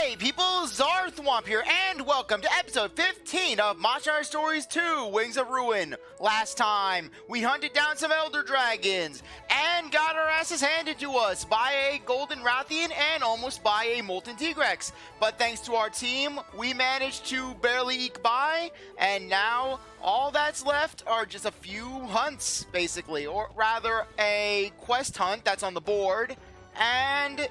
Hey people, CzarThwomp here, and welcome to episode 15 of Monster Hunter Stories 2, Wings of Ruin. Last time, we hunted down some Elder Dragons, and got our asses handed to us by a Golden Rathian and almost by a Molten Tigrex. But thanks to our team, we managed to barely eke by, and now all that's left are just a few hunts, basically. Or rather, a quest hunt that's on the board, and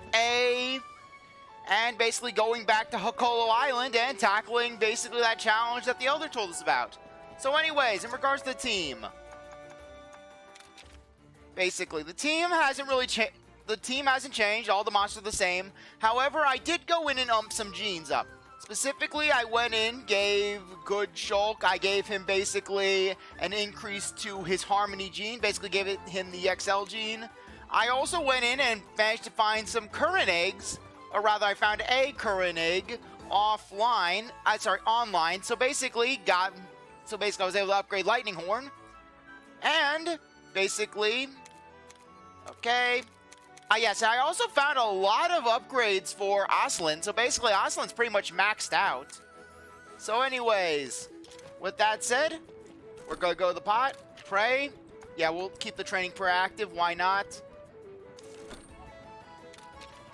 basically going back to Hokolo Island and tackling basically that challenge that the Elder told us about. So anyways, in regards to the team, basically the team hasn't changed. All the monsters are the same. However, I did go in and ump some genes up. Specifically, I went in, gave Good Shulk, I gave him basically an increase to his Harmony gene, basically gave him the XL gene. I also went in and managed to find some current eggs, or rather I found a current egg online. So basically I was able to upgrade Lightning Horn. And basically, yes, I also found a lot of upgrades for Oslin. So basically Oslin's pretty much maxed out. So anyways, with that said, we're gonna go to the pot, pray. Yeah, we'll keep the training proactive, why not?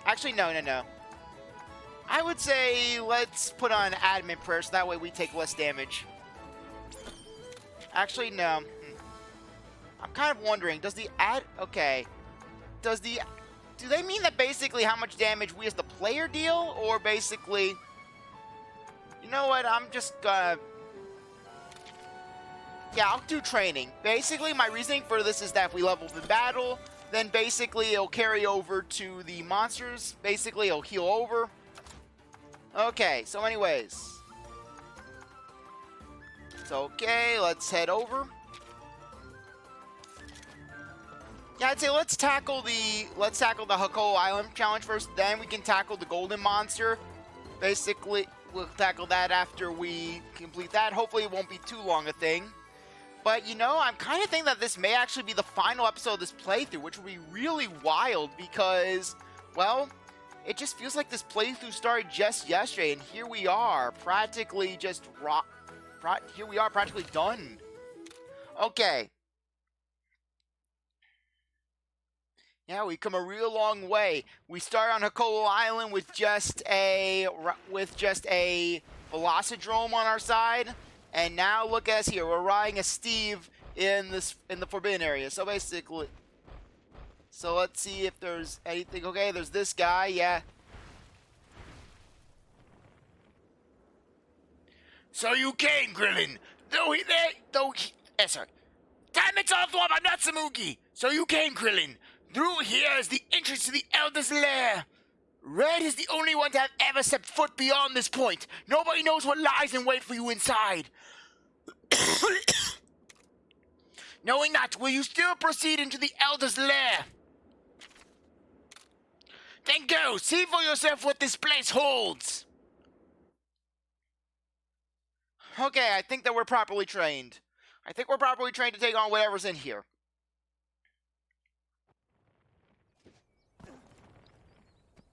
Actually, no. I would say let's put on admin prayer so that way we take less damage. Actually, no. I'm kind of wondering, do they mean that basically how much damage we as the player deal? Or basically, you know what, I'm just gonna... Yeah, I'll do training. Basically, my reasoning for this is that if we level up in battle, then basically it'll carry over to the monsters. Basically, it'll heal over. Okay, so anyways. So, let's head over. Yeah, I'd say let's tackle the Hokolo Island challenge first, then we can tackle the golden monster. Basically, we'll tackle that after we complete that. Hopefully it won't be too long a thing. But, you know, I'm kind of thinking that this may actually be the final episode of this playthrough, which will be really wild because, well, it just feels like this playthrough started just yesterday, and here we are, practically practically done. Okay. Yeah, we've come a real long way. We started on Hokolo Island with just a Velocidrome on our side. And now look at us here. We're riding a Steve in the Forbidden area. So basically, let's see if there's anything. Okay, there's this guy. Yeah. So you came, Krillin. Sorry. Damn it, CzarThwomp, I'm not Samugi. So you came, Krillin. Through here is the entrance to the Elder's Lair. Red is the only one to have ever stepped foot beyond this point. Nobody knows what lies in wait for you inside. Knowing that, will you still proceed into the Elder's Lair? Then go, see for yourself what this place holds. Okay, I think that we're properly trained. I think we're properly trained to take on whatever's in here.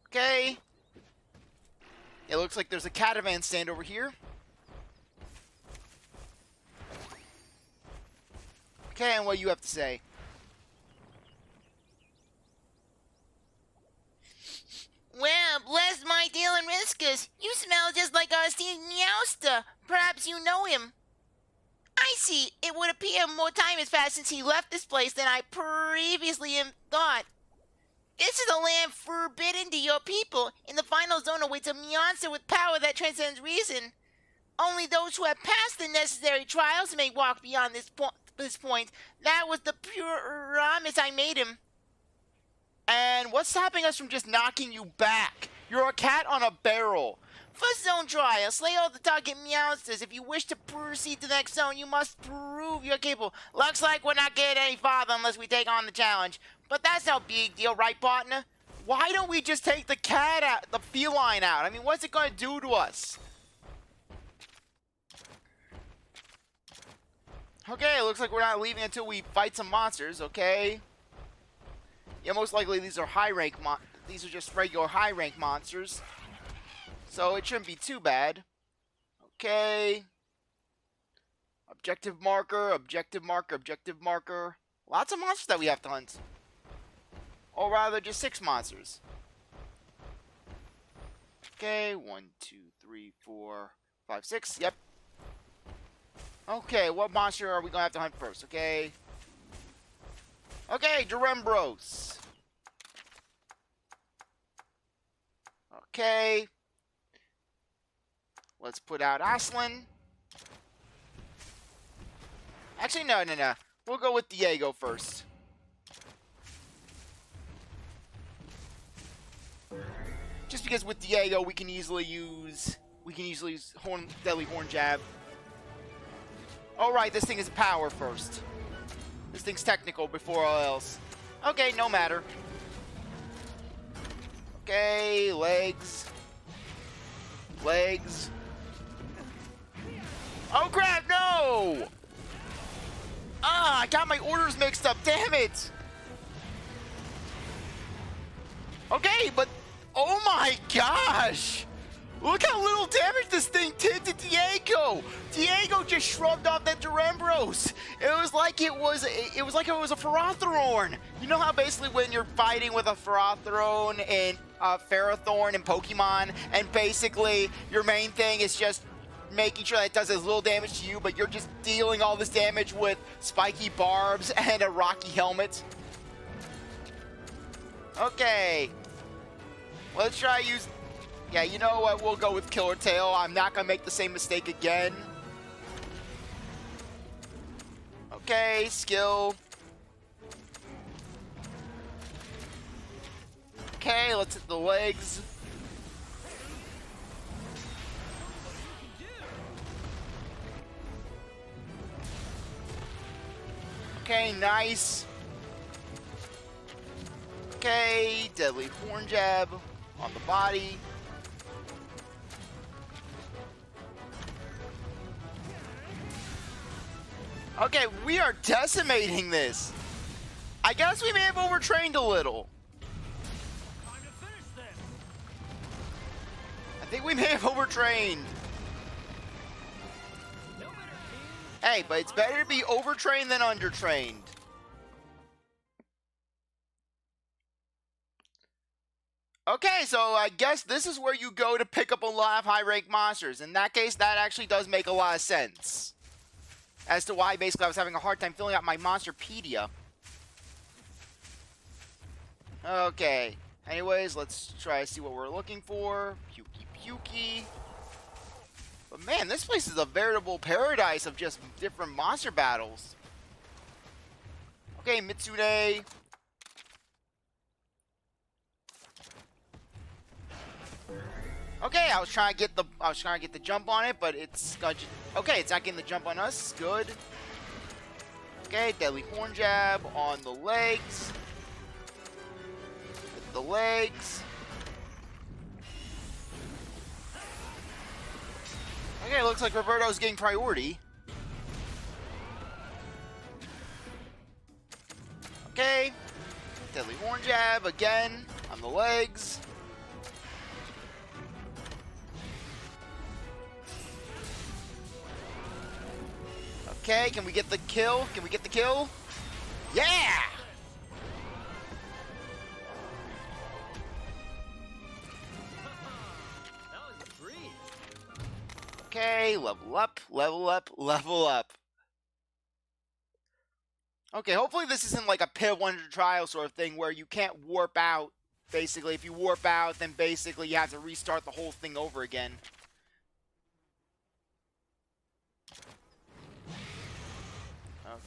Okay. It looks like there's a caravan stand over here. Okay, and what do you have to say? Well, bless my deal and Riskus. You smell just like our esteemed Meowster. Perhaps you know him. I see. It would appear more time has passed since he left this place than I previously thought. This is a land forbidden to your people. In the final zone awaits a Meowster with power that transcends reason. Only those who have passed the necessary trials may walk beyond this point. That was the pure promise I made him. And what's stopping us from just knocking you back? You're a cat on a barrel. First zone trial. Slay all the target Meowsters. If you wish to proceed to the next zone, you must prove you're capable. Looks like we're not getting any farther unless we take on the challenge. But that's no big deal, right, partner? Why don't we just take the cat out, the feline out? I mean, what's it going to do to us? Okay, it looks like we're not leaving until we fight some monsters, okay? Yeah, most likely these are high rank these are just regular high rank monsters. So it shouldn't be too bad. Okay. Objective marker, objective marker, objective marker. Lots of monsters that we have to hunt. Or rather, just 6 monsters. Okay, 1, 2, 3, 4, 5, 6. Yep. Okay, what monster are we going to have to hunt first? Okay. Okay, Durembros. Okay. Let's put out Aslan. Actually, no. We'll go with Diego first. Just because with Diego we can easily use deadly horn jab. Alright, this thing is power first. This thing's technical before all else. Okay, no matter. Okay, legs. Legs. Oh crap, no! Ah, I got my orders mixed up, damn it! Okay, but oh my gosh! Look how little damage this thing did to Diego! Diego just shrugged off that Durembros. It was like it was a Ferrothorn. You know how basically when you're fighting with a Ferrothorn and Ferrothorn in Pokemon, and basically your main thing is just making sure that it does as little damage to you, but you're just dealing all this damage with spiky barbs and a rocky helmet. Okay. Let's try use... Yeah, you know what? We'll go with Killer Tail. I'm not going to make the same mistake again. Okay, skill. Okay, let's hit the legs. Okay, nice. Okay, deadly horn jab on the body. Okay, we are decimating this. I guess we may have overtrained a little. I think we may have overtrained. Hey, but it's better to be overtrained than undertrained. Okay, so I guess this is where you go to pick up a lot of high-rank monsters. In that case, that actually does make a lot of sense. As to why, basically, I was having a hard time filling out my Monsterpedia. Okay. Anyways, let's try to see what we're looking for. Pukey. But man, this place is a veritable paradise of just different monster battles. Okay, Mitsune. Okay, I was trying to get the jump on it, but it's got okay, it's not getting the jump on us. Good. Okay, deadly horn jab on the legs. Hit the legs. Okay, looks like Roberto's getting priority. Okay. Deadly horn jab again on the legs. Okay, can we get the kill? Can we get the kill? Yeah! Okay, level up, level up, level up. Okay, hopefully this isn't like a Pit of Wonder Trial sort of thing where you can't warp out. Basically, if you warp out, then basically you have to restart the whole thing over again.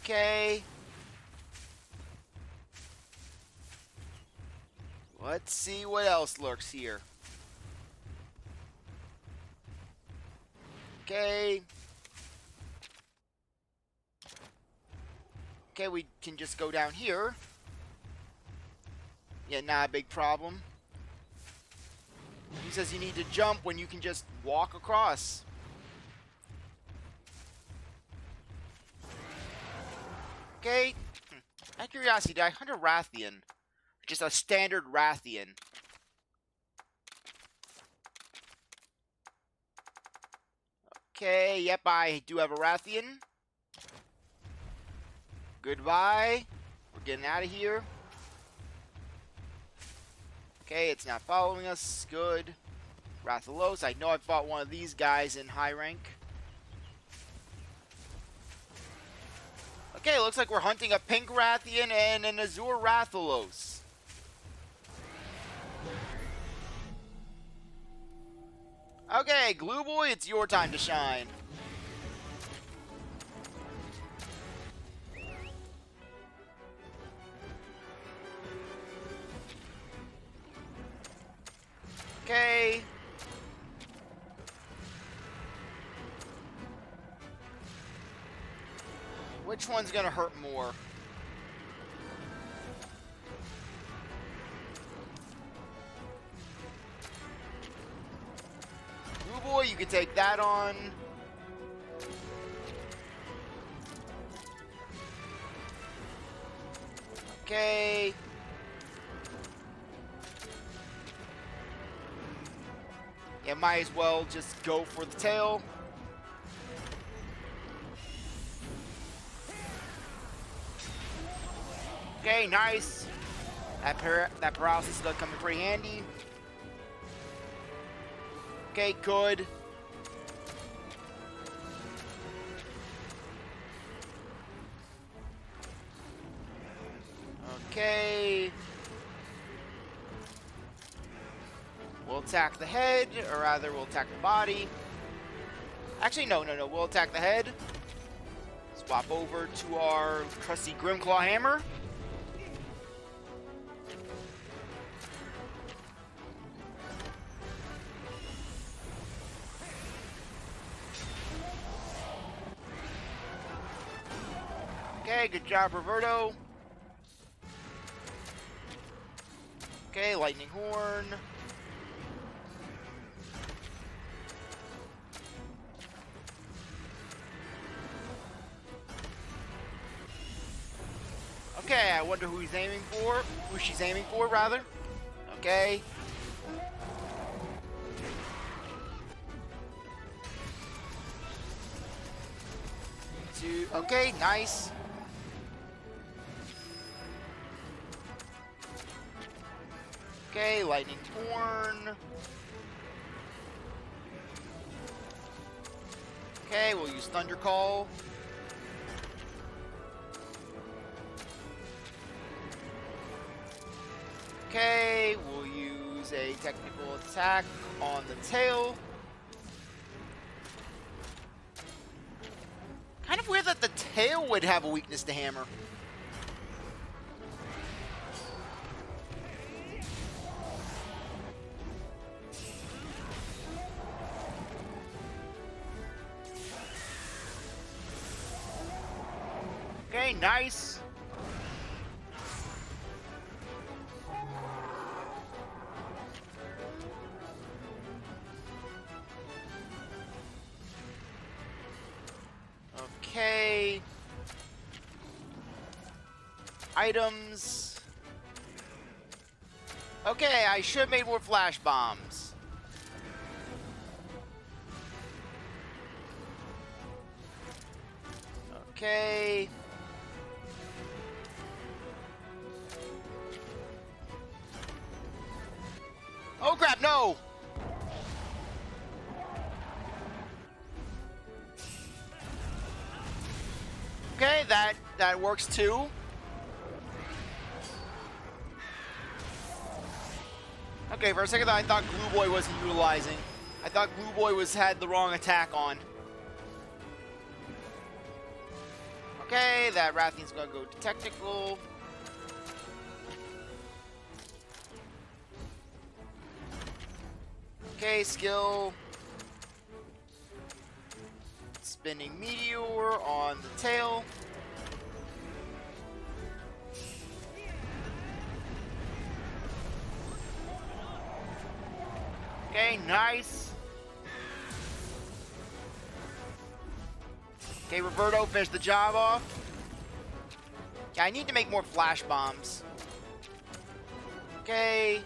Okay. Let's see what else lurks here. Okay. Okay, we can just go down here. Yeah, not a big problem. He says you need to jump when you can just walk across. Okay. Out of curiosity, did I hunt a Rathian? Just a standard Rathian. Okay, yep, I do have a Rathian. Goodbye. We're getting out of here. Okay, it's not following us. Good. Rathalos. I know I fought one of these guys in high rank. Okay, looks like we're hunting a pink Rathian and an Azure Rathalos. Okay, Glue Boy, it's your time to shine. Okay. Which one's gonna hurt more? Blue Boy, you can take that on. Okay. Yeah, might as well just go for the tail. Okay, nice. That paralysis is gonna come in pretty handy. Okay, good. Okay. We'll attack the head, or rather, we'll attack the body. Actually, no. We'll attack the head. Swap over to our trusty Grimclaw Hammer. Okay, good job, Roberto. Okay, Lightning Horn. Okay, I wonder who he's aiming for. Who she's aiming for, rather. Okay. Okay, nice. Okay, Lightning Horn. Okay, we'll use Thunder Call. Okay, we'll use a technical attack on the tail. Kind of weird that the tail would have a weakness to hammer. Okay, nice. Okay. Items. Okay, I should have made more flash bombs. Okay. Oh crap, no! Okay, that works too. Okay, for a second I thought Glue Boy wasn't utilizing. I thought Glue Boy had the wrong attack on. Okay, that Rathian's gonna go to technical. Okay, skill. Spinning Meteor on the tail. Okay, nice. Okay, Roberto, finish the job off. Okay, I need to make more flash bombs. Okay.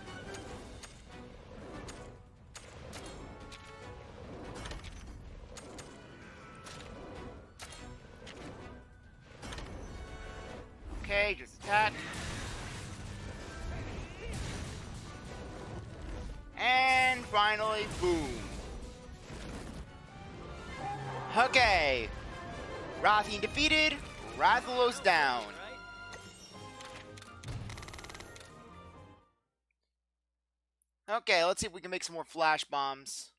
Okay, just attack. And finally, boom. Okay. Rathian defeated. Rathalos down. Okay, let's see if we can make some more flash bombs.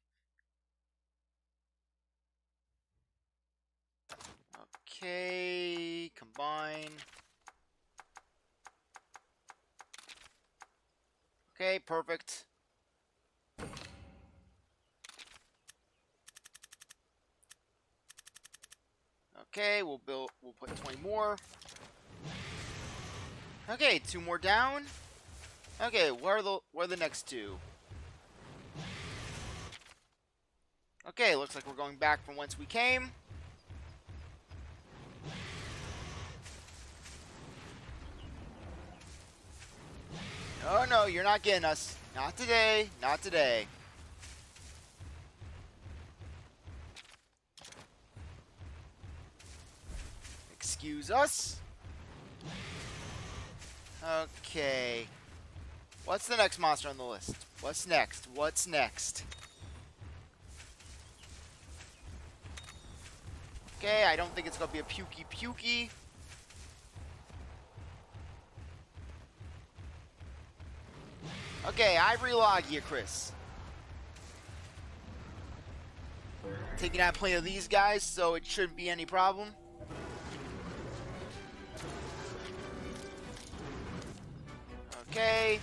Okay, combine. Okay, perfect. Okay, we'll put 20 more. Okay, 2 more down. Okay, where are the next 2? Okay, looks like we're going back from whence we came. Oh no, you're not getting us. Not today, not today. Excuse us. Okay. What's the next monster on the list? What's next? What's next? Okay, I don't think it's gonna be a pukey. Okay, Ivory Logia, Chris. Taking out plenty of these guys, so it shouldn't be any problem. Okay.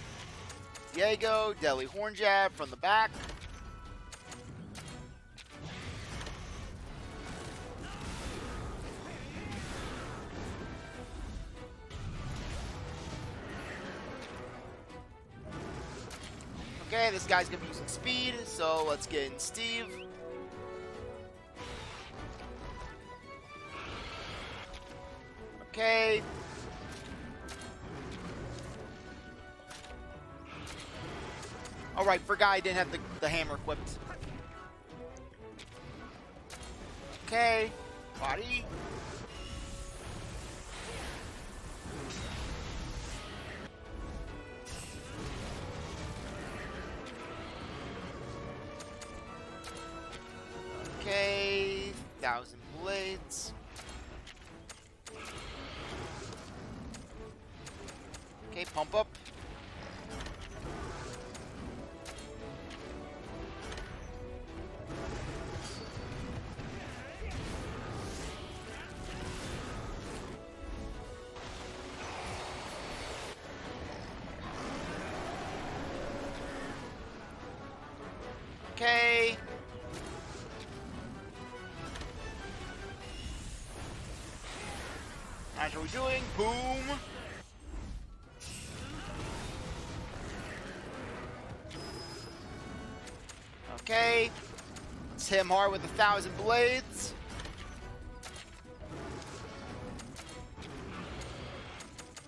Diego, Deli Horn Jab from the back. Okay, this guy's gonna be using speed, so let's get in Steve. Okay. Alright, forgot I didn't have the hammer equipped. Okay. Body. Okay. 1,000 blades. Okay, pump up. Okay. That's what we're doing. Boom. Okay. Let's hit him hard with 1,000 blades.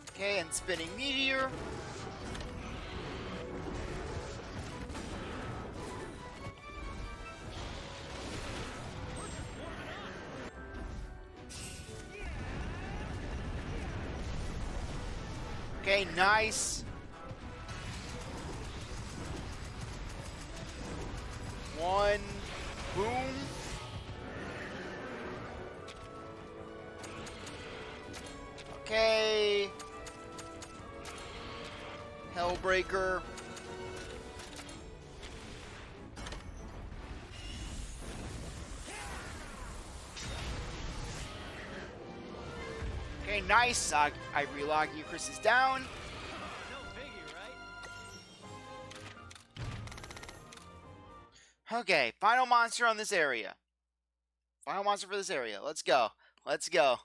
Okay, and spinning meteor. Okay, nice. One, boom. Okay. Hellbreaker. Okay, nice. I relog you. Chris is down. Okay, final monster on this area. Final monster for this area. Let's go. Let's go.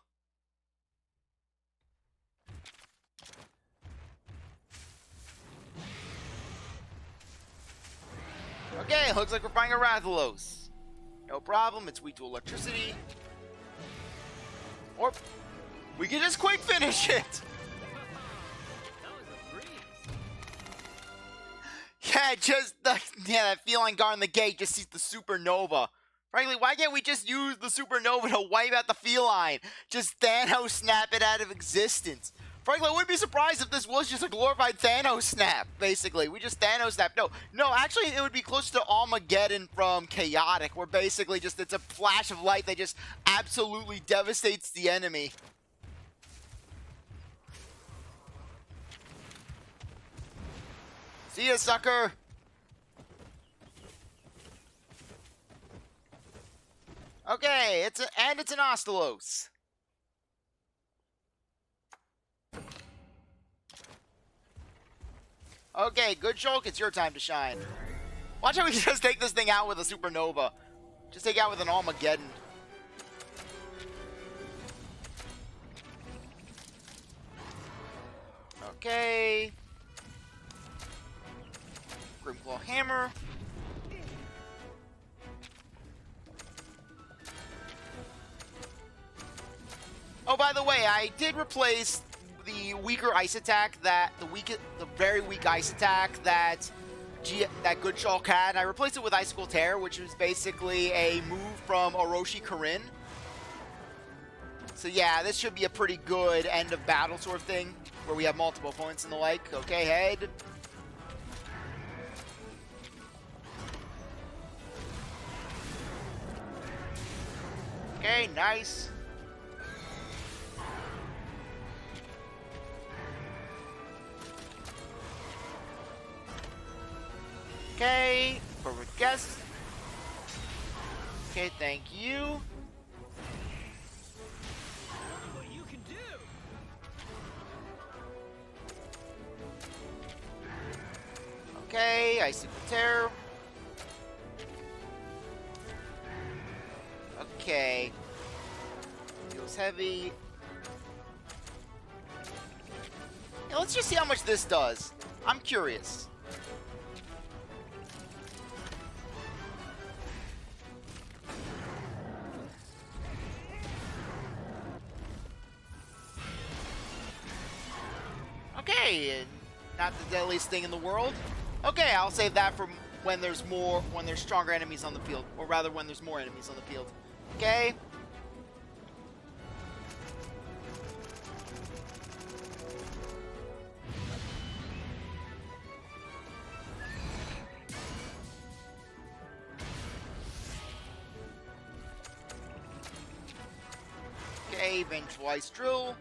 Okay, looks like we're finding a Rathalos. No problem, it's weak to electricity. Or we can just quick finish it. Yeah, just that feline guard in the gate just sees the supernova. Frankly, why can't we just use the supernova to wipe out the feline? Just Thanos snap it out of existence. Frankly, I wouldn't be surprised if this was just a glorified Thanos snap, basically. We just Thanos snap. No, actually, it would be close to Armageddon from Chaotic, where basically just it's a flash of light that just absolutely devastates the enemy. See ya, sucker! Okay, it's an Ostelos. Okay, good Shulk, it's your time to shine. Watch how we just take this thing out with a supernova. Just take it out with an Armageddon. Okay. Grimclaw Hammer. Oh, by the way, I did replace the weaker ice attack the very weak ice attack that Good Shulk had. I replaced it with Icicle Tear, which was basically a move from Orochi Karin. So yeah, this should be a pretty good end of battle sort of thing, where we have multiple points and the like. Okay, head. Okay, nice. Okay, perfect guess. Okay, thank you. What you can do. Okay, Icicle Tear. Okay. Feels heavy. Yeah, let's just see how much this does. I'm curious. Okay, not the deadliest thing in the world. Okay, I'll save that for when there's stronger enemies on the field, or rather when there's more enemies on the field. Okay. Okay, Vengeful Ice Drill.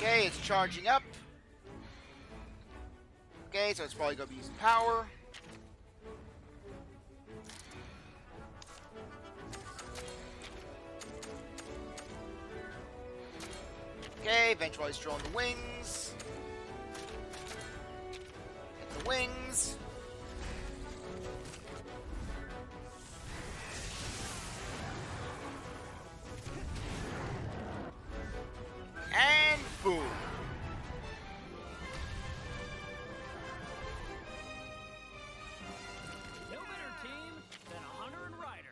Okay, it's charging up. Okay, so it's probably going to be using power. Okay, Vengeful Ice Drill on the wings. Hit the wings. And boom. No better team than a hunter and rider.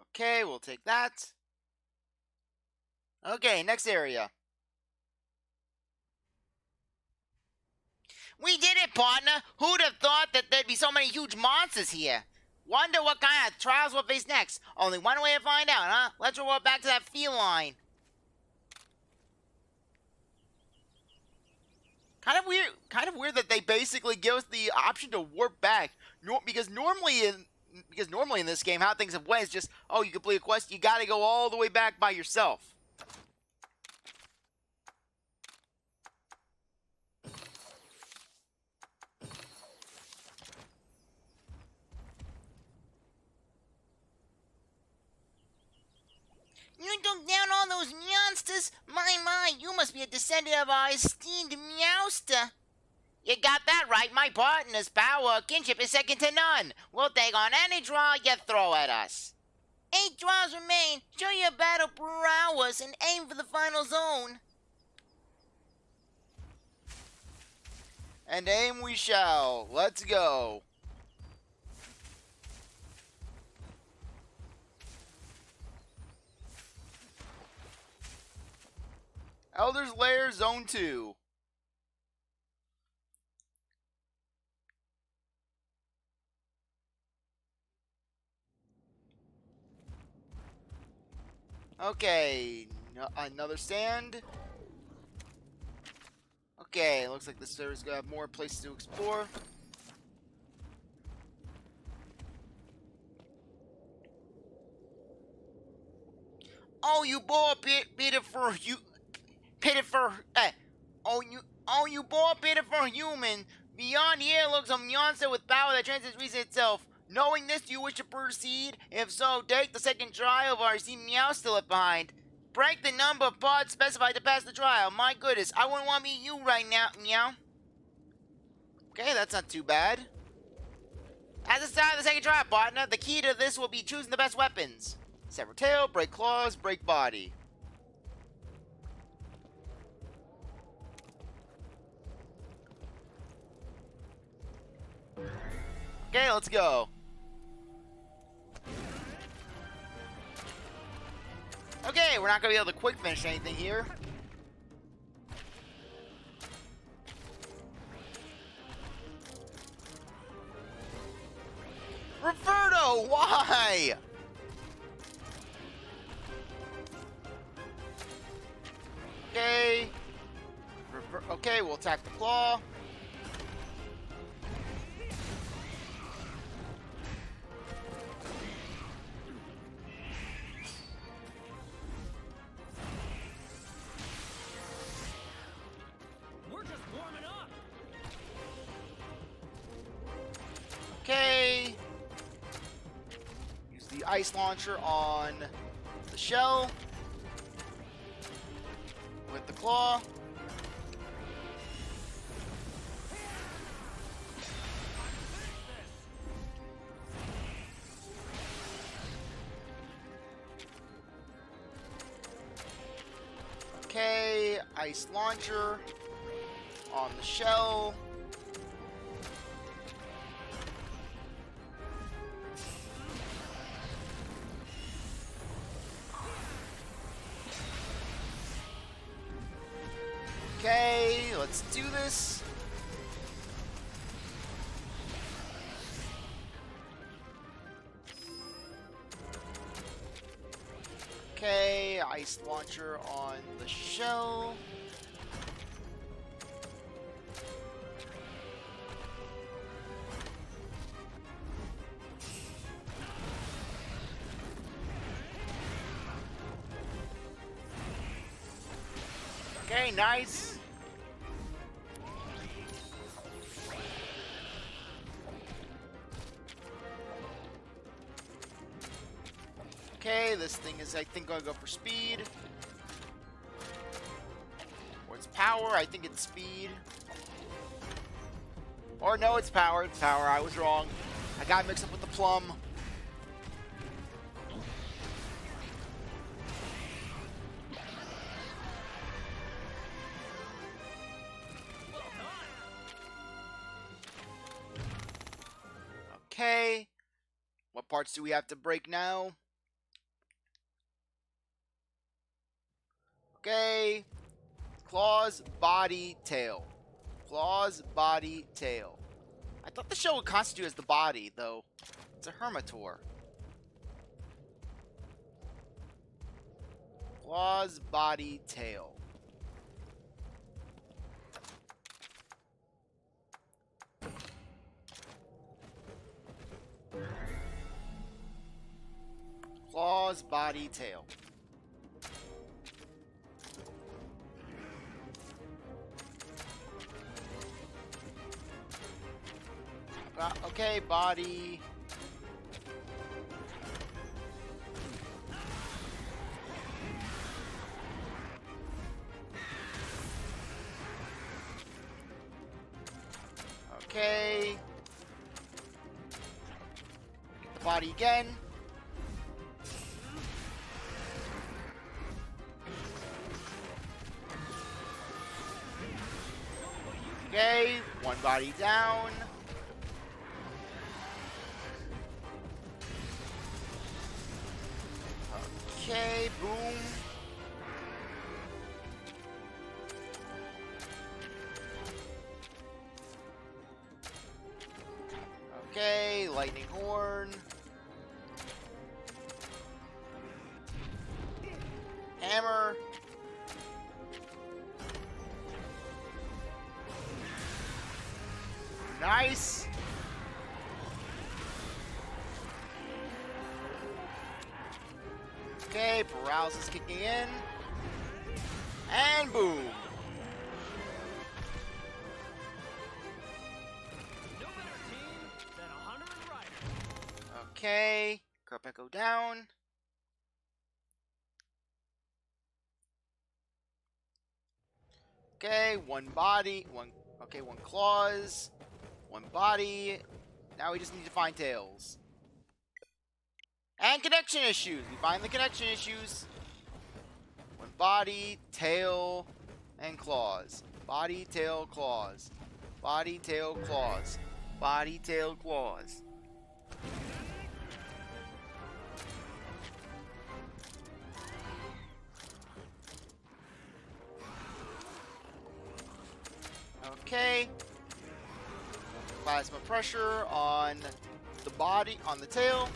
Okay, we'll take that. Okay, next area. We did it, partner. Who'd have thought that there'd be so many huge monsters here? Wonder what kind of trials we'll face next. Only one way to find out, huh? Let's reward back to that feline. Kind of weird that they basically give us the option to warp back. Because normally in this game, how things have went is just, oh, you complete a quest, you gotta go all the way back by yourself. You took down all those Meowsters? My, you must be a descendant of our esteemed Meowster. You got that right. My partner's power kinship is second to none. We'll take on any draw you throw at us. 8 draws remain. Show your battle prowess and aim for the final zone. And aim we shall. Let's go. Elder's Lair Zone 2. Okay, another stand. Okay, looks like this server's gonna have more places to explore. Oh, you bought pitiful you pitiful oh you bought pitiful human. Beyond here looks a monster with power that transcends reason itself. Knowing this, do you wish to proceed? If so, take the second trial of our see Meow still left behind. Break the number of pods specified to pass the trial. My goodness, I wouldn't want to meet you right now, Meow. Okay, that's not too bad. At the start of the second trial, partner, the key to this will be choosing the best weapons. Sever tail, break claws, break body. Okay, let's go. Okay, we're not going to be able to quick finish anything here. Roberto, why? Okay. Okay, we'll attack the claw. We're just warming up. Okay. Use the ice launcher on the shell. With the claw. Okay, ice launcher on the shell. Okay, let's do this. Okay, ice launcher on the shell. Okay, nice. Okay, this thing is, I think, gonna go for speed. Or it's power, I think it's speed. Or no, it's power, I was wrong. I got mixed up with the plum. Okay. What parts do we have to break now? Okay. Claws, body, tail. Claws, body, tail. I thought the shell would constitute as the body, though. It's a Hermitor. Claws, body, tail. Claws, body, tail. Okay, body. Okay. Body again. Okay, one body down. Okay, boom. lightning horn. Hammer. Nice. Okay, paralysis kicking in. And boom. No better team than 100 riders. Okay, Carpeco down. Okay, one body, one claws, one body. Now we just need to find tails. And connection issues. We find the connection issues. One body, tail, and claws. Body, tail, claws. Body, tail, claws. Body, tail, claws. Okay. Plasma pressure on the body, on the tail.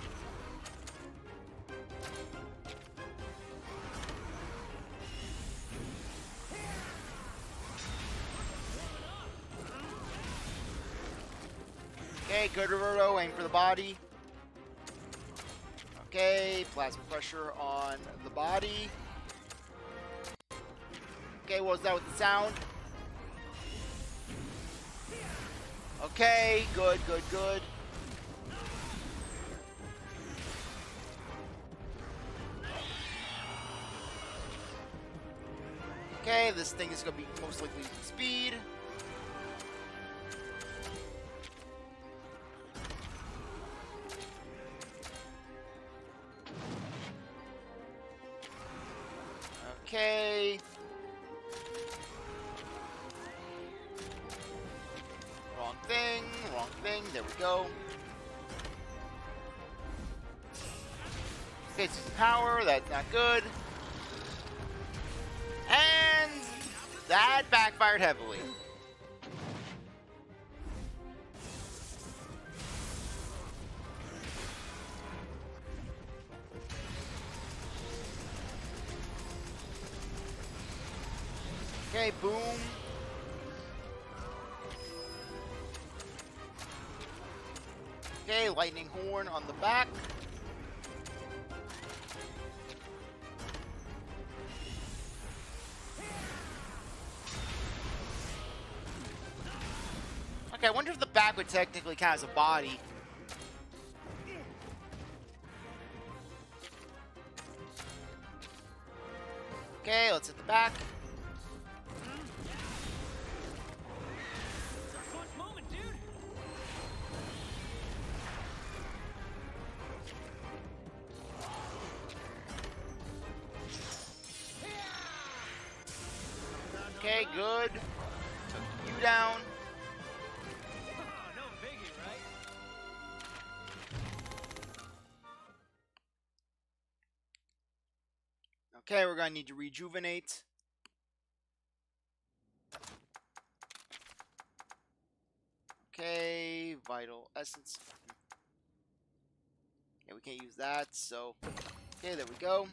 Okay, good Roberto, aim for the body. Okay, plasma pressure on the body. Okay, what was that with the sound? Okay, good, good, good. Okay, this thing is going to be most likely speed. Okay. Wrong thing, there we go. States power, that's not good. And that backfired heavily. Okay, boom. Okay, lightning horn on the back. Okay, I wonder if the back would technically count as a body. Okay, let's hit the back. It's our clutch moment, dude. Okay, good. Took you down. Oh, no biggie, right? Okay, we're gonna need to rejuvenate. Okay, vital essence. Yeah, we can't use that, so... Okay, there we go.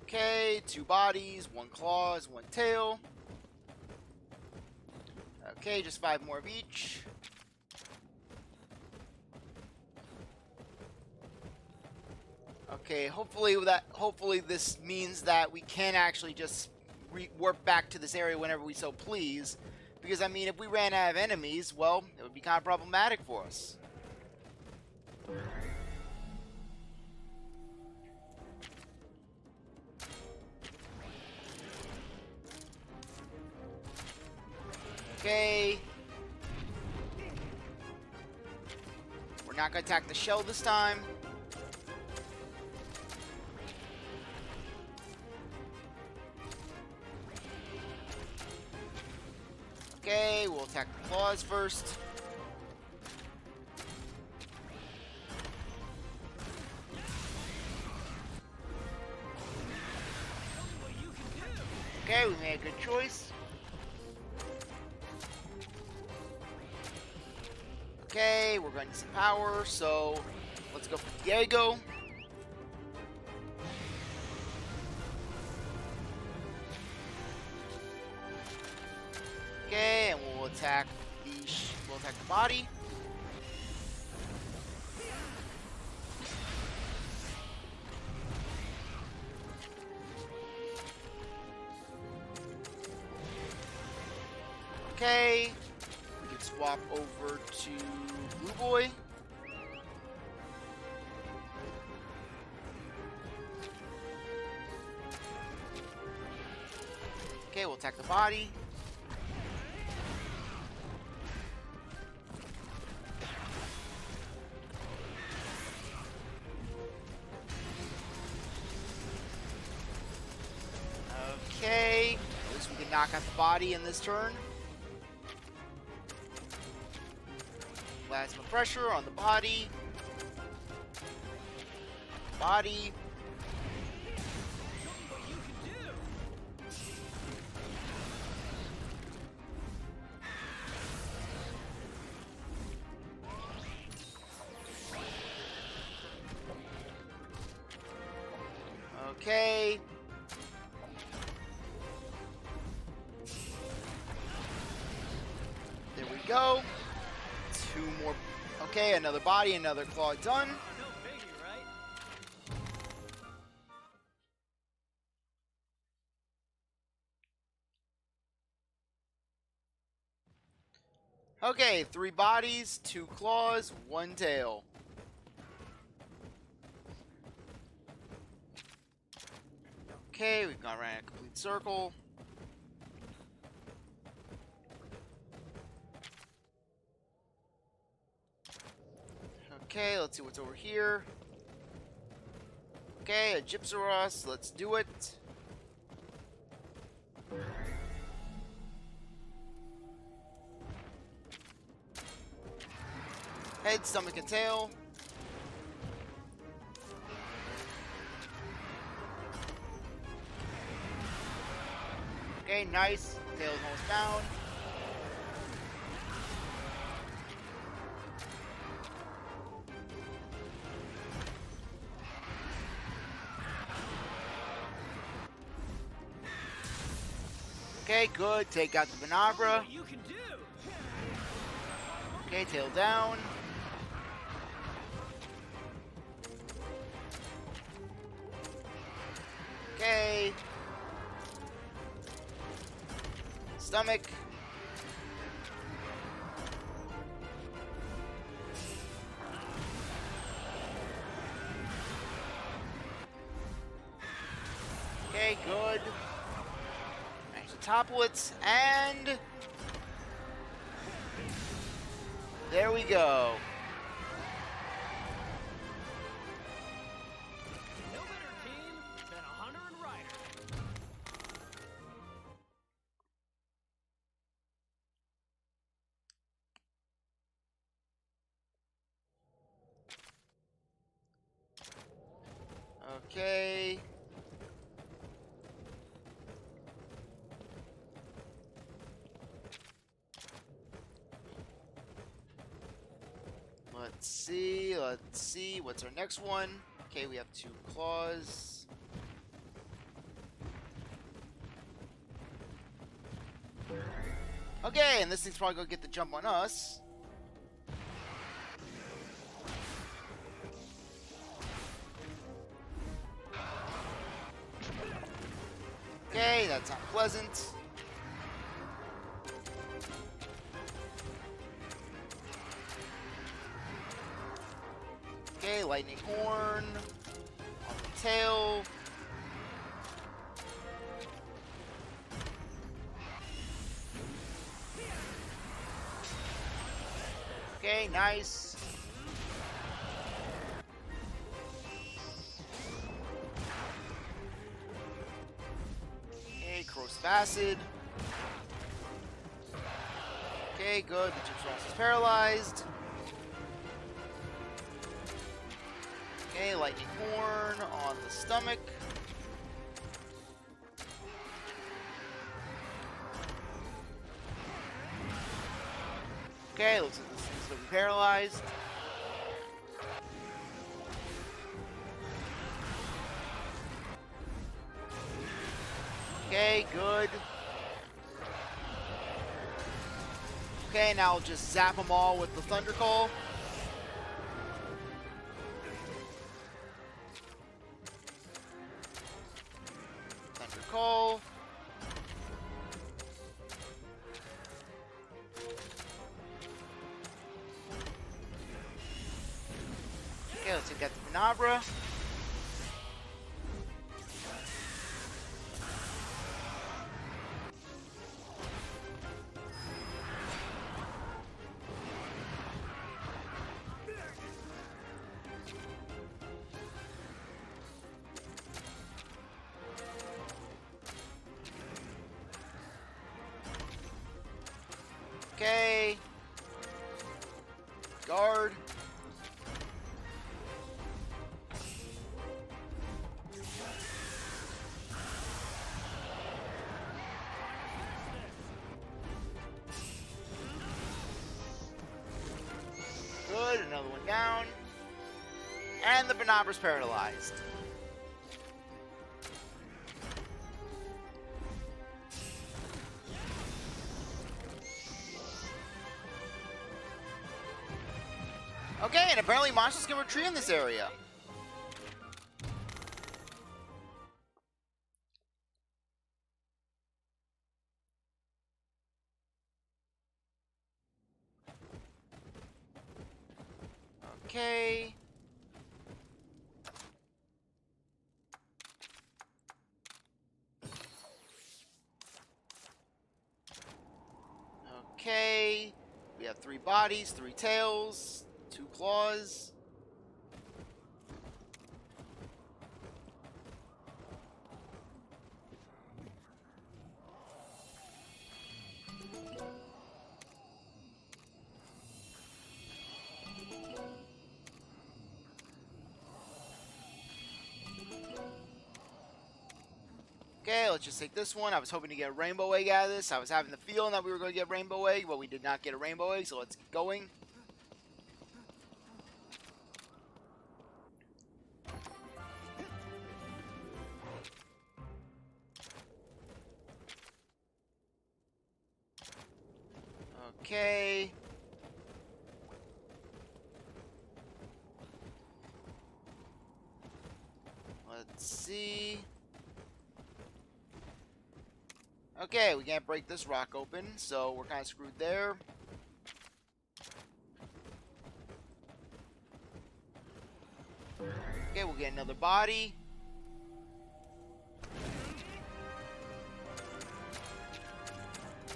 Okay, 2 bodies, 1 claws, 1 tail. Okay, just 5 more of each. Okay, hopefully this means that we can actually just warp back to this area whenever we so please. Because, I mean, if we ran out of enemies, well, it would be kind of problematic for us. Okay. We're not going to attack the shell this time. Okay, we'll attack the claws first. What you can do. Okay, we made a good choice. Okay, we're going to need some power, so let's go for Diego. Okay, and we'll attack the body. Okay, we can swap over to Blue Boy. Okay, we'll attack the body. Okay, at least we can knock out the body in this turn. Plasma pressure on the body. Body. Okay. There we go. Two more. Okay, another body, another claw done. No biggie, right? Okay, 3 bodies, 2 claws, 1 tail. Okay, we've gone around a complete circle. Okay, let's see what's over here. Okay, a Gypsaros, let's do it. Head, stomach, and tail. Okay, nice. Tail's almost down. Okay, good. Take out the Vinabra. What you can do. Okay, tail down. Okay. Stomach. Okay, good. Nice toplets, and there we go. No better team than a hunter and rider. Okay. Let's see. What's our next one? Okay, we have 2 claws. Okay, and this thing's probably gonna get the jump on us. Okay, that's not pleasant. Okay, lightning horn on the tail. Okay, nice. Okay, corrosive acid. Okay, good. The Gypsaros is paralyzed. Okay, lightning horn on the stomach. Okay, looks like this thing's gonna be paralyzed. Okay, good. Okay, now I'll just zap them all with the Thunder Call. Thunder Call. Okay, let's take that to Manabra. Okay. Guard. Good, another one down. And the Banabra's paralyzed. Okay, and apparently monsters can retreat in this area. Okay. Okay. We have 3 bodies, 3 tails, 2 claws. Okay, let's just take this one. I was hoping to get a rainbow egg out of this. I was having the feeling that we were going to get a rainbow egg, but we did not get a rainbow egg, so let's get going. Okay. Let's see. Okay, we can't break this rock open, so we're kind of screwed there. Okay, we'll get another body.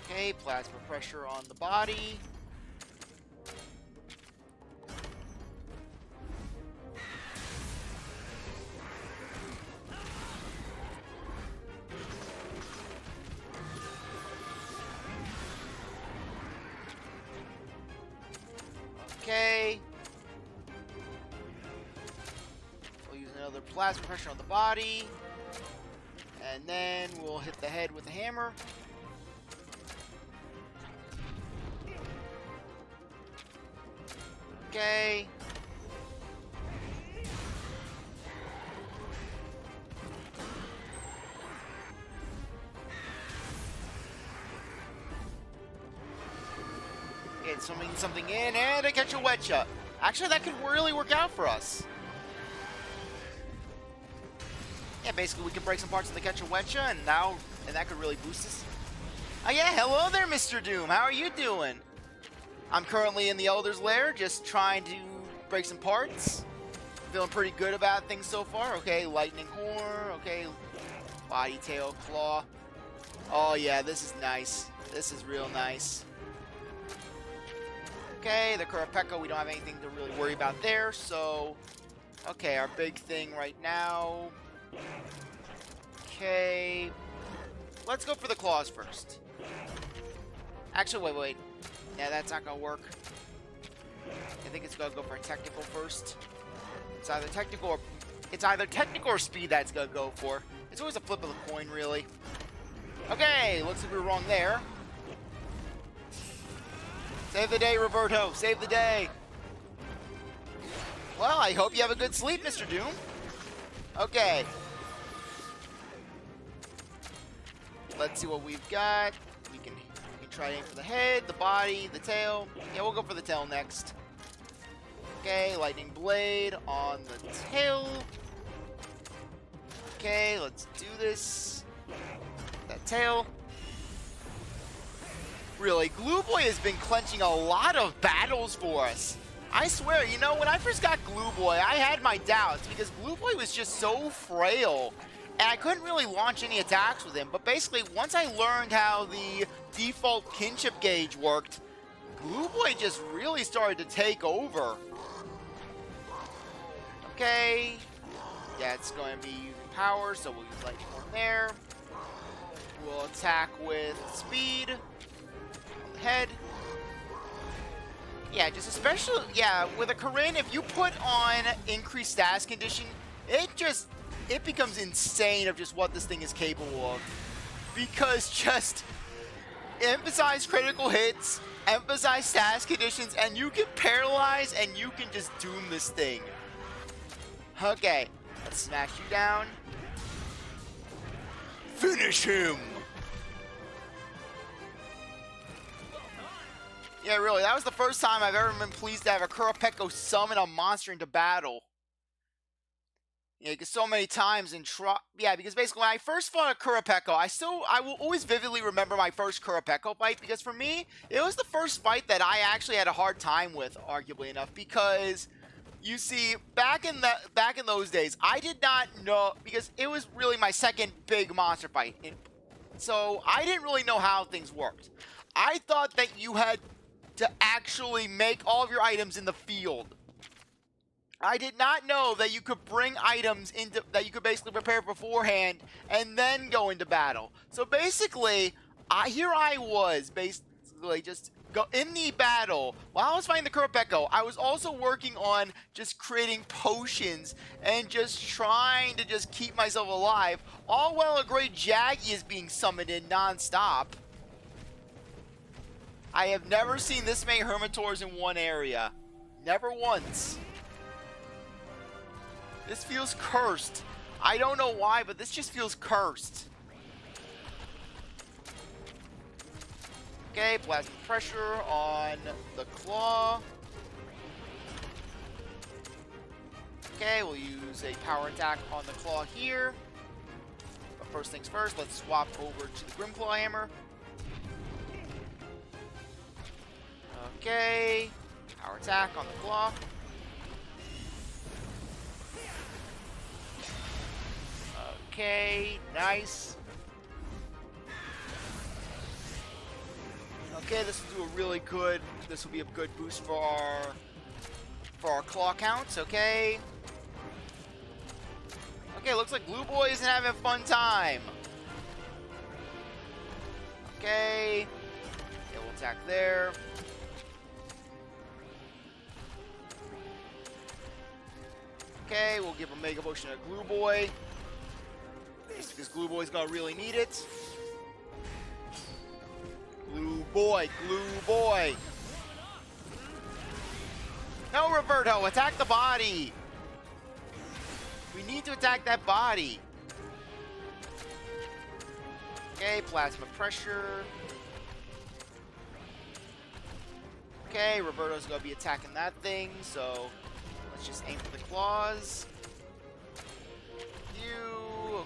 Okay, plasma pressure on the body. Okay. We'll use another plasma pressure on the body. And then we'll hit the head with a hammer. Okay. Get something in, and I catch a wet shot. Actually, that could really work out for us. Yeah, basically we can break some parts of the catch a wetcha, and that could really boost us. Oh yeah, hello there, Mr. Doom. How are you doing? I'm currently in the Elder's Lair, just trying to break some parts. Feeling pretty good about things so far. Okay, lightning horn. Okay, body, tail, claw. Oh yeah, this is nice. This is real nice. Okay, the Kurapeka, we don't have anything to really worry about there, so... Okay, our big thing right now... Okay... Let's go for the claws first. Actually, wait. Yeah, that's not gonna work. I think it's gonna go for a technical first. It's either technical or speed that's gonna go for. It's always a flip of the coin, really. Okay, looks like we were wrong there. Save the day, Roberto. Save the day. Well, I hope you have a good sleep, Mr. Doom. Okay. Let's see what we've got. We can try to aim for the head, the body, the tail. Yeah, we'll go for the tail next. Okay, lightning blade on the tail. Okay, let's do this. That tail. Really, Glue Boy has been clenching a lot of battles for us. I swear, you know, when I first got Glue Boy, I had my doubts because Glue Boy was just so frail. And I couldn't really launch any attacks with him. But basically, once I learned how the default kinship gauge worked, Glue Boy just really started to take over. Okay. Yeah, it's going to be using power, so we'll use lightning on there. We'll attack with speed on the head. Yeah, just especially, yeah, with a Corinne, if you put on increased status condition, it becomes insane of just what this thing is capable of. Because just emphasize critical hits, emphasize status conditions, and you can paralyze and you can just doom this thing. Okay, let's smash you down. Finish him! Yeah, really, that was the first time I've ever been pleased to have a Kurapeko summon a monster into battle. Yeah, because so many times because basically when I first fought a Kurapeko, I will always vividly remember my first Kurapeko fight, because for me, it was the first fight that I actually had a hard time with, arguably enough, because you see, back in those days, I did not know, because it was really my second big monster fight. So I didn't really know how things worked. I thought that you had to actually make all of your items in the field. I did not know that you could bring items into, that you could basically prepare beforehand and then go into battle. So basically, here I was basically just in the battle. While I was fighting the Kurapeko, I was also working on just creating potions and just trying to just keep myself alive. All while a great Jaggy is being summoned in non-stop. I have never seen this many Hermitors in one area. Never once. This feels cursed. I don't know why, but this just feels cursed. Okay, plasma pressure on the claw. Okay, we'll use a power attack on the claw here. But first things first, let's swap over to the Grimclaw Hammer. Okay, power attack on the claw. Okay, nice. Okay, this will do a really good. This will be a good boost for our claw counts. Okay. Okay, looks like Blue Boy isn't having a fun time. Okay. Yeah, we'll attack there. Okay, we'll give a Mega Potion to Glue Boy. Just because Glue Boy's gonna really need it. Glue Boy, Glue Boy. No, Roberto, attack the body. We need to attack that body. Okay, plasma pressure. Okay, Roberto's gonna be attacking that thing, so let's just aim for the claws.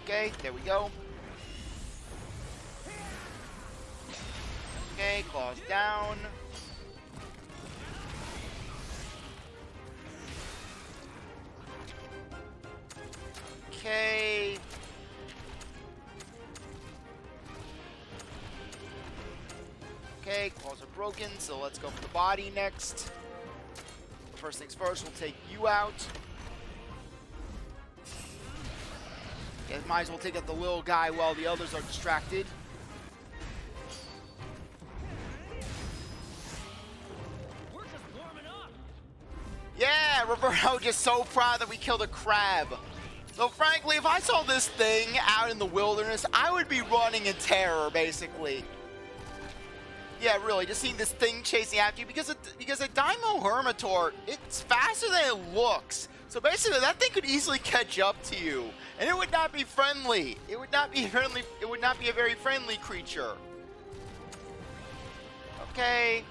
Okay, there we go. Okay, claws down. Okay. Okay, claws are broken, so let's go for the body next. First things first, we'll take you out. Yeah, might as well take out the little guy while the others are distracted. We're just warming up. Yeah, Roberto just so proud that we killed a crab. So frankly, if I saw this thing out in the wilderness, I would be running in terror, basically. Yeah, really, just seeing this thing chasing after you because a Daimo Hermitor, it's faster than it looks. So basically, that thing could easily catch up to you, and it would not be friendly. It would not be friendly. It would not be a very friendly creature. Okay.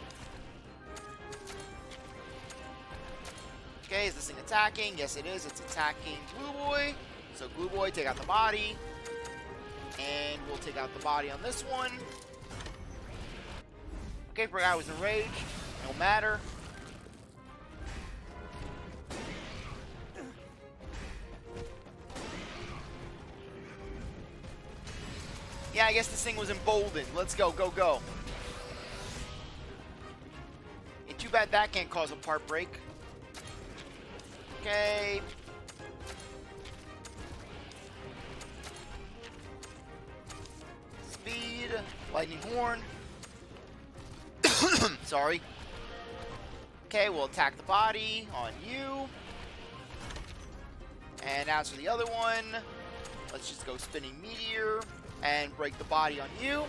Okay, is this thing attacking? Yes, it is. It's attacking Glue Boy. So Glue Boy, take out the body. And we'll take out the body on this one. Okay, forgot I was enraged. No matter. Yeah, I guess this thing was emboldened. Let's go, go, go. And too bad that can't cause a part break. Okay. Speed. Lightning Horn. Sorry. Okay, we'll attack the body on you. And as for the other one, let's just go Spinning Meteor and break the body on you.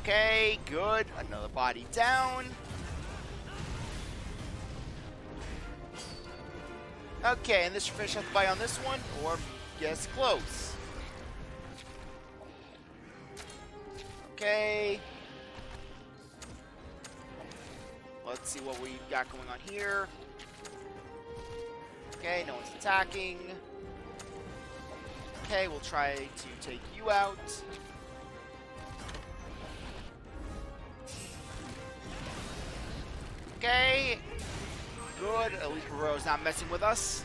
Okay, good. Another body down. Okay, and this should finish up the body on this one, or guess close. Okay. Let's see what we've got going on here. Okay, no one's attacking. Okay, we'll try to take you out. Okay. Good. At least Barreau's not messing with us.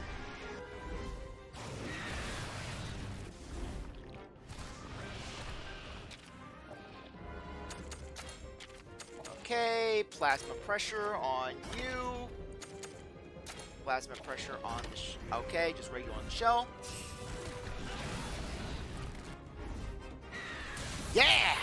Okay. Plasma pressure on you. Plasma pressure on the okay, just regular on the shell. Yeah!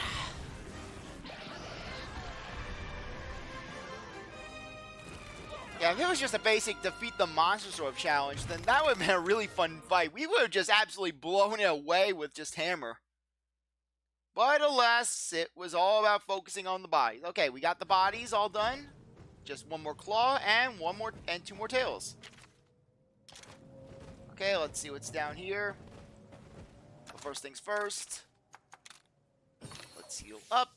Yeah, if it was just a basic defeat the monster sort of challenge, then that would have been a really fun fight. We would have just absolutely blown it away with just hammer. But alas, it was all about focusing on the bodies. Okay, we got the bodies all done. Just one more claw and two more tails. Okay, let's see what's down here. But first things first. Let's heal up.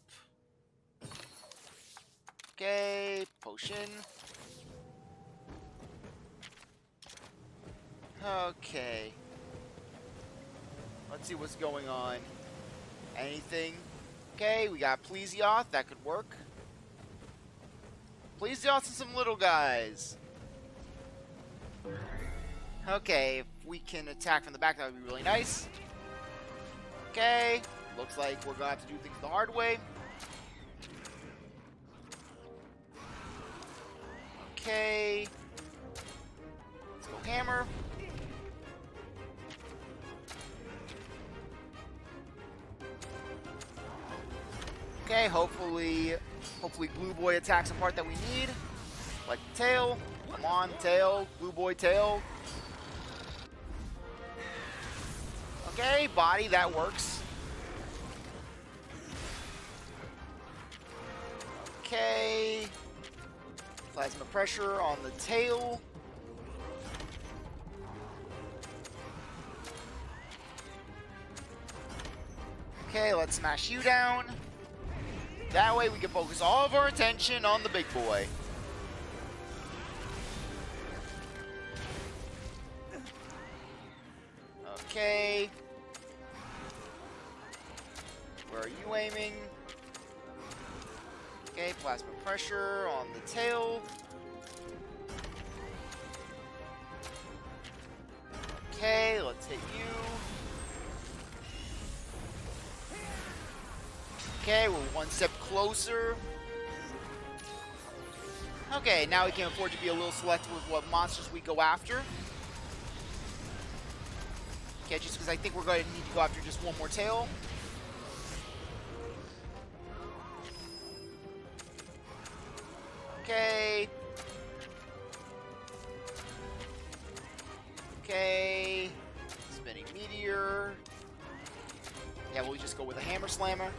Okay, potion. Okay. Let's see what's going on. Anything? Okay, we got Plesioth. That could work. Plesioth and some little guys. Okay, if we can attack from the back, that would be really nice. Okay. Looks like we're going to have to do things the hard way. Okay. Let's go hammer. Okay, hopefully Blue Boy attacks the part that we need. Like the tail. Come on, tail. Blue Boy tail. Okay, body, that works. Okay. Plasma pressure on the tail. Okay, let's smash you down. That way we can focus all of our attention on the big boy. Okay. Where are you aiming? Okay, plasma pressure on the tail. Okay, let's hit you. Okay, we're one step closer. Okay, now we can afford to be a little selective with what monsters we go after. Okay, just because I think we're going to need to go after just one more tail. Okay. Okay. Spinning meteor. Yeah, we'll just go with a hammer slammer.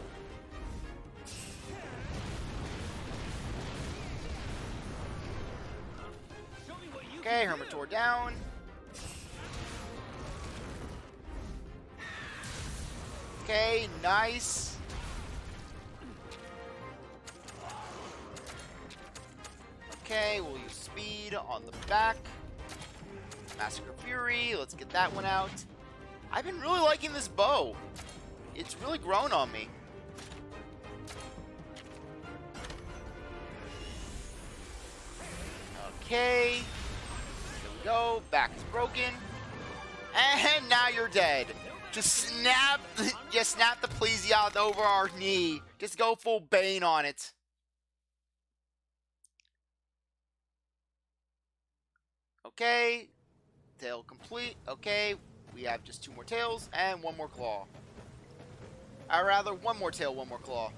Show me what you Okay, can do. Hermitor down. Okay, nice. Okay, we'll use speed on the back. Massacre Fury, let's get that one out. I've been really liking this bow. It's really grown on me. Okay. Here we go. Back is broken. And now you're dead. Just snap the plesiot over our knee. Just go full Bane on it. Okay. Tail complete. Okay. We have just 2 more tails and 1 more claw. Or rather, 1 more tail, 1 more claw.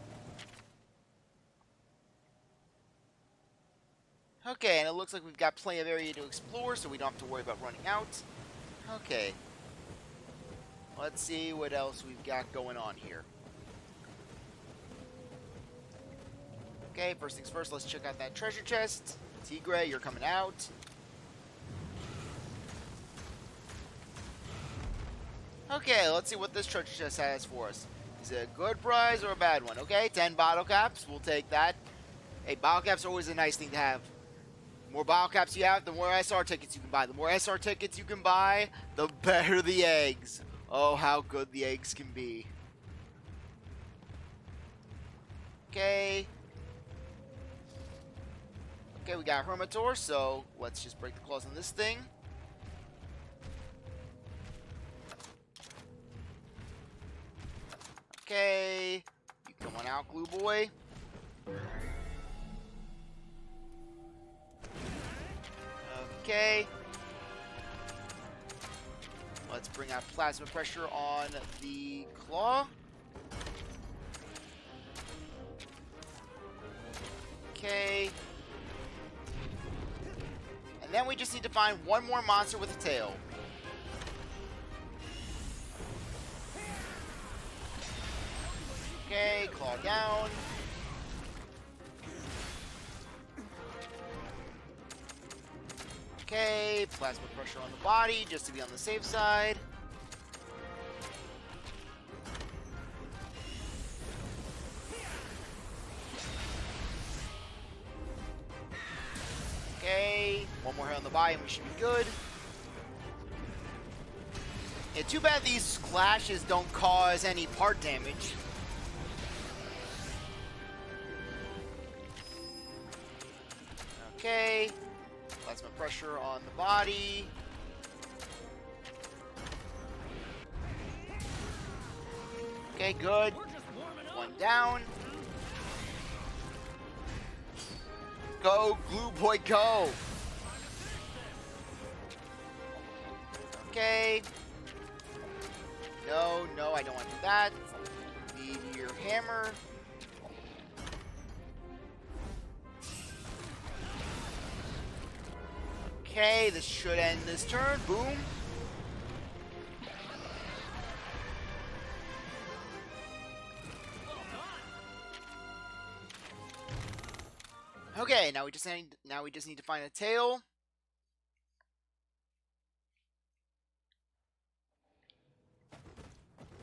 Okay, and it looks like we've got plenty of area to explore, so we don't have to worry about running out. Okay. Let's see what else we've got going on here. Okay, first things first, let's check out that treasure chest. Tigre, you're coming out. Okay, let's see what this treasure chest has for us. Is it a good prize or a bad one? Okay, 10 bottle caps, we'll take that. Hey, bottle caps are always a nice thing to have. The more bottle caps you have, the more SR tickets you can buy. The more SR tickets you can buy, the better the eggs. Oh, how good the eggs can be. Okay. Okay, we got Hermitor, so let's just break the claws on this thing. Okay. You come on out, Glue Boy. Okay. Let's bring out plasma pressure on the claw. Okay. And then we just need to find 1 more monster with a tail. Okay, claw down. Okay, plasma pressure on the body, just to be on the safe side. Okay, 1 more hit on the body and we should be good. Yeah, too bad these clashes don't cause any part damage. Okay. Plasma pressure on the body. Okay, good. We're just warming up. 1 down. Go, Glue Boy, go. Okay. No, no, I don't want to do that. Meteor hammer. Okay, this should end this turn. Boom. Okay, now we just need to find a tail.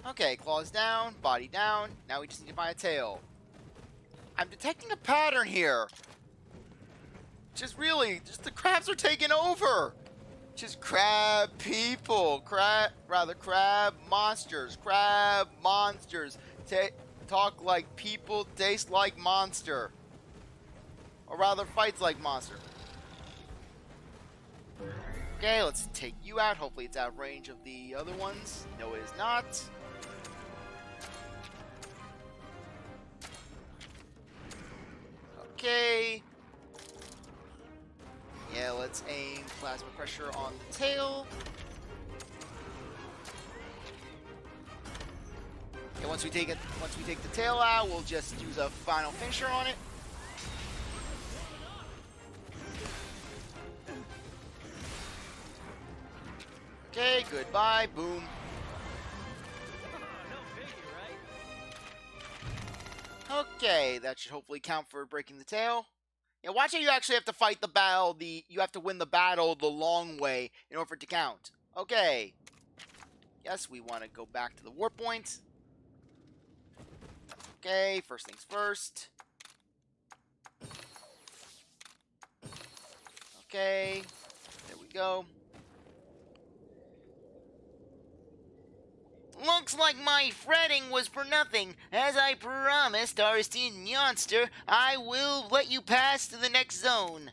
Okay, claws down, body down. Now we just need to find a tail. I'm detecting a pattern here. Just the crabs are taking over. Just crab people, crab monsters, talk like people, taste like monster. Or rather, fights like monster. Okay, let's take you out. Hopefully it's out of range of the other ones. No, it is not. Okay. Yeah, let's aim plasma pressure on the tail. Okay, once we take the tail out, we'll just use a final finisher on it. Okay, goodbye, boom. No biggie, right? Okay, that should hopefully count for breaking the tail. Yeah, watch how you actually have to fight the battle. You have to win the battle the long way in order for it to count. Okay. Yes, we want to go back to the warp point. Okay, first things first. Okay, there we go. Looks like my fretting was for nothing. As I promised our esteemed youngster, I will let you pass to the next zone.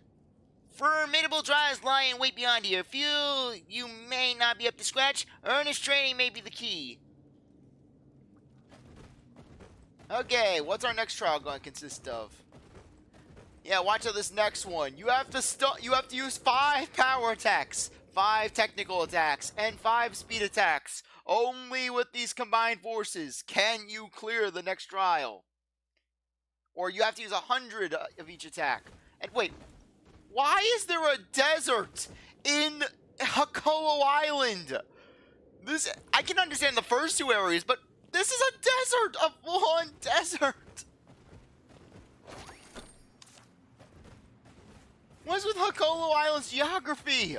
Formidable trials lie in wait beyond here. Few you may not be up to scratch. Earnest training may be the key. Okay, what's our next trial going to consist of? Yeah, watch out this next one. You have to use 5 power attacks, 5 technical attacks, and 5 speed attacks. Only with these combined forces can you clear the next trial. Or you have to use 100 of each attack. And wait, why is there a desert in Hakolo Island? I can understand the first 2 areas, but this is a desert, a full-on desert. What's with Hakolo Island's geography?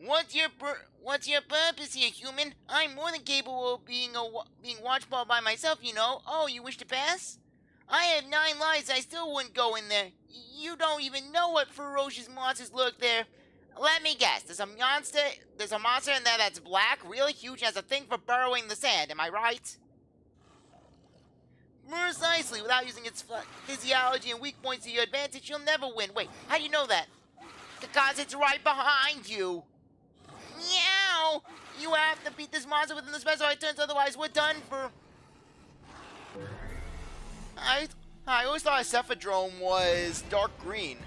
What's your purpose here, human? I'm more than capable of being watched by myself, you know. Oh, you wish to pass? I have 9 lives. I still wouldn't go in there. You don't even know what ferocious monsters lurk there. Let me guess. There's a monster in there that's black, really huge, and has a thing for burrowing the sand. Am I right? Precisely. Without using its physiology and weak points to your advantage, you'll never win. Wait, how do you know that? Because it's right behind you. Meow! You have to beat this monster within the specified turns, otherwise we're done for. I always thought a Cephadrome was dark green.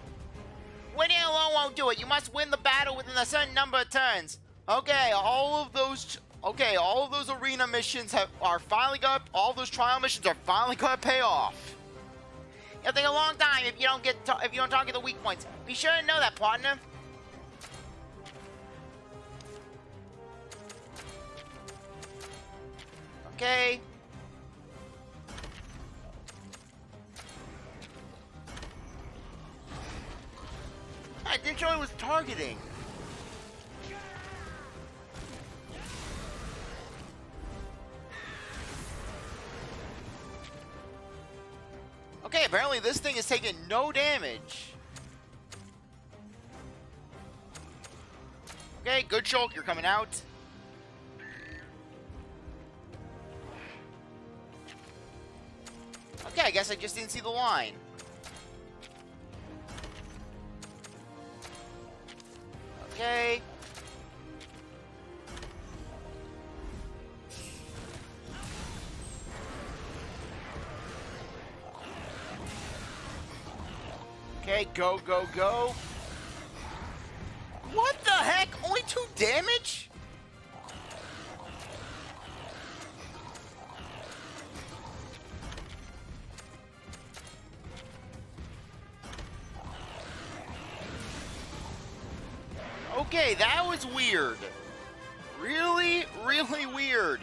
Winning alone won't do it. You must win the battle within a certain number of turns. Okay, all of those arena missions are finally got. All those trial missions are finally gonna pay off. It'll take a long time if you don't target the weak points. Be sure to know that, partner. Okay. I didn't know it was targeting. Okay, apparently this thing is taking no damage. Okay, good Shulk, you're coming out. Okay, I guess I just didn't see the line. Okay. Okay, go, go, go. What the heck? Only 2 damage? Okay, that was weird. Really, really weird.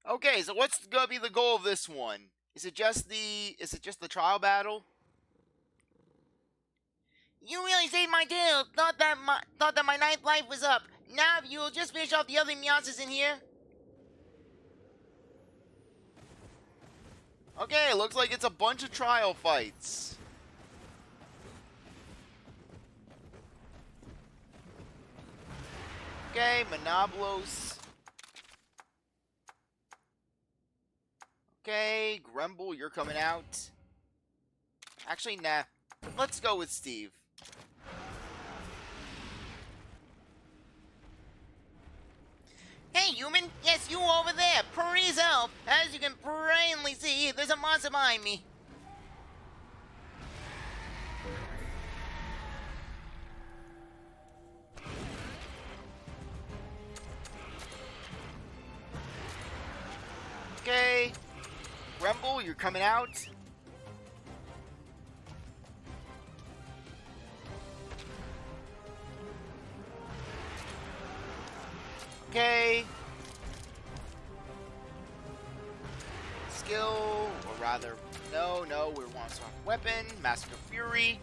Okay, so what's gonna be the goal of this one? Is it just the trial battle? You really saved my tail. Thought that my 9th life was up. Now if you'll just finish off the other monsters in here. Okay, looks like it's a bunch of trial fights. Okay, Monoblos. Okay, Grumble, you're coming out. Actually, nah. Let's go with Steve. Hey, human! Yes, you over there! Please help! As you can plainly see, there's a monster behind me. Okay. Grumble, you're coming out. Okay. Skill, or rather, no, we want some weapon. Master of Fury.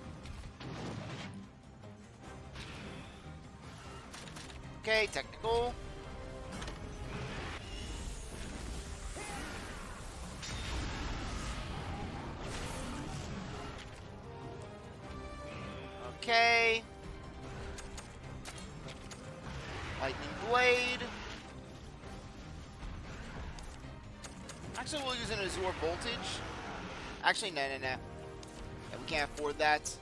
Okay, technical. Okay. Lightning Blade. Actually, we'll use an Azure Voltage. Actually, no. Yeah, we can't afford that.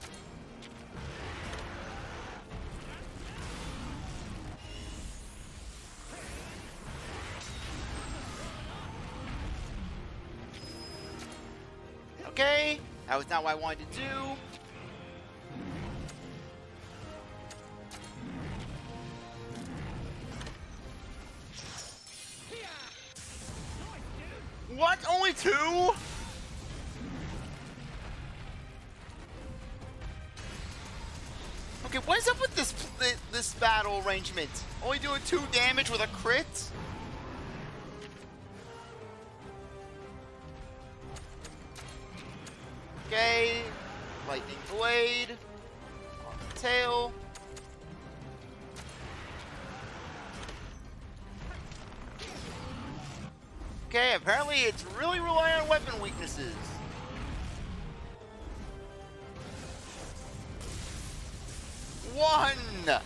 Okay, that was not what I wanted to do. What? Only 2? Okay, what is up with this battle arrangement? Only doing 2 damage with a crit? Okay, Lightning Blade on the tail. Okay, apparently it's really relying on weapon weaknesses. One!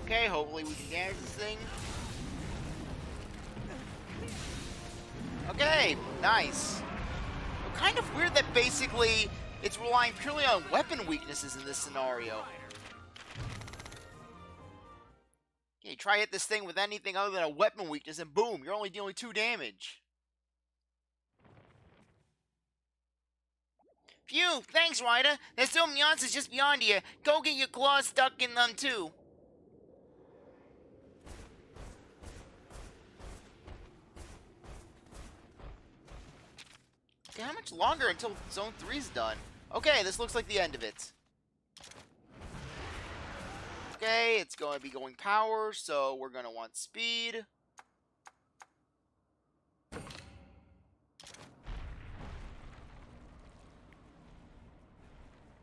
Okay, hopefully we can damage this thing. Okay, nice. But kind of weird that basically it's relying purely on weapon weaknesses in this scenario. Okay, try hit this thing with anything other than a weapon weakness and boom, you're only dealing 2 damage. Phew, thanks, Ryder. There's still Meowscles just beyond here. Go get your claws stuck in them, too. Okay, how much longer until Zone 3's done? Okay, this looks like the end of it. Okay, it's going to be going power, so we're going to want speed.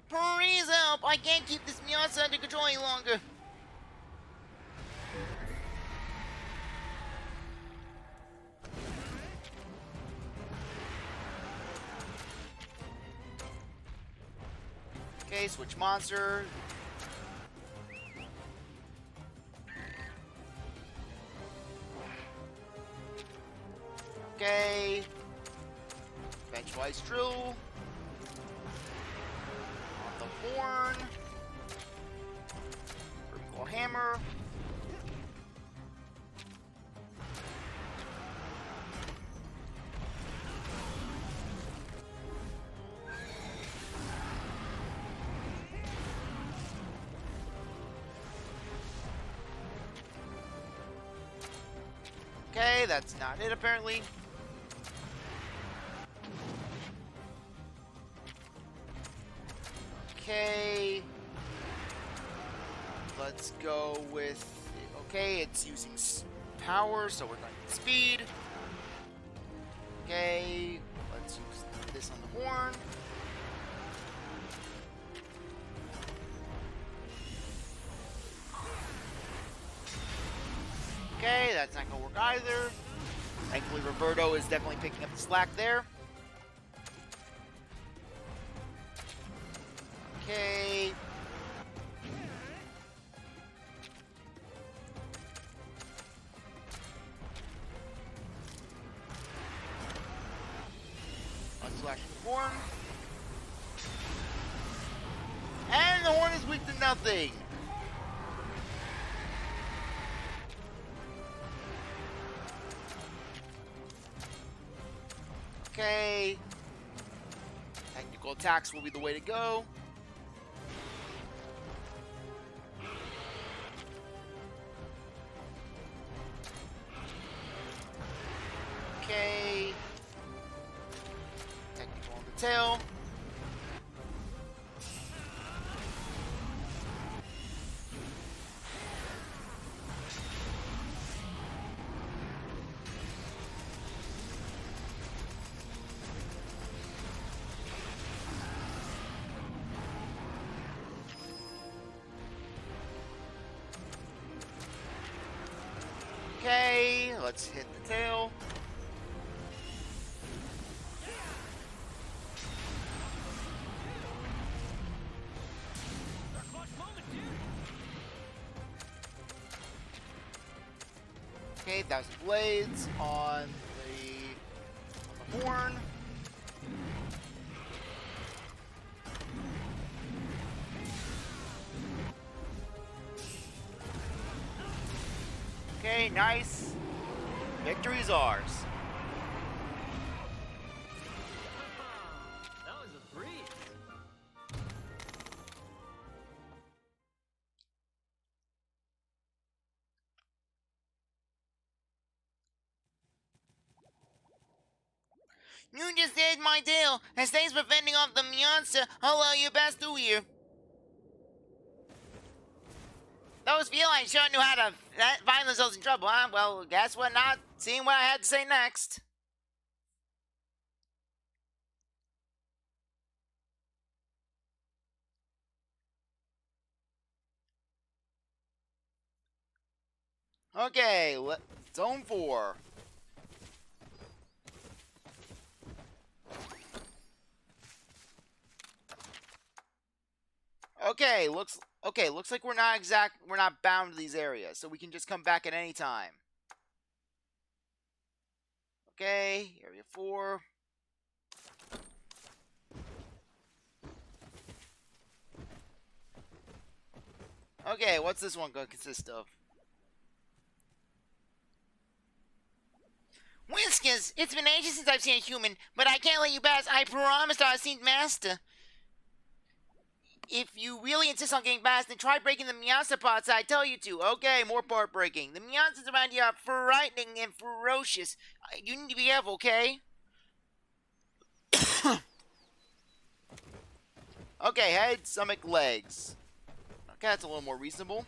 Please help! I can't keep this Meowscles under control any longer. Okay, switch monster. Okay. Benchwise drill. On the horn. Vertical hammer. Okay, that's not it apparently. Okay. Let's go with... Okay, it's using power, so we're going with speed. Okay, let's use this on the horn. Okay, that's not going to work either. Thankfully, Roberto is definitely picking up the slack there. Okay. Let's slash the horn. And the horn is weak to nothing. Okay. Technical attacks will be the way to go. tail. Okay, let's hit the tail. Our clutch moment, dude. Okay, that was blades on the horn. Okay, nice. Victory's ours. That was a breeze. You just saved my tail, and thanks for fending off the monster. I'll allow you pass through here. Those felines sure knew how to find themselves in trouble, huh? Well, guess what? Not seeing what I had to say next. Okay, zone 4. Looks like we're not bound to these areas, so we can just come back at any time. Okay, area 4. Okay, what's this one going to consist of? Whiskers, it's been ages since I've seen a human, but I can't let you pass. I promised our esteemed master. If you really insist on getting past, then try breaking the Meowster parts I tell you to. Okay, more part breaking. The Meowsters around here are frightening and ferocious. You need to be careful, okay? Okay, head, stomach, legs. Okay, that's a little more reasonable.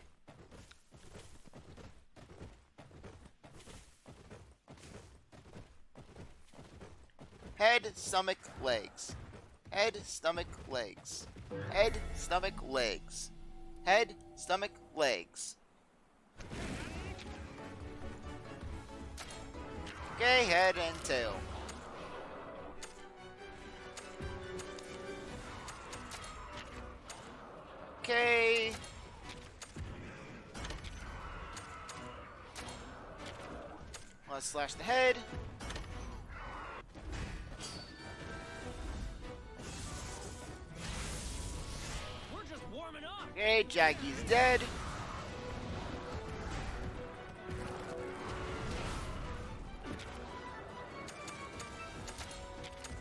Head, stomach, legs. Head, stomach, legs. Head, stomach, legs. Head, stomach, legs. Okay, head and tail. Okay. Let's slash the head. We're just warming up. Okay, Jacky's dead.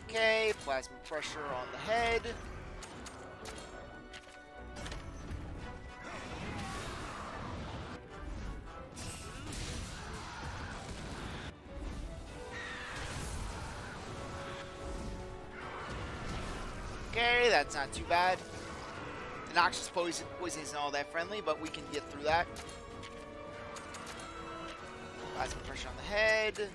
Okay, plasma pressure on the head. Okay, that's not too bad. The noxious poison isn't all that friendly, but we can get through that. Plasma pressure on the head.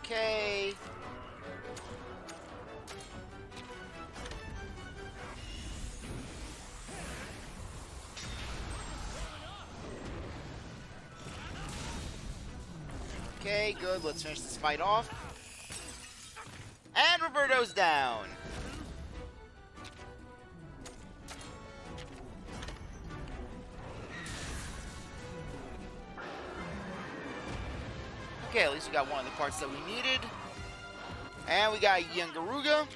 Okay. Okay, good. Let's finish this fight off. And Roberto's down. Okay, at least we got one of the parts that we needed. And we got Yangaruga.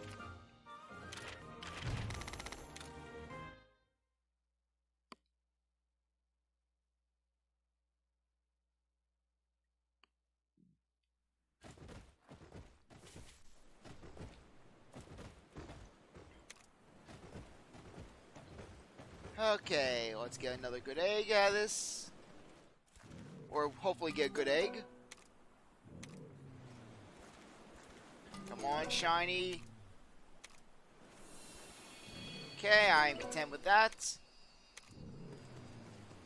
Okay, let's get another good egg out of this. Or hopefully get a good egg. Come on, shiny. Okay, I am content with that.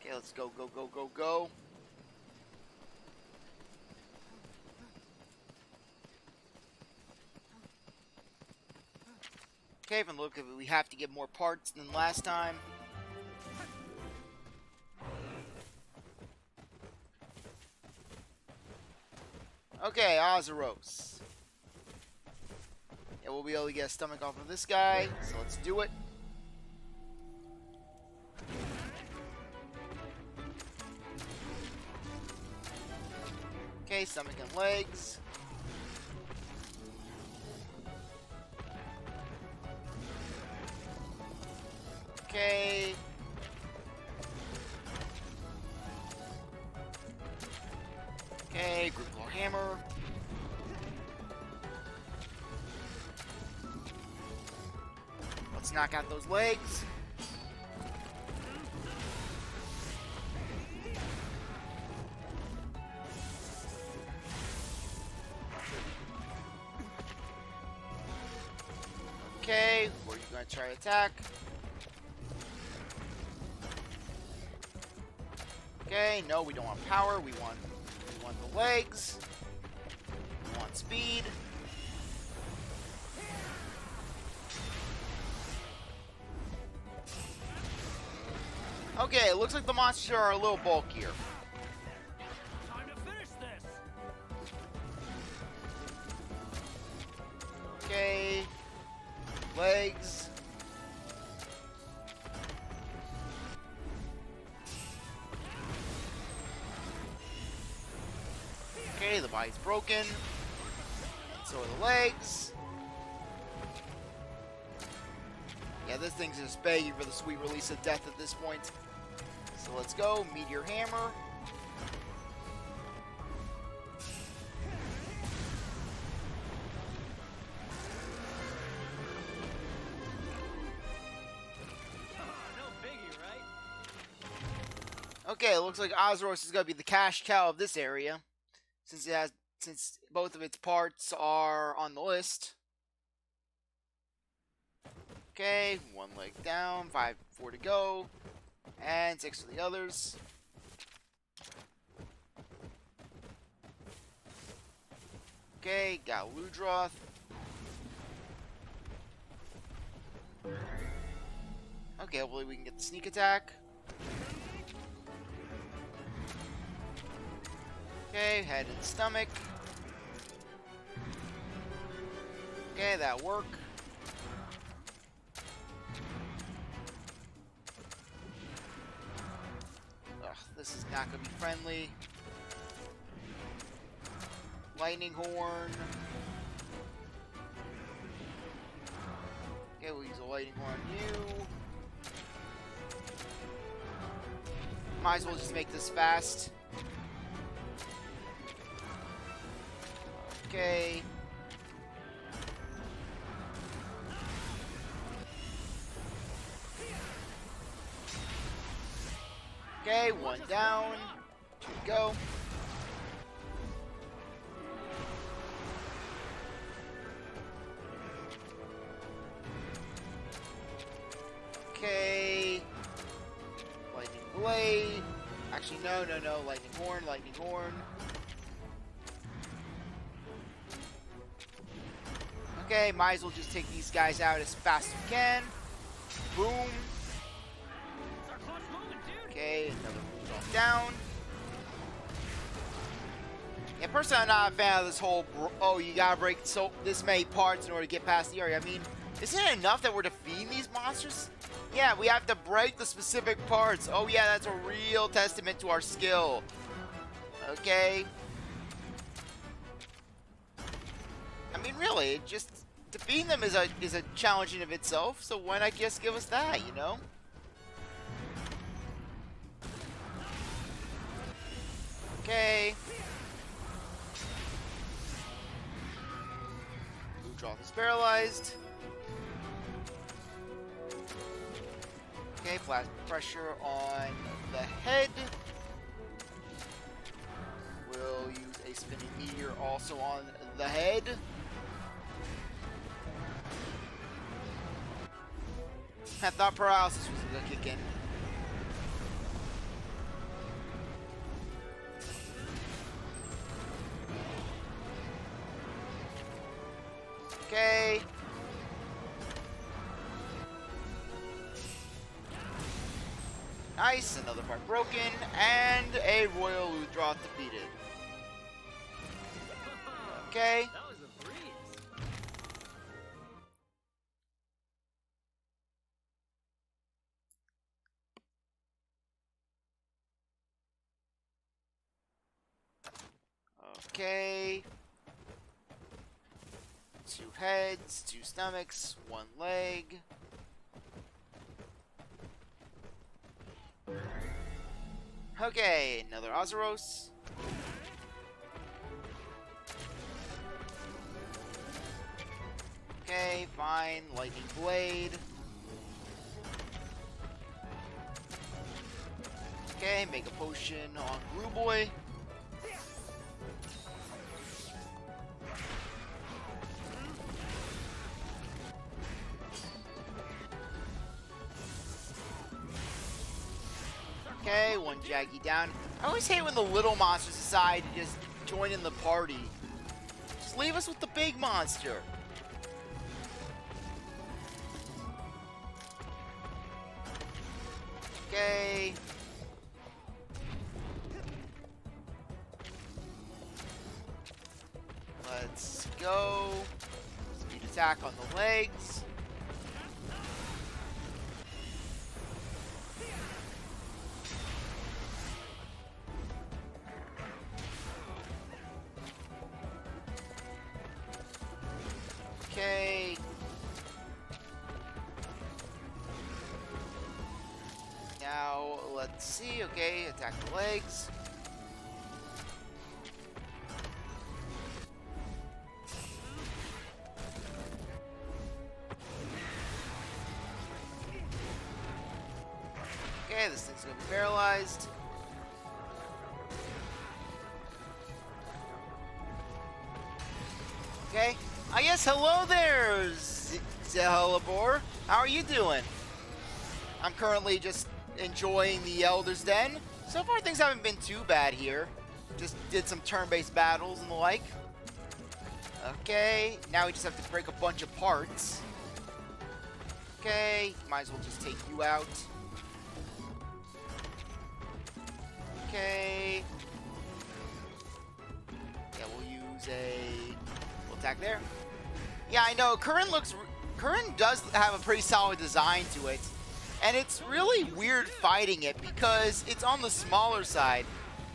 Okay, let's go, go, go, go, go. Okay, from the look of it, we have to get more parts than last time. Okay, Azeros. Yeah, we'll be able to get a stomach off of this guy, so let's do it. Okay, stomach and legs. Okay. Okay, group claw hammer. Let's knock out those legs. Okay, where are you gonna try to attack? Okay, no, we don't want power. We want the legs. We want speed. Okay, it looks like the monsters are a little bulkier. Time to finish this. Okay, legs. Okay, the body's broken. And so are the legs. Yeah, this thing's just begging for the sweet release of death at this point. So let's go, Meteor Hammer. No biggie, right? Okay, it looks like Azeros is gonna be the cash cow of this area. Since both of its parts are on the list. Okay, one leg down, 4 to go, and 6 for the others. Okay, got Ludroth. Okay, hopefully we can get the sneak attack. Okay, head and stomach. Okay, that work. Ugh, this is not gonna be friendly. Lightning horn. Okay, we'll use a lightning horn on you. Might as well just make this fast. Okay. Okay, 1 down. 2 to go. Okay. Lightning blade. Actually, no. Lightning horn. Okay, might as well just take these guys out as fast as we can. Boom. Our clock's moving, dude. Okay, another drop down. Yeah, personally, I'm not a fan of this whole, oh, you gotta break this many parts in order to get past the area. I mean, isn't it enough that we're defeating these monsters? Yeah, we have to break the specific parts. Oh yeah, that's a real testament to our skill. Okay. I mean, really, just defeating them is a challenge in of itself. So why not just give us that, you know? Okay. Ludroth is paralyzed. Okay, plasma pressure on the head. We'll use a spinning meteor also on the head. I thought paralysis was gonna kick in. Okay. Nice, another part broken, and a Royal Udroth defeated. Okay. That was a breeze. Okay. 2 heads, 2 stomachs, 1 leg. Okay, another Azeros. Okay, fine. Lightning Blade. Okay, make a potion on Glue Boy. Okay, 1 Jaggy down. I always hate when the little monsters decide to just join in the party. Just leave us with the big monster. Okay. Let's go. Speed attack on the legs. Okay. Now, let's see. Okay, attack the legs. Okay, this thing's gonna be paralyzed. Okay. I guess hello there, Zehelabor. How are you doing? I'm currently just enjoying the Elder's Den. So far, things haven't been too bad here. Just did some turn-based battles and the like. Okay, now we just have to break a bunch of parts. Okay, might as well just take you out. Okay. Yeah, we'll use we'll attack there. Yeah, I know. Current does have a pretty solid design to it. And it's really weird fighting it because it's on the smaller side.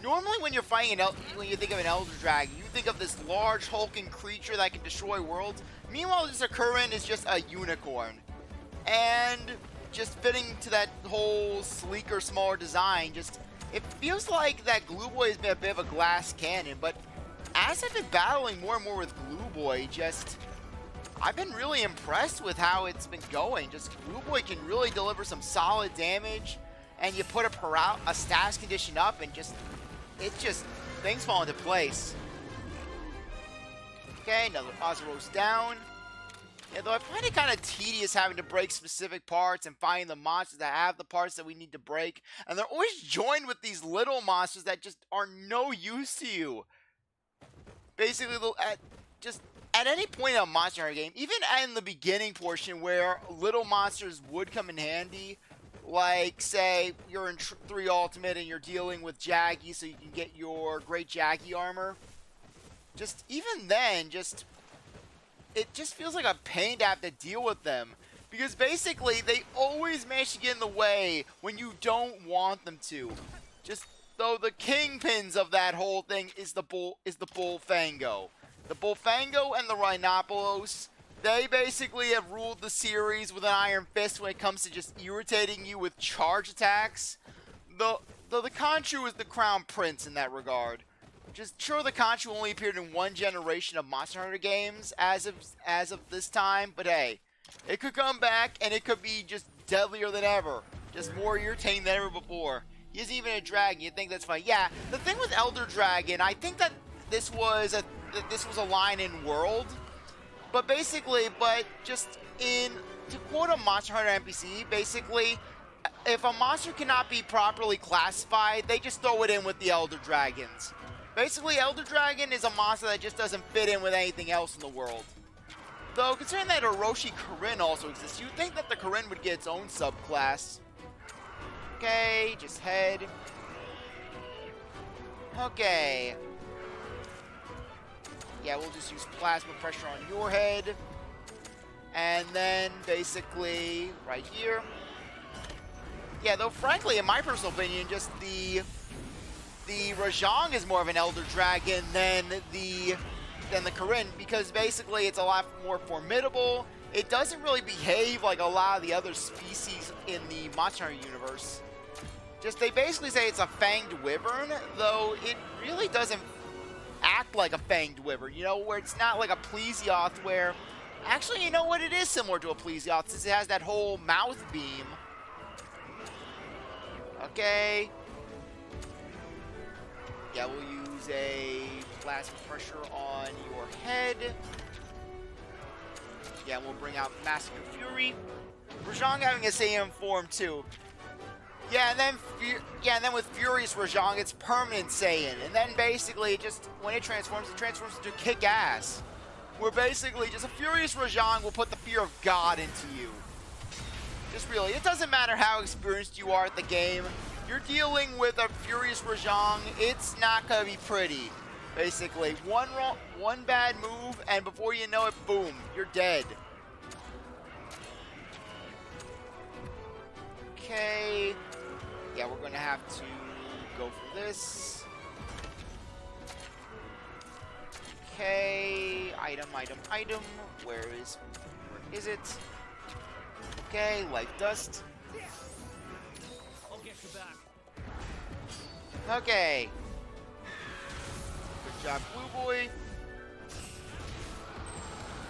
Normally when you're fighting when you think of an Elder Dragon, you think of this large hulking creature that can destroy worlds. Meanwhile, this Current is just a unicorn. And just fitting to that whole sleeker, smaller design, it feels like that Glue Boy has been a bit of a glass cannon, but as I've been battling more and more with Glue Boy, I've been really impressed with how it's been going. Just Glue Boy can really deliver some solid damage, and you put a status condition up, and things fall into place. Okay, another Azeros down. Yeah, though I find it kind of tedious having to break specific parts and finding the monsters that have the parts that we need to break. And they're always joined with these little monsters that just are no use to you. Basically, at any point in a Monster Hunter game, even in the beginning portion where little monsters would come in handy, like, say, you're in 3 Ultimate and you're dealing with Jaggy so you can get your Great Jaggy armor. Even then, it just feels like a pain to have to deal with them. Because basically, they always manage to get in the way when you don't want them to. Though the kingpins of that whole thing is the Bullfango. The Bullfango and the Rhinopolos, they basically have ruled the series with an iron fist when it comes to just irritating you with charge attacks. The Conchu is the crown prince in that regard. Sure, the Conchu only appeared in 1 generation of Monster Hunter games as of this time, but hey, it could come back and it could be just deadlier than ever. Just more irritating than ever before. He isn't even a dragon. You think that's funny? Yeah. The thing with Elder Dragon, I think that this was a line in World, but basically, just to quote a Monster Hunter NPC, basically, if a monster cannot be properly classified, they just throw it in with the Elder Dragons. Basically, Elder Dragon is a monster that just doesn't fit in with anything else in the world. Though, considering that Orochi Corinne also exists, you'd think that the Corinne would get its own subclass. Okay, just head. Okay. Yeah, we'll just use plasma pressure on your head. And then, basically, right here. Yeah, though, frankly, in my personal opinion, just the Rajang is more of an Elder Dragon than the Corinne, because basically it's a lot more formidable. It doesn't really behave like a lot of the other species in the Monster Hunter universe. Just, they basically say it's a fanged wyvern, though it really doesn't act like a fanged wyvern, you know, where it's not like a plesioth where... Actually, you know what? It is similar to a plesioth, since it has that whole mouth beam. Okay. Yeah, we'll use a plasma pressure on your head. Yeah, we'll bring out Massacre Fury. Rajang having a Saiyan form too. Yeah, and then with Furious Rajang, it's permanent Saiyan. And then basically, when it transforms into Kick-Ass. Where basically, just a Furious Rajang will put the fear of God into you. Just really, it doesn't matter how experienced you are at the game. You're dealing with a Furious Rajang, it's not gonna be pretty. Basically, one bad move, and before you know it, boom, you're dead. Okay. Yeah, we're gonna have to go for this. Okay, item. Where is it? Okay, light dust. I'll get you back. Okay. Good job, Blue Boy.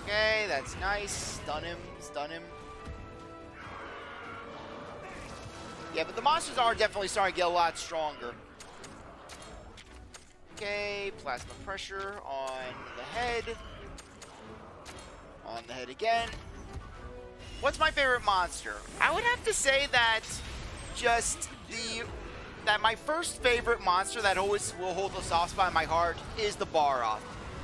Okay, that's nice. Stun him. Yeah, but the monsters are definitely starting to get a lot stronger. Okay, plasma pressure on the head. On the head again. What's my favorite monster? I would have to say that my first favorite monster that always will hold a soft spot in my heart is the Baroth.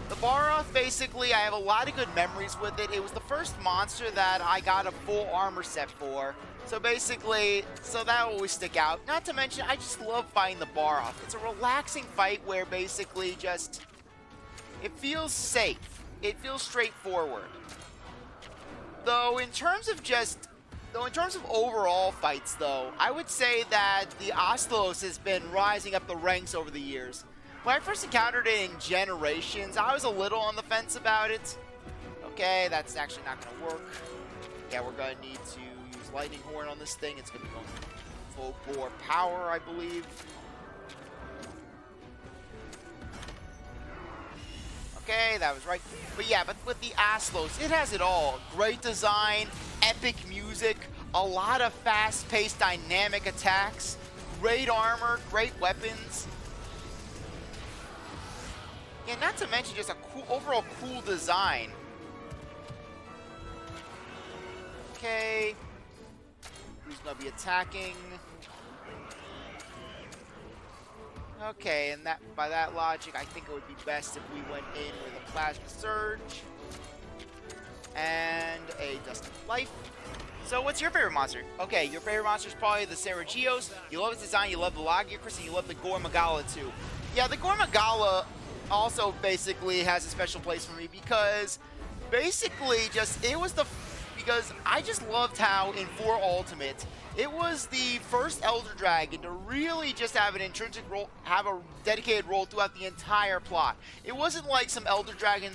The Baroth, basically, I have a lot of good memories with it. It was the first monster that I got a full armor set for. So basically, that will always stick out. Not to mention, I just love fighting the Baroth. It's a relaxing fight where basically it feels safe. It feels straightforward. Though in terms of overall fights, though, I would say that the Ostelos has been rising up the ranks over the years. When I first encountered it in Generations, I was a little on the fence about it. Okay, that's actually not going to work. Yeah, we're going to need to use Lightning Horn on this thing. It's going to be going full bore power, I believe. Okay, that was right. But yeah, but with the Aslos, it has it all. Great design, epic music, a lot of fast-paced dynamic attacks, great armor, great weapons. Yeah, not to mention just a overall cool design. Okay. Who's going to be attacking? Okay, and by that logic, I think it would be best if we went in with a Plasma Surge and a Dust of Life. So what's your favorite monster? Okay, your favorite monster is probably the Saragios. You love its design, you love the Lagiacrus, and you love the Gore Magala too. Yeah, the Gore Magala also basically has a special place for me because basically because I just loved how in 4 Ultimate, it was the first Elder Dragon to really just have an intrinsic role, have a dedicated role throughout the entire plot. It wasn't like some Elder Dragon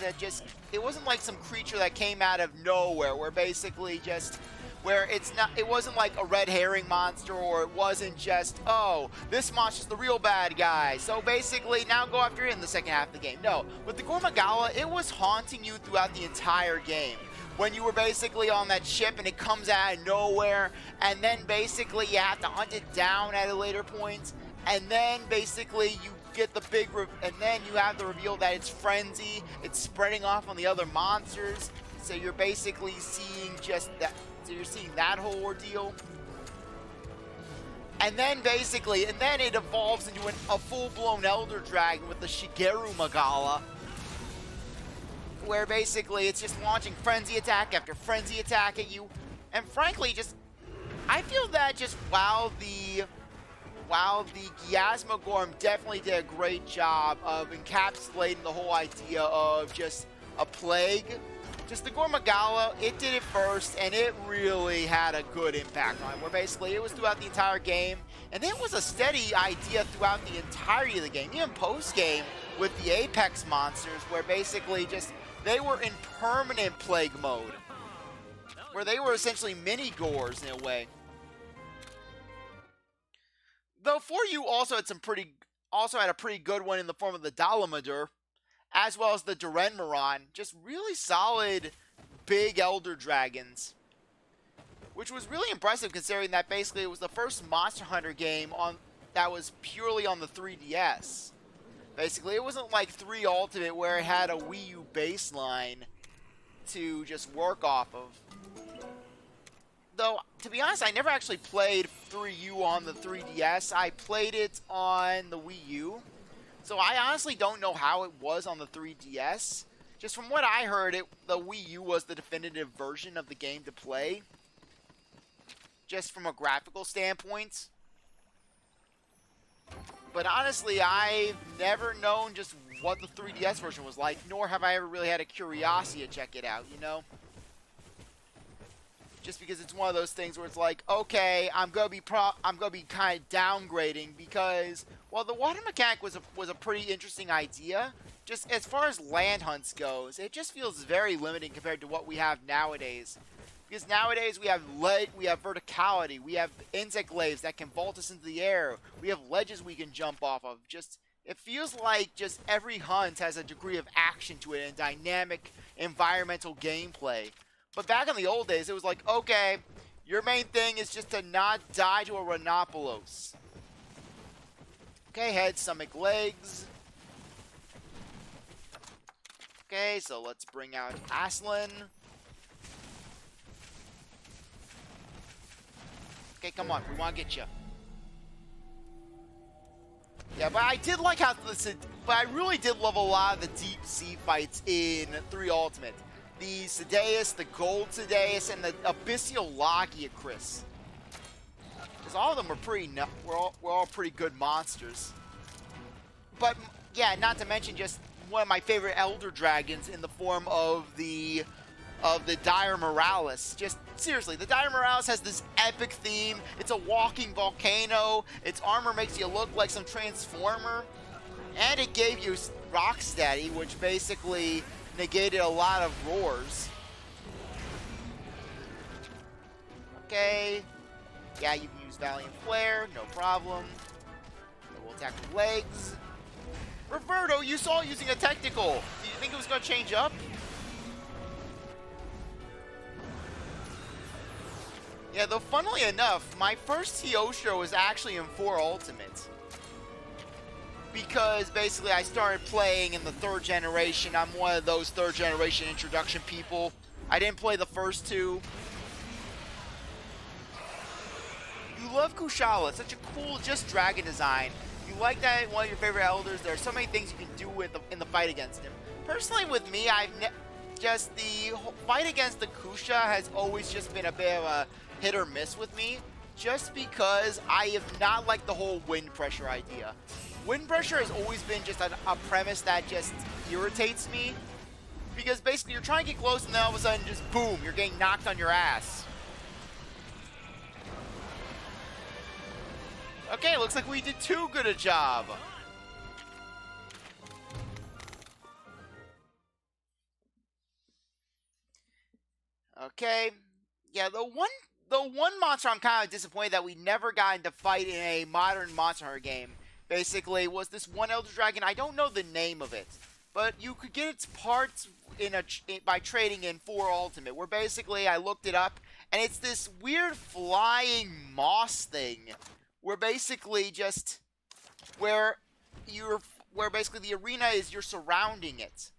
it wasn't like some creature that came out of nowhere where basically it wasn't like a red herring monster, or it wasn't just, oh, this monster's the real bad guy, so basically now go after it in the second half of the game. No, with the Gore Magala, it was haunting you throughout the entire game. when you were basically on that ship and it comes out of nowhere, and then basically you have to hunt it down at a later point, and then basically you get the and then you have the reveal that it's Frenzy, it's spreading off on the other monsters, so you're basically seeing just that, so you're seeing that whole ordeal. And then it evolves into a full-blown Elder Dragon with the Shigeru Magala, where basically it's just launching frenzy attack after frenzy attack at you. And frankly, I feel that just while the Gyasma definitely did a great job of encapsulating the whole idea of just a plague, just the Gormagala, it did it first, and it really had a good impact on it, where basically it was throughout the entire game, and it was a steady idea throughout the entirety of the game, even post-game with the Apex monsters, where basically just they were in permanent plague mode, where they were essentially mini-gores in a way. Though 4U also had a pretty good one in the form of the Dalamadur, as well as the Durenmaron, just really solid big Elder Dragons, which was really impressive considering that basically it was the first Monster Hunter game that was purely on the 3DS. Basically, it wasn't like 3 Ultimate where it had a Wii U baseline to just work off of. Though, to be honest, I never actually played 3U on the 3DS. I played it on the Wii U. So I honestly don't know how it was on the 3DS. Just from what I heard, the Wii U was the definitive version of the game to play. Just from a graphical standpoint. But honestly, I've never known just what the 3DS version was like, nor have I ever really had a curiosity to check it out, you know? Just because it's one of those things where it's like, okay, I'm gonna be kind of downgrading because, well, the water mechanic was a pretty interesting idea. Just as far as land hunts goes, it just feels very limiting compared to what we have nowadays. Because nowadays we have verticality, we have insect glaives that can vault us into the air, we have ledges we can jump off of. Just it feels like just every hunt has a degree of action to it and dynamic environmental gameplay. But back in the old days, it was like, okay, your main thing is just to not die to a Rhinopolos. Okay, head, stomach, legs. Okay, so let's bring out Aslan. Okay, come on, we want to get you. Yeah, but I did like how but I really did love a lot of the deep sea fights in 3 Ultimate. The Sideus, the Gold Sideus, and the Abyssal Lagiacris. Because all of them were all pretty good monsters. But yeah, not to mention just one of my favorite Elder Dragons in the form of the Dire Moralis. Just seriously, the Dire Moralis has this epic theme. It's a walking volcano. Its armor makes you look like some transformer. And it gave you Rocksteady, which basically negated a lot of roars. Okay. Yeah, you can use Valiant Flare, no problem. So we'll attack with legs. Roberto, you saw it using a technical. Do you think it was going to change up? Yeah, though funnily enough, my first Teosho was actually in 4 Ultimate. Because basically I started playing in the 3rd generation. I'm one of those 3rd generation introduction people. I didn't play the first 2. You love Kushala, such a cool just dragon design. You like that one of your favorite elders. There are so many things you can do in the fight against him. Personally with me, just the fight against the Kusha has always just been a bit of a hit or miss with me. Just because I have not liked the whole wind pressure idea. Wind pressure has always been just a premise that just irritates me. Because basically you're trying to get close and then all of a sudden just boom, you're getting knocked on your ass. Okay, looks like we did too good a job. Okay. Yeah, the one monster I'm kind of disappointed that we never got into fight in a modern Monster Hunter game, basically, was this one Elder Dragon. I don't know the name of it. but you could get its parts by trading in for Ultimate, where basically I looked it up, and it's this weird flying moss thing, where basically just where basically the arena is you're surrounding it.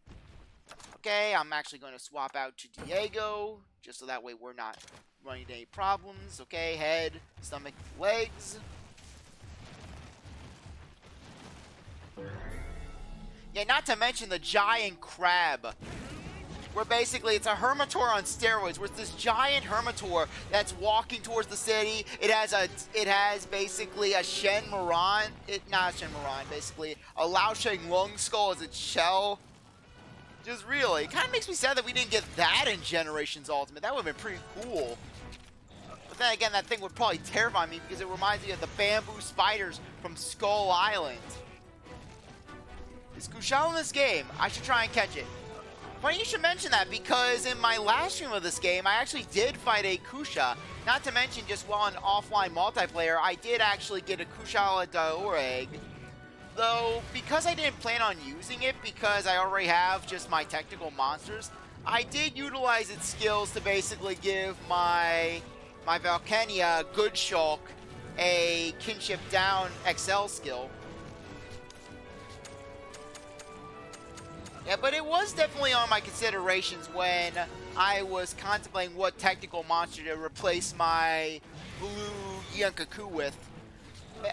Okay, I'm actually going to swap out to Diego, just so that way we're not running into any problems. Okay, head, stomach, legs. Yeah, not to mention the giant crab, where basically it's a Hermitor on steroids, where it's this giant Hermitor that's walking towards the city. It has basically a Shen Moran, not a Shen Moran, basically a Lao Sheng Lung Skull as its shell. Just really, it kind of makes me sad that we didn't get that in Generations Ultimate. That would have been pretty cool. But then again, that thing would probably terrify me because it reminds me of the bamboo spiders from Skull Island. Is Kushal in this game? I should try and catch it. Funny you should mention that, because in my last stream of this game, I actually did fight a Kusha. Not to mention, just while in offline multiplayer, I did actually get a Kushala Daoreg. Though, because I didn't plan on using it, because I already have just my technical monsters, I did utilize its skills to basically give my Valkenia Good Shulk a Kinship Down XL skill. Yeah, but it was definitely on my considerations when I was contemplating what technical monster to replace my blue Yankaku with.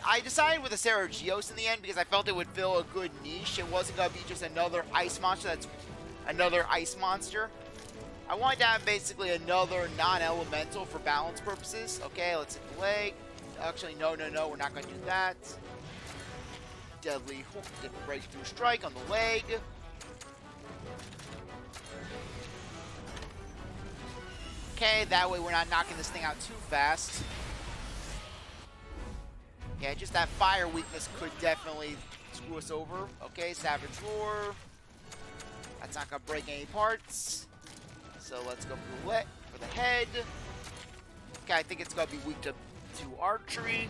I decided with a Seragios in the end because I felt it would fill a good niche. It wasn't going to be just another ice monster that's another ice monster. I wanted to have basically another non-elemental for balance purposes. Okay, let's hit the leg. Actually, no, we're not going to do that. Deadly hook, breakthrough strike on the leg. Okay, that way we're not knocking this thing out too fast. Yeah, just that fire weakness could definitely screw us over. Okay, Savage Roar. That's not gonna break any parts. So let's go for the head. Okay, I think it's gonna be weak to archery.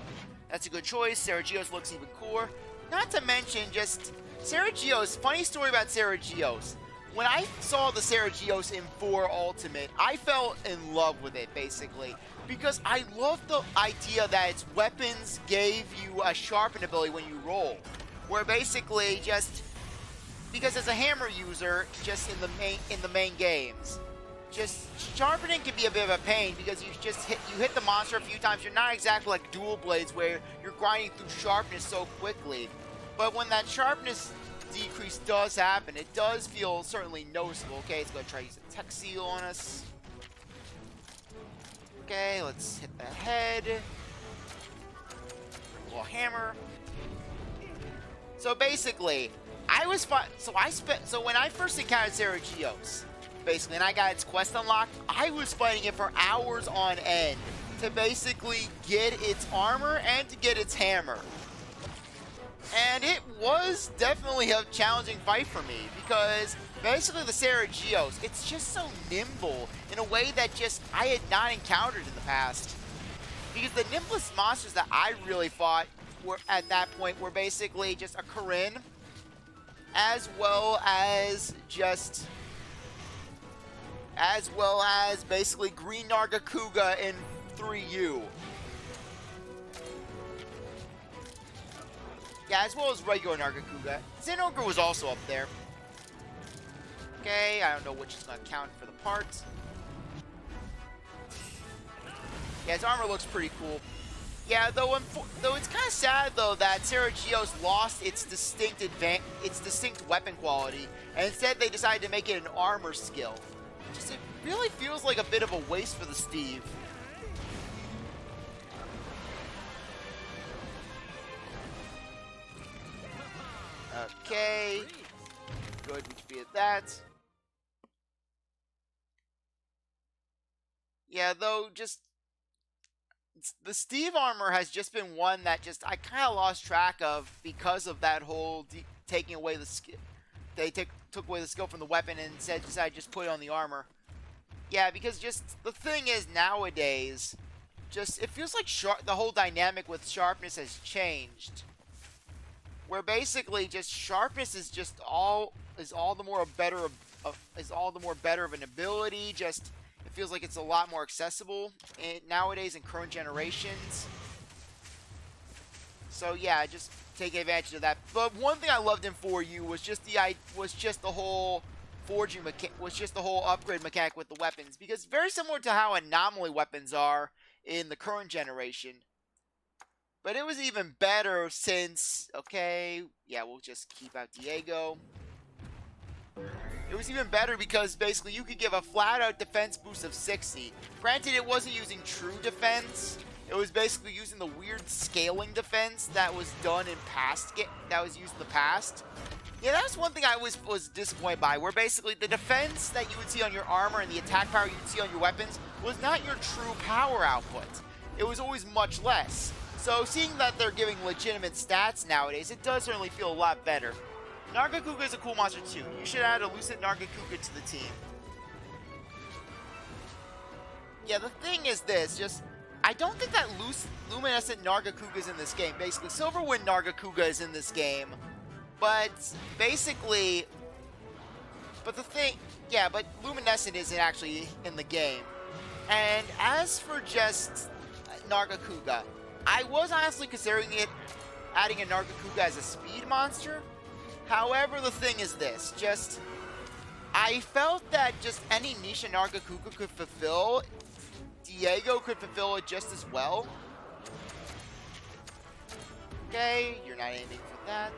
That's a good choice. Seragios looks even cooler. Not to mention just Seragios, funny story about Seragios. When I saw the Seragios in 4 Ultimate, I fell in love with it, basically. Because I loved the idea that its weapons gave you a sharpen ability when you roll. Where basically just, because as a hammer user, just in the main games, just sharpening can be a bit of a pain because you hit the monster a few times. You're not exactly like dual blades where you're grinding through sharpness so quickly. But when that sharpness decrease does happen, it does feel certainly noticeable. Okay, it's going to try to use a tech seal on us. Okay, let's hit the head. A little hammer. So basically, so when I first encountered Seragios, basically, and I got its quest unlocked, I was fighting it for hours on end to basically get its armor and to get its hammer. And it was definitely a challenging fight for me because basically the Seragios, it's just so nimble in a way that just I had not encountered in the past. Because the nimblest monsters that I really fought were at that point were basically just a Corinne, as well as basically Green Nargacuga in 3U. Yeah, as well as regular Nargacuga. Zinogre was also up there. Okay, I don't know which is going to count for the parts. Yeah, his armor looks pretty cool. Yeah, though it's kind of sad though that Seragios lost its distinct weapon quality, and instead they decided to make it an armor skill. Just it really feels like a bit of a waste for the Steve. Okay, good, we defeated that. Yeah, though, just the Steve armor has just been one that just I kind of lost track of because of that whole taking away the skill. They took away the skill from the weapon and instead decided to just put it on the armor. Yeah, because just the thing is nowadays, just it feels like the whole dynamic with sharpness has changed. where basically just sharpness is just all the more better of an ability. Just it feels like it's a lot more accessible nowadays in current generations. So yeah, just take advantage of that. But one thing I loved in 4U was just the whole upgrade mechanic with the weapons, because very similar to how anomaly weapons are in the current generation. But it was even better since, okay, yeah, we'll just keep out Diego. It was even better because basically you could give a flat-out defense boost of 60. Granted, it wasn't using true defense. It was basically using the weird scaling defense that was done in that was used in the past. Yeah, that's one thing I was disappointed by, where basically the defense that you would see on your armor and the attack power you would see on your weapons was not your true power output. It was always much less. So seeing that they're giving legitimate stats nowadays, it does certainly feel a lot better. Nargacuga is a cool monster too. You should add a Lucid Nargacuga to the team. Yeah, the thing is this, just I don't think that Luminescent Nargacuga is in this game. Basically, Silverwind Nargacuga is in this game. But basically, but Luminescent isn't actually in the game. And as for just Nargacuga, I was honestly considering adding a Nargacuga as a speed monster. However, the thing is this, just I felt that just any niche Nargacuga could fulfill, Diego could fulfill it just as well. Okay, you're not aiming for that.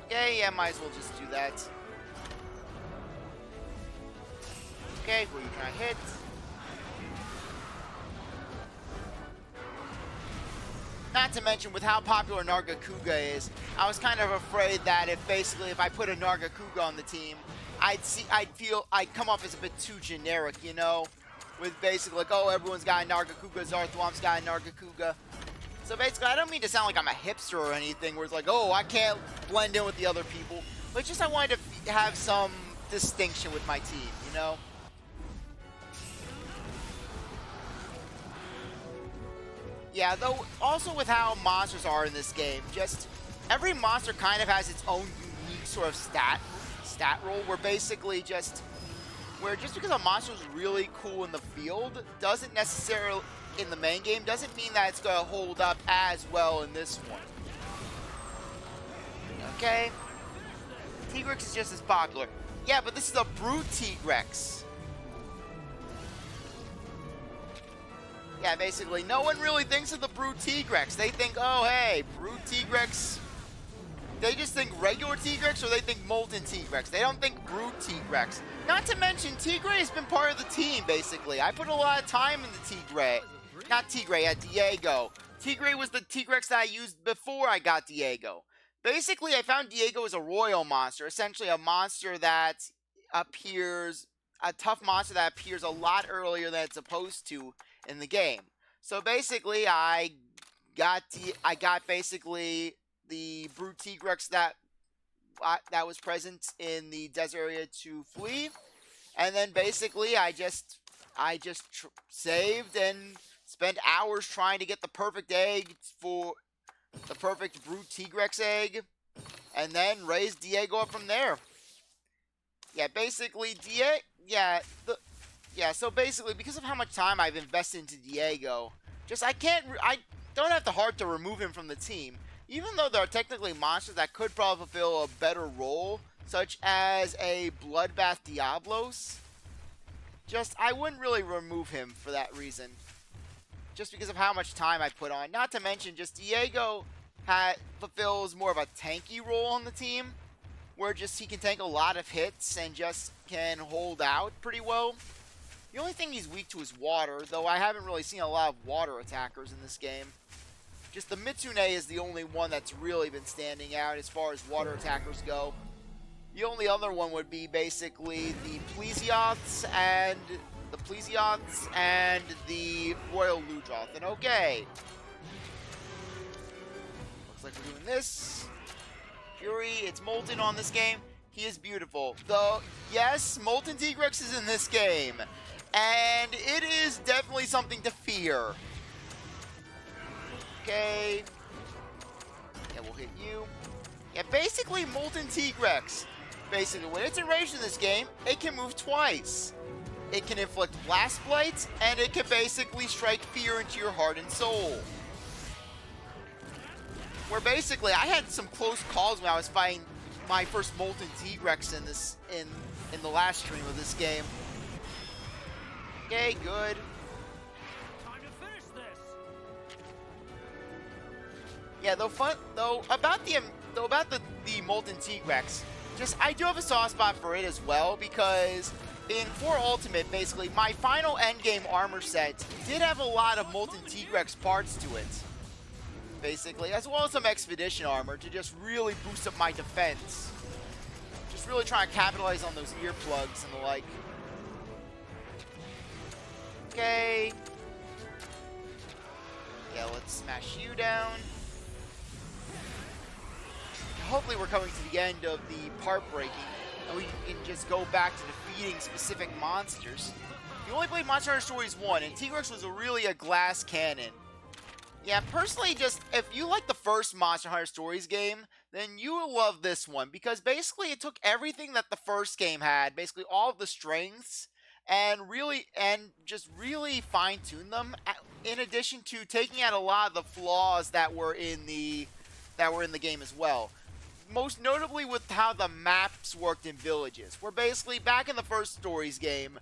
Okay, yeah, might as well just do that. Okay, who are you trying to hit? Not to mention, with how popular Nargacuga is, I was kind of afraid that if I put a Nargacuga on the team, I'd come off as a bit too generic, you know? With basically like, oh, everyone's got a Nargacuga, CzarThwomp's got a Nargacuga. So basically, I don't mean to sound like I'm a hipster or anything, where it's like, oh, I can't blend in with the other people. But just I wanted to have some distinction with my team, you know? Yeah, though, also with how monsters are in this game, just every monster kind of has its own unique sort of stat roll, where basically just because a monster is really cool in the field doesn't necessarily, in the main game, doesn't mean that it's going to hold up as well in this one. Okay. Tigrex is just as popular. Yeah, but this is a Brute Tigrex. Yeah, basically, no one really thinks of the Brute Tigrex. They think, oh, hey, Brute Tigrex. They just think regular Tigrex, or they think Molten Tigrex. They don't think Brute Tigrex. Not to mention, Tigray has been part of the team, basically. I put a lot of time into Tigray. Not Tigray, Diego. Tigray was the Tigrex that I used before I got Diego. Basically, I found Diego as a royal monster. Essentially, a monster that appears, a tough monster that appears a lot earlier than it's supposed to in the game. So basically, I got basically the Brute Tigrex that was present in the desert area to flee, and then basically I just saved and spent hours trying to get the perfect egg for the perfect Brute Tigrex egg, and then raised Diego up from there. Yeah, basically so basically, because of how much time I've invested into Diego, I don't have the heart to remove him from the team. Even though there are technically monsters that could probably fulfill a better role, such as a Bloodbath Diablos, I wouldn't really remove him for that reason. Just because of how much time I put on. Not to mention, just Diego fulfills more of a tanky role on the team, where he can take a lot of hits and just can hold out pretty well. The only thing he's weak to is water, though I haven't really seen a lot of water attackers in this game. Just the Mitsune is the only one that's really been standing out as far as water attackers go. The only other one would be basically the Plesioths and the Royal Ludroth. And okay. Looks like we're doing this. Fury, it's Molten on this game. He is beautiful. Though, yes, Molten Tigrex is in this game. And it is definitely something to fear. Okay. Yeah, we'll hit you. Yeah, basically Molten Tigrex. Basically, when it's enraged in this game, it can move twice. It can inflict Blast Blights, and it can basically strike fear into your heart and soul. Where basically, I had some close calls when I was fighting my first Molten Tigrex in the last stream of this game. Okay, good. Time to finish this. Yeah, though about the Molten Tigrex, just I do have a soft spot for it as well, because in 4 Ultimate, basically, my final endgame armor set did have a lot of Molten Tigrex parts to it. Basically, as well as some Expedition armor to just really boost up my defense. Just really trying to capitalize on those earplugs and the like. Okay. Yeah, let's smash you down. Hopefully we're coming to the end of the part breaking, and we can just go back to defeating specific monsters. You only played Monster Hunter Stories 1, and Tigrex was really a glass cannon. Yeah, personally, just if you like the first Monster Hunter Stories game, then you will love this one, because basically it took everything that the first game had, basically all of the strengths, and just really fine-tuned them, in addition to taking out a lot of the flaws that were in the game as well. Most notably with how the maps worked in villages, where basically back in the first Stories game,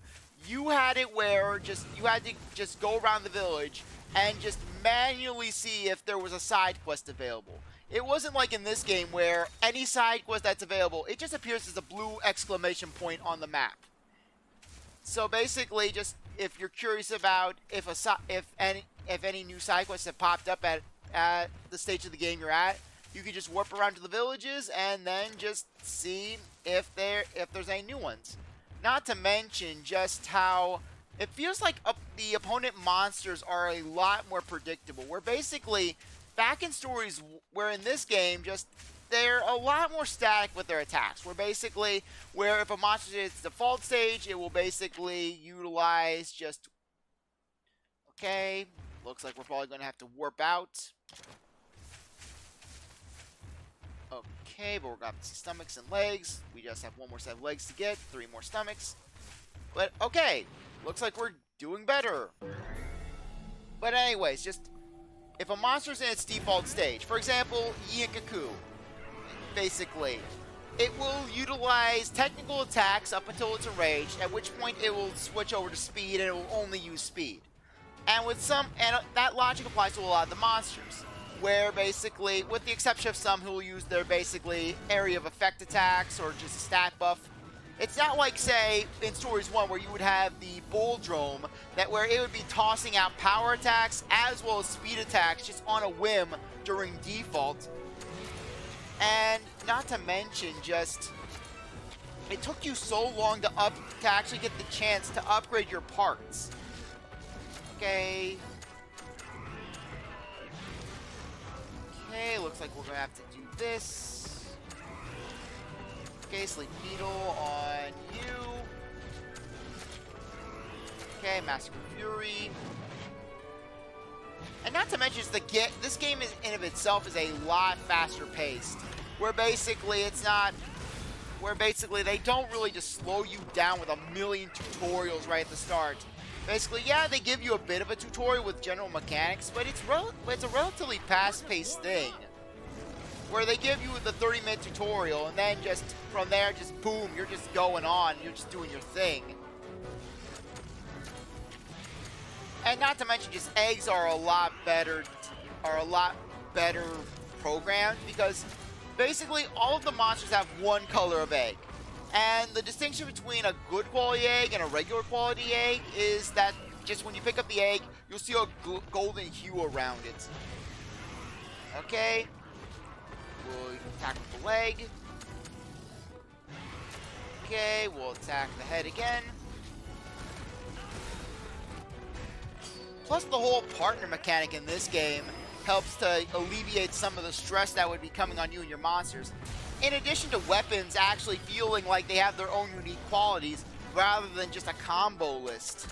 you had it where you had to just go around the village and just manually see if there was a side quest available. It wasn't like in this game where any side quest that's available, it just appears as a blue exclamation point on the map. So basically, just if you're curious about if any new side quests have popped up at the stage of the game you're at, you can just warp around to the villages and then just see if there's any new ones. Not to mention just how it feels like the opponent monsters are a lot more predictable. Where basically, back in Stories, where in this game, just they're a lot more static with their attacks. Where if a monster hits default stage, it will basically utilize just... Okay, looks like we're probably going to have to warp out. Okay, but we're going to have stomachs and legs. We just have one more set of legs to get, 3 more stomachs. But okay, looks like we're doing better. But anyways, just if a monster's in its default stage, for example, Yinkaku, basically, it will utilize technical attacks up until it's enraged, at which point it will switch over to speed and it will only use speed. And that logic applies to a lot of the monsters, where basically, with the exception of some who will use their basically area of effect attacks or just a stat buff, it's not like, say, in Stories 1 where you would have the Bulldrome, where it would be tossing out power attacks as well as speed attacks just on a whim during default. And not to mention just, it took you so long to actually get the chance to upgrade your parts. Okay. Okay, looks like we're going to have to do this. Okay, Sleep Beetle on you. Okay, Massacre Fury. And not to mention, this game in of itself is a lot faster paced. Where basically they don't really just slow you down with a million tutorials right at the start. Basically, yeah, they give you a bit of a tutorial with general mechanics, but it's a relatively fast-paced thing. Where they give you the 30-minute tutorial, and then just from there, just boom, you're just going on, you're just doing your thing. And not to mention, just eggs are a lot better programmed, because basically all of the monsters have one color of egg. And the distinction between a good quality egg and a regular quality egg is that just when you pick up the egg, you'll see a golden hue around it. Okay. We'll attack with the leg. Okay, we'll attack the head again. Plus, the whole partner mechanic in this game helps to alleviate some of the stress that would be coming on you and your monsters. In addition to weapons actually feeling like they have their own unique qualities rather than just a combo list.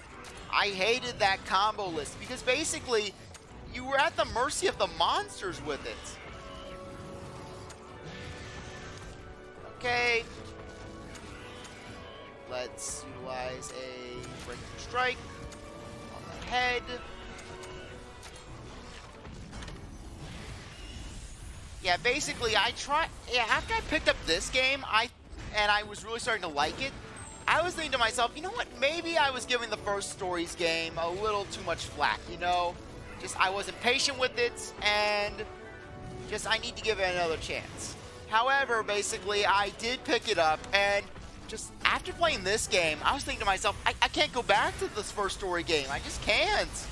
I hated that combo list because basically you were at the mercy of the monsters with it. Okay. Let's utilize a breakthrough strike on the head. Yeah, basically, after I picked up this game, I was really starting to like it, I was thinking to myself, you know what, maybe I was giving the first Stories game a little too much flack, you know? Just, I wasn't patient with it, and just, I need to give it another chance. However, basically, I did pick it up, and just, after playing this game, I was thinking to myself, I can't go back to this first story game, I just can't.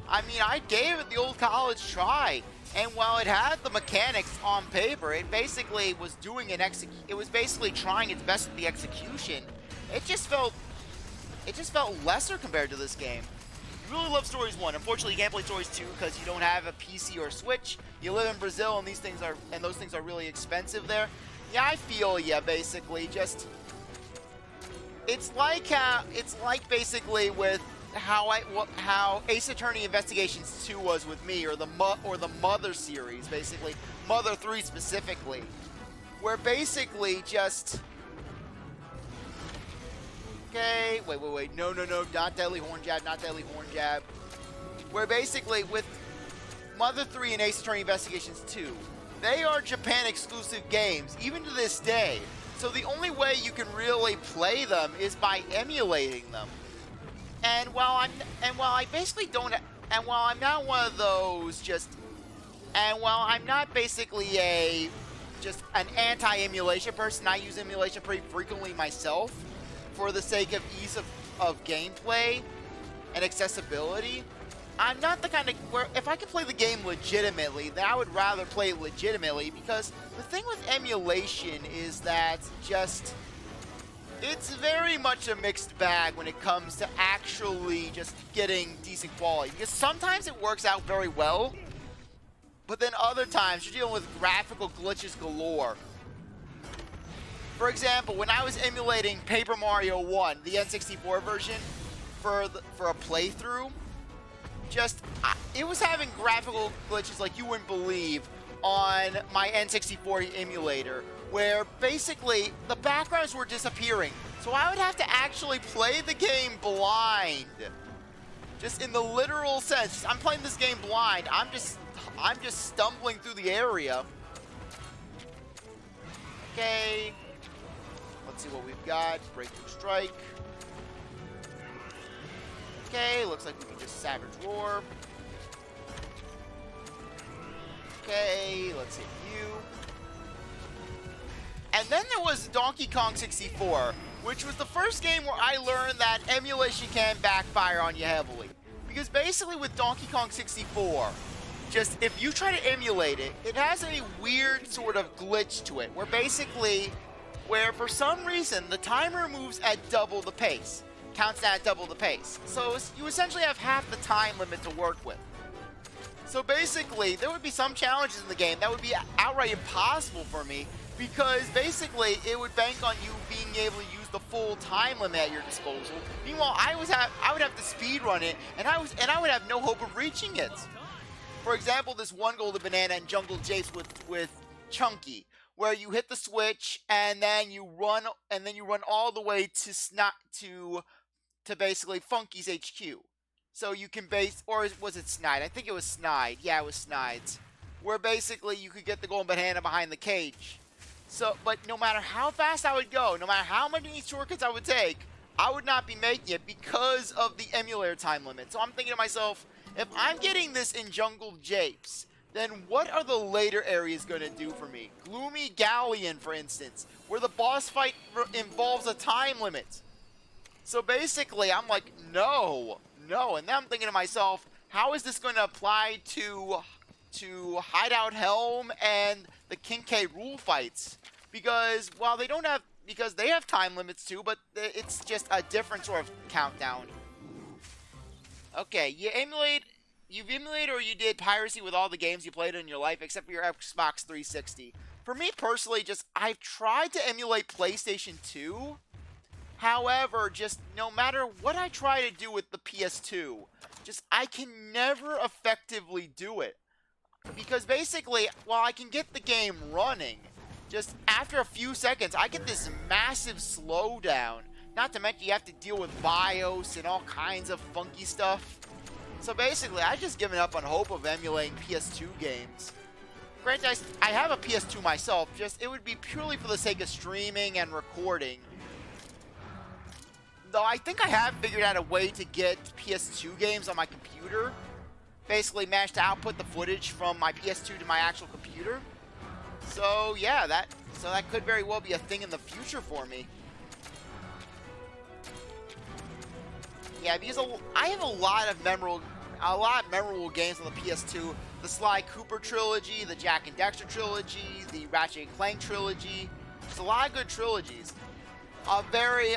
I mean, I gave it the old college try. And while it had the mechanics on paper, it basically was doing it was basically trying its best at the execution. It just felt lesser compared to this game. Really love Stories 1. Unfortunately, you can't play Stories 2 because you don't have a PC or a Switch. You live in Brazil, and those things are really expensive there. Yeah, I feel ya. Basically, just it's like basically with how Ace Attorney Investigations 2 was with me, or the Mother series, basically Mother 3 specifically, where basically just wait, no, not Deadly Horn Jab, where basically with Mother 3 and Ace Attorney Investigations 2, they are Japan exclusive games even to this day. So the only way you can really play them is by emulating them. And while I'm not one of those and while I'm not basically an anti-emulation person, I use emulation pretty frequently myself for the sake of ease of gameplay and accessibility. I'm not the kind of where if I can play the game legitimately, then I would rather play it legitimately, because the thing with emulation is that it's very much a mixed bag when it comes to actually just getting decent quality. Because sometimes it works out very well, but then other times you're dealing with graphical glitches galore. For example, when I was emulating Paper Mario 1, the N64 version, for a playthrough, it was having graphical glitches like you wouldn't believe on my N64 emulator, where basically the backgrounds were disappearing. So I would have to actually play the game blind. Just in the literal sense. I'm playing this game blind. I'm just stumbling through the area. Okay. Let's see what we've got. Breakthrough strike. Okay, looks like we can just Savage Roar. Okay, let's hit you. And then there was Donkey Kong 64, which was the first game where I learned that emulation can backfire on you heavily. Because basically with Donkey Kong 64, just if you try to emulate it, it has a weird sort of glitch to it, where for some reason the timer moves at double the pace, counts at double the pace. So you essentially have half the time limit to work with. So basically, there would be some challenges in the game that would be outright impossible for me, because basically it would bank on you being able to use the full time limit at your disposal. Meanwhile, I would have to speed run it, and I would have no hope of reaching it. For example, this one golden banana in Jungle Japes with Chunky, where you hit the switch and then you run all the way to basically Funky's HQ. So you can or was it Snide? I think it was Snide. Yeah, it was Snide's. Where basically you could get the golden banana behind the cage. So, but no matter how fast I would go, no matter how many shortcuts I would take, I would not be making it because of the emulator time limit. So I'm thinking to myself, if I'm getting this in Jungle Japes, then what are the later areas going to do for me? Gloomy Galleon, for instance, where the boss fight involves a time limit. So basically, I'm like, no. And then I'm thinking to myself, how is this going to apply to Hideout Helm and the King K. Rool fights? Because while they have time limits too, but it's just a different sort of countdown. Okay, you've emulated or you did piracy with all the games you played in your life except for your Xbox 360. For me personally, I've tried to emulate PlayStation 2. However, just no matter what I try to do with the PS2, just I can never effectively do it. Because basically, while I can get the game running, just after a few seconds, I get this massive slowdown. Not to mention you have to deal with BIOS and all kinds of funky stuff. So basically, I've just given up on hope of emulating PS2 games. Granted, I have a PS2 myself, just it would be purely for the sake of streaming and recording. Though I think I have figured out a way to get PS2 games on my computer. Basically managed to output the footage from my PS2 to my actual computer. So yeah, that could very well be a thing in the future for me. Yeah, because I have a lot of memorable games on the PS2. The Sly Cooper trilogy, the Jack and Dexter trilogy, the Ratchet and Clank trilogy. There's a lot of good trilogies. A very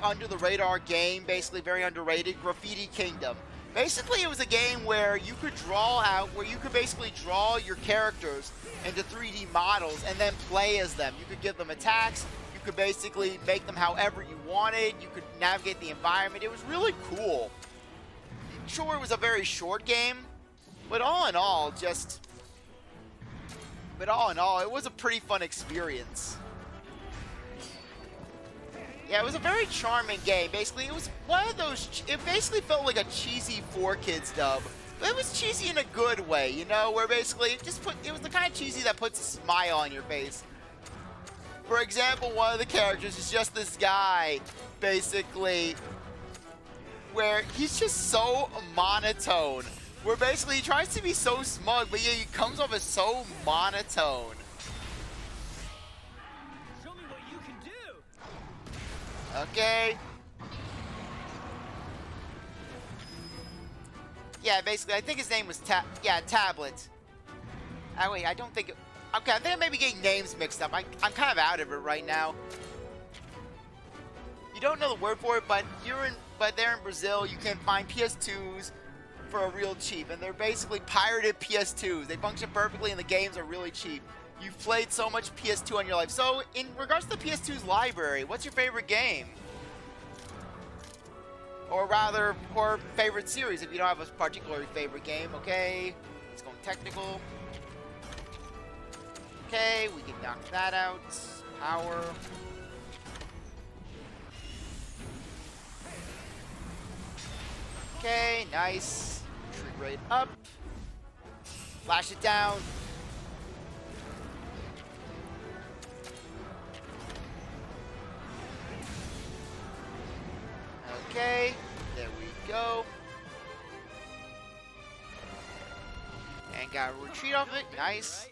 under the radar game, basically very underrated, Graffiti Kingdom. Basically, it was a game where you could basically draw your characters into 3D models and then play as them. You could give them attacks. You could basically make them however you wanted. You could navigate the environment. It was really cool. Sure, it was a very short game, but all in all, it was a pretty fun experience. Yeah, it was a very charming game. Basically, it was one of those. It basically felt like a cheesy 4Kids dub, but it was cheesy in a good way, you know, where basically it was the kind of cheesy that puts a smile on your face. For example, one of the characters is just this guy, basically, where he's just so monotone. Where basically he tries to be so smug, but yeah, he comes off as so monotone. Show me what you can do. Okay. Yeah, basically, I think his name was Tablet. Oh, wait, I don't think it... Okay, I think I may be getting names mixed up. I'm kind of out of it right now. You don't know the word for it, but there in Brazil, you can find PS2s for a real cheap, and they're basically pirated PS2s. They function perfectly, and the games are really cheap. You've played so much PS2 in your life. So, in regards to the PS2's library, what's your favorite game? Or rather, or favorite series if you don't have a particular favorite game, okay? Let's go technical. Okay, we can knock that out. Power. Okay, nice. Retreat rate up. Flash it down. Okay, there we go. And got a retreat off it. Nice.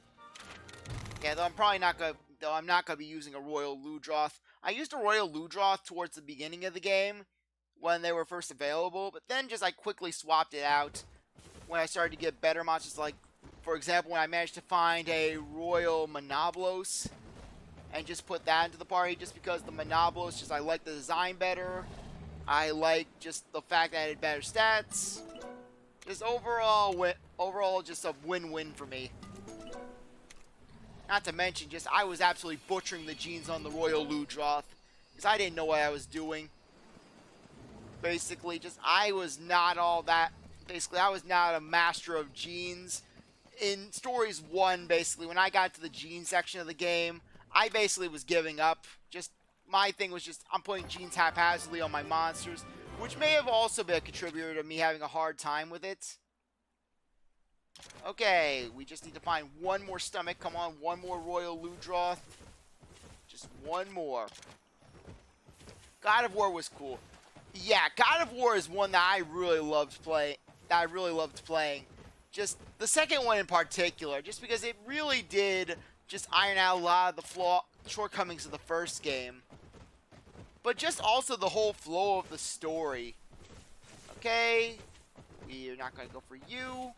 Yeah, though I'm not gonna be using a Royal Ludroth. I used a Royal Ludroth towards the beginning of the game when they were first available, but then I quickly swapped it out when I started to get better monsters. Like, for example, when I managed to find a Royal Monoblos and just put that into the party, just because the Monoblos, I like the design better. I like just the fact that it had better stats. Just overall, just a win-win for me. Not to mention, I was absolutely butchering the genes on the Royal Ludroth, because I didn't know what I was doing. Basically, I was not all that. Basically, I was not a master of genes. In Stories 1, basically, when I got to the gene section of the game, I basically was giving up. My thing was I'm putting genes haphazardly on my monsters, which may have also been a contributor to me having a hard time with it. Okay, we just need to find one more stomach. Come on, one more Royal Ludroth. Just one more. God of War was cool. Yeah, God of War is one that I really loved playing. Just the second one in particular, just because it really did iron out a lot of the shortcomings of the first game. But just also the whole flow of the story. Okay, we are not going to go for you.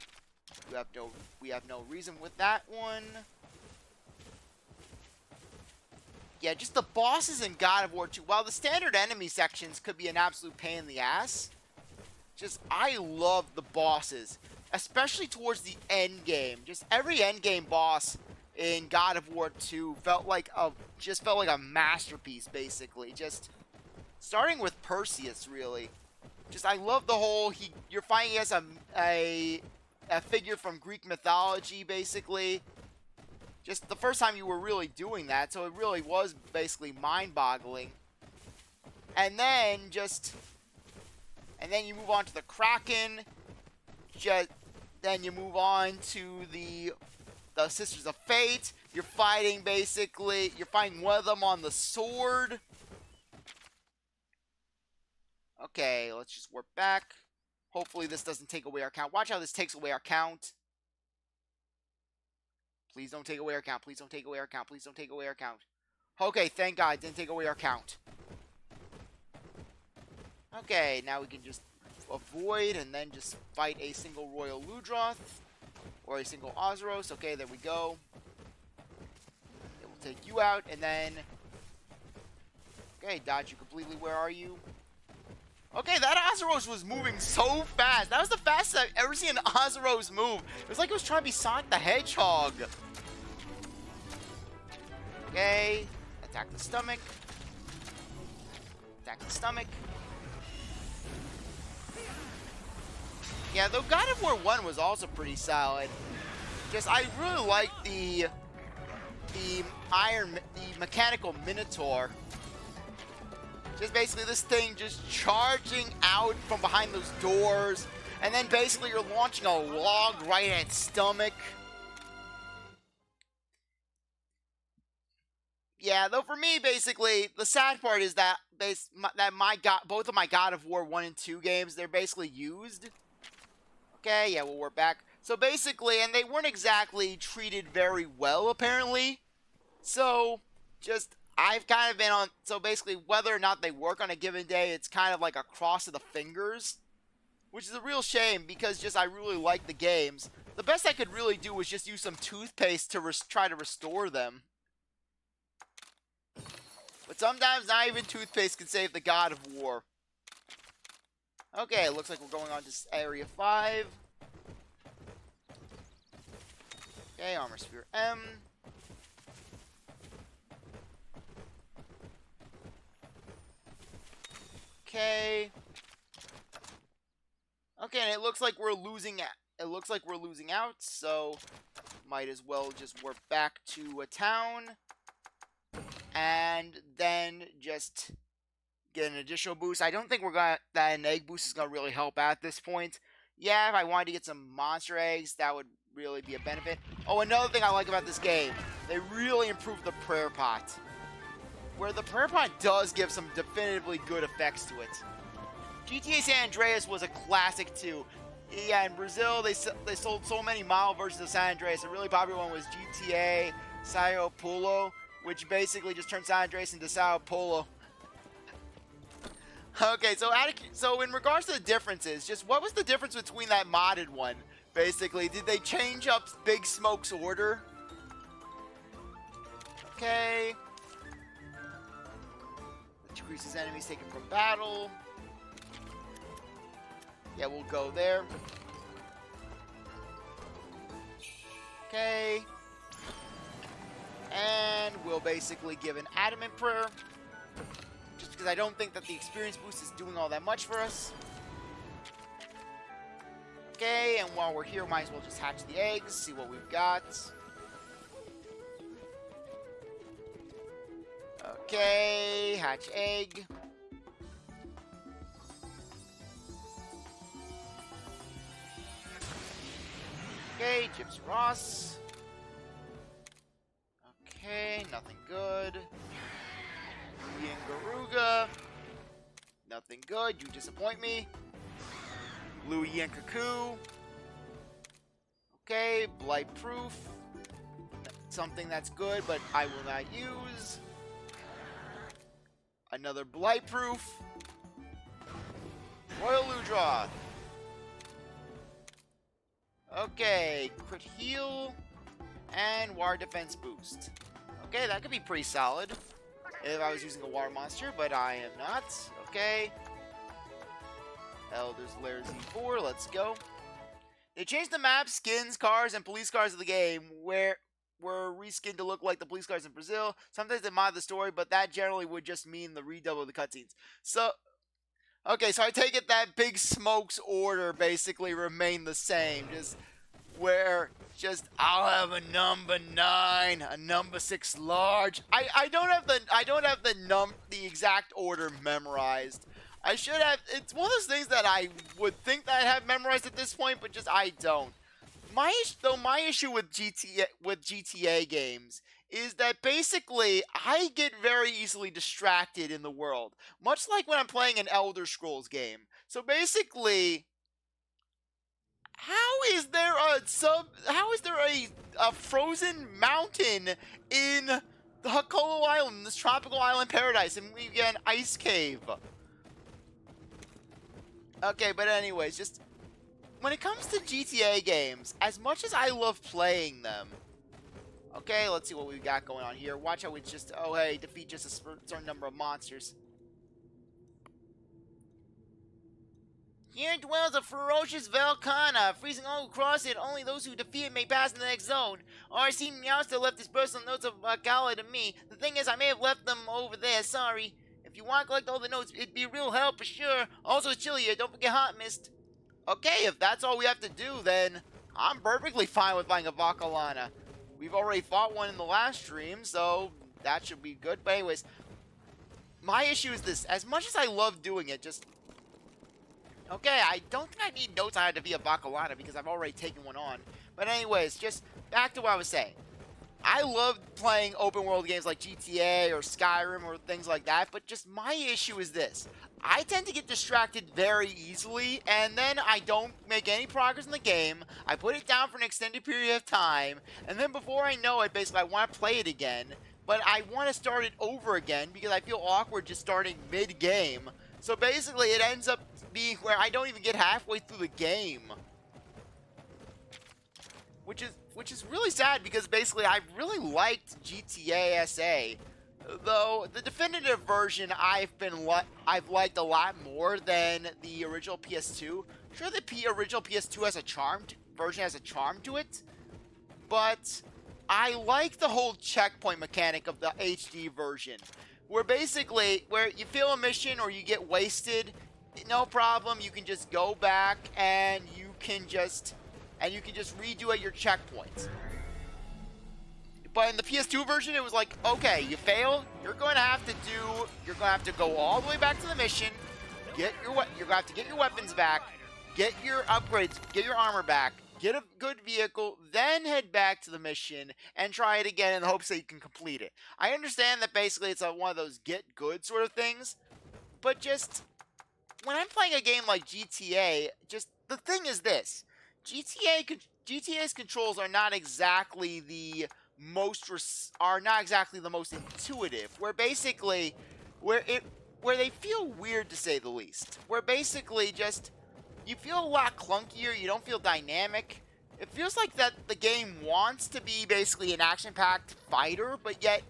We have no reason with that one. Yeah, just the bosses in God of War 2. While the standard enemy sections could be an absolute pain in the ass, I love the bosses, especially towards the end game. Every end game boss in God of War 2 felt like a masterpiece, basically. Starting with Perseus, really. just I love the whole you're fighting as a figure from Greek mythology, basically. Just the first time you were really doing that, so it really was basically mind-boggling. And then you move on to the Kraken. Then you move on to the Sisters of Fate. You're fighting one of them on the sword. Okay, let's just warp back. Hopefully this doesn't take away our count. Watch how this takes away our count. Please don't take away our count. Please don't take away our count. Please don't take away our count. Okay, thank God it didn't take away our count. Okay, now we can just avoid and then just fight a single Royal Ludroth. Or a single Ozeros. Okay, there we go. It will take you out and then... Okay, dodge you completely. Where are you? Okay, that Ozeros was moving so fast. That was the fastest I've ever seen an Ozeros move. It was like it was trying to be Sonic the Hedgehog. Okay, attack the stomach. Attack the stomach. Yeah, though God of War 1 was also pretty solid. Just, I really like the mechanical Minotaur. Just basically this thing just charging out from behind those doors. And then basically you're launching a log right at its stomach. Yeah, though for me, basically, the sad part is that both of my God of War 1 and 2 games, they're basically used. Okay, yeah, we'll warp back. So basically, and they weren't exactly treated very well, apparently. So, just, I've kind of been on, so basically, whether or not they work on a given day, it's kind of like a cross of the fingers. Which is a real shame, because just, I really like the games. The best I could really do was just use some toothpaste to try to restore them. But sometimes not even toothpaste can save the God of War. Okay, it looks like we're going on to Area 5. Okay, Armor Sphere M. Okay. Okay, and it looks like we're losing out, so might as well just warp back to a town. And then just get an additional boost. I don't think that an egg boost is going to really help out at this point. Yeah, if I wanted to get some monster eggs, that would really be a benefit. Oh, another thing I like about this game, they really improved the prayer pot. Where the prayer pot does give some definitively good effects to it. GTA San Andreas was a classic too. Yeah, in Brazil, they sold so many model versions of San Andreas. A really popular one was GTA Sao Paulo, which basically just turned San Andreas into Sao Paulo. Okay, so in regards to the differences, just what was the difference between that modded one? Basically, did they change up Big Smoke's order? Okay. Decreases enemies taken from battle. Yeah, we'll go there. Okay. And we'll basically give an Adamant Prayer. Just because I don't think that the experience boost is doing all that much for us. Okay, and while we're here, might as well just hatch the eggs, see what we've got. Okay, hatch egg. Okay, Gypsy Ross. Okay, nothing good. Ian Garuga. Nothing good, you disappoint me. Louis and Cuckoo. Okay, Blight Proof. Something that's good, but I will not use. Another Blight Proof. Royal Ludroth. Okay, Crit Heal. And Water Defense Boost. Okay, that could be pretty solid if I was using a water monster, but I am not. Okay. Elder's Lair Z4, let's go. They changed the map, skins, cars, and police cars of the game, where were reskinned to look like the police cars in Brazil. Sometimes they mod the story, but that generally would just mean the redouble of the cutscenes. So, Okay, so I take it that Big Smoke's order basically remained the same. I'll have a number 9, a number 6 large. I don't have the exact order memorized. I should have. It's one of those things that I would think that I have memorized at this point, but just I don't. My issue with GTA games is that basically I get very easily distracted in the world, much like when I'm playing an Elder Scrolls game. So basically, how is there a frozen mountain in the Hakolo Island, this tropical island paradise, and we get an ice cave? Okay, but anyways, just when it comes to GTA games, as much as I love playing them, okay, let's see what we got going on here. Watch how we just, oh hey, defeat just a certain number of monsters. Here dwells a ferocious Velkhana, freezing all who cross it. Only those who defeat it may pass in the next zone. RC Meowster left his personal notes of Akala to me. The thing is, I may have left them over there, sorry. If you want to collect all the notes, it'd be a real help for sure. Also, it's chilly here, don't forget Hot Mist. Okay, if that's all we have to do, then I'm perfectly fine with buying a Vakalana. We've already fought one in the last stream, so that should be good. But anyways, my issue is this. As much as I love doing it, just... Okay, I don't think I need notes on how to be a Vakalana because I've already taken one on. But anyways, just back to what I was saying. I love playing open world games like GTA or Skyrim or things like that, but just my issue is this. I tend to get distracted very easily, and then I don't make any progress in the game. I put it down for an extended period of time, and then before I know it, basically I want to play it again, but I want to start it over again because I feel awkward just starting mid-game. So basically it ends up being where I don't even get halfway through the game. Which is really sad because basically I really liked GTA SA. Though the definitive version I've liked a lot more than the original PS2. Sure, the original PS2 has a charm to it, but I like the whole checkpoint mechanic of the HD version, where basically where you fail a mission or you get wasted, no problem, you can just go back and you can just redo at your checkpoints. But in the PS2 version, it was like, okay, you fail, you're going to have to go all the way back to the mission, you're going to have to get your weapons back, get your upgrades, get your armor back, get a good vehicle, then head back to the mission and try it again in the hopes that you can complete it. I understand that basically it's one of those get good sort of things, but just when I'm playing a game like GTA, just the thing is this. GTA's controls are not exactly the most intuitive, where basically where they feel weird to say the least, where basically just you feel a lot clunkier, you don't feel dynamic. It feels like that the game wants to be basically an action-packed fighter, but yet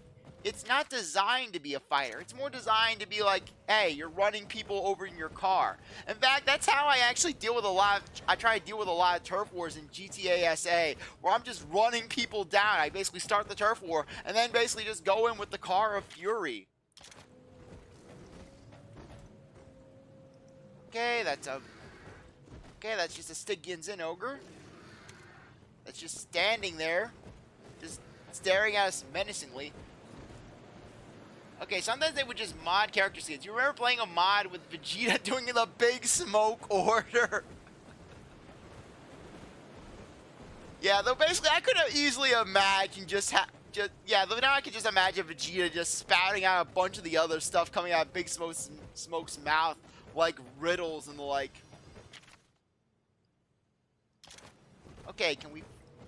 it's not designed to be a fighter. It's more designed to be like, hey, you're running people over in your car. In fact, that's how I actually deal with I try to deal with a lot of turf wars in GTA SA, where I'm just running people down. I basically start the turf war, and then basically just go in with the car of fury. Okay, that's just a Stygian Zin ogre. That's just standing there, just staring at us menacingly. Okay, sometimes they would just mod character skins. You remember playing a mod with Vegeta doing the Big Smoke order? Yeah, though basically I could have easily imagined now I could just imagine Vegeta just spouting out a bunch of the other stuff coming out of Big Smoke's mouth, like riddles and the like. Okay,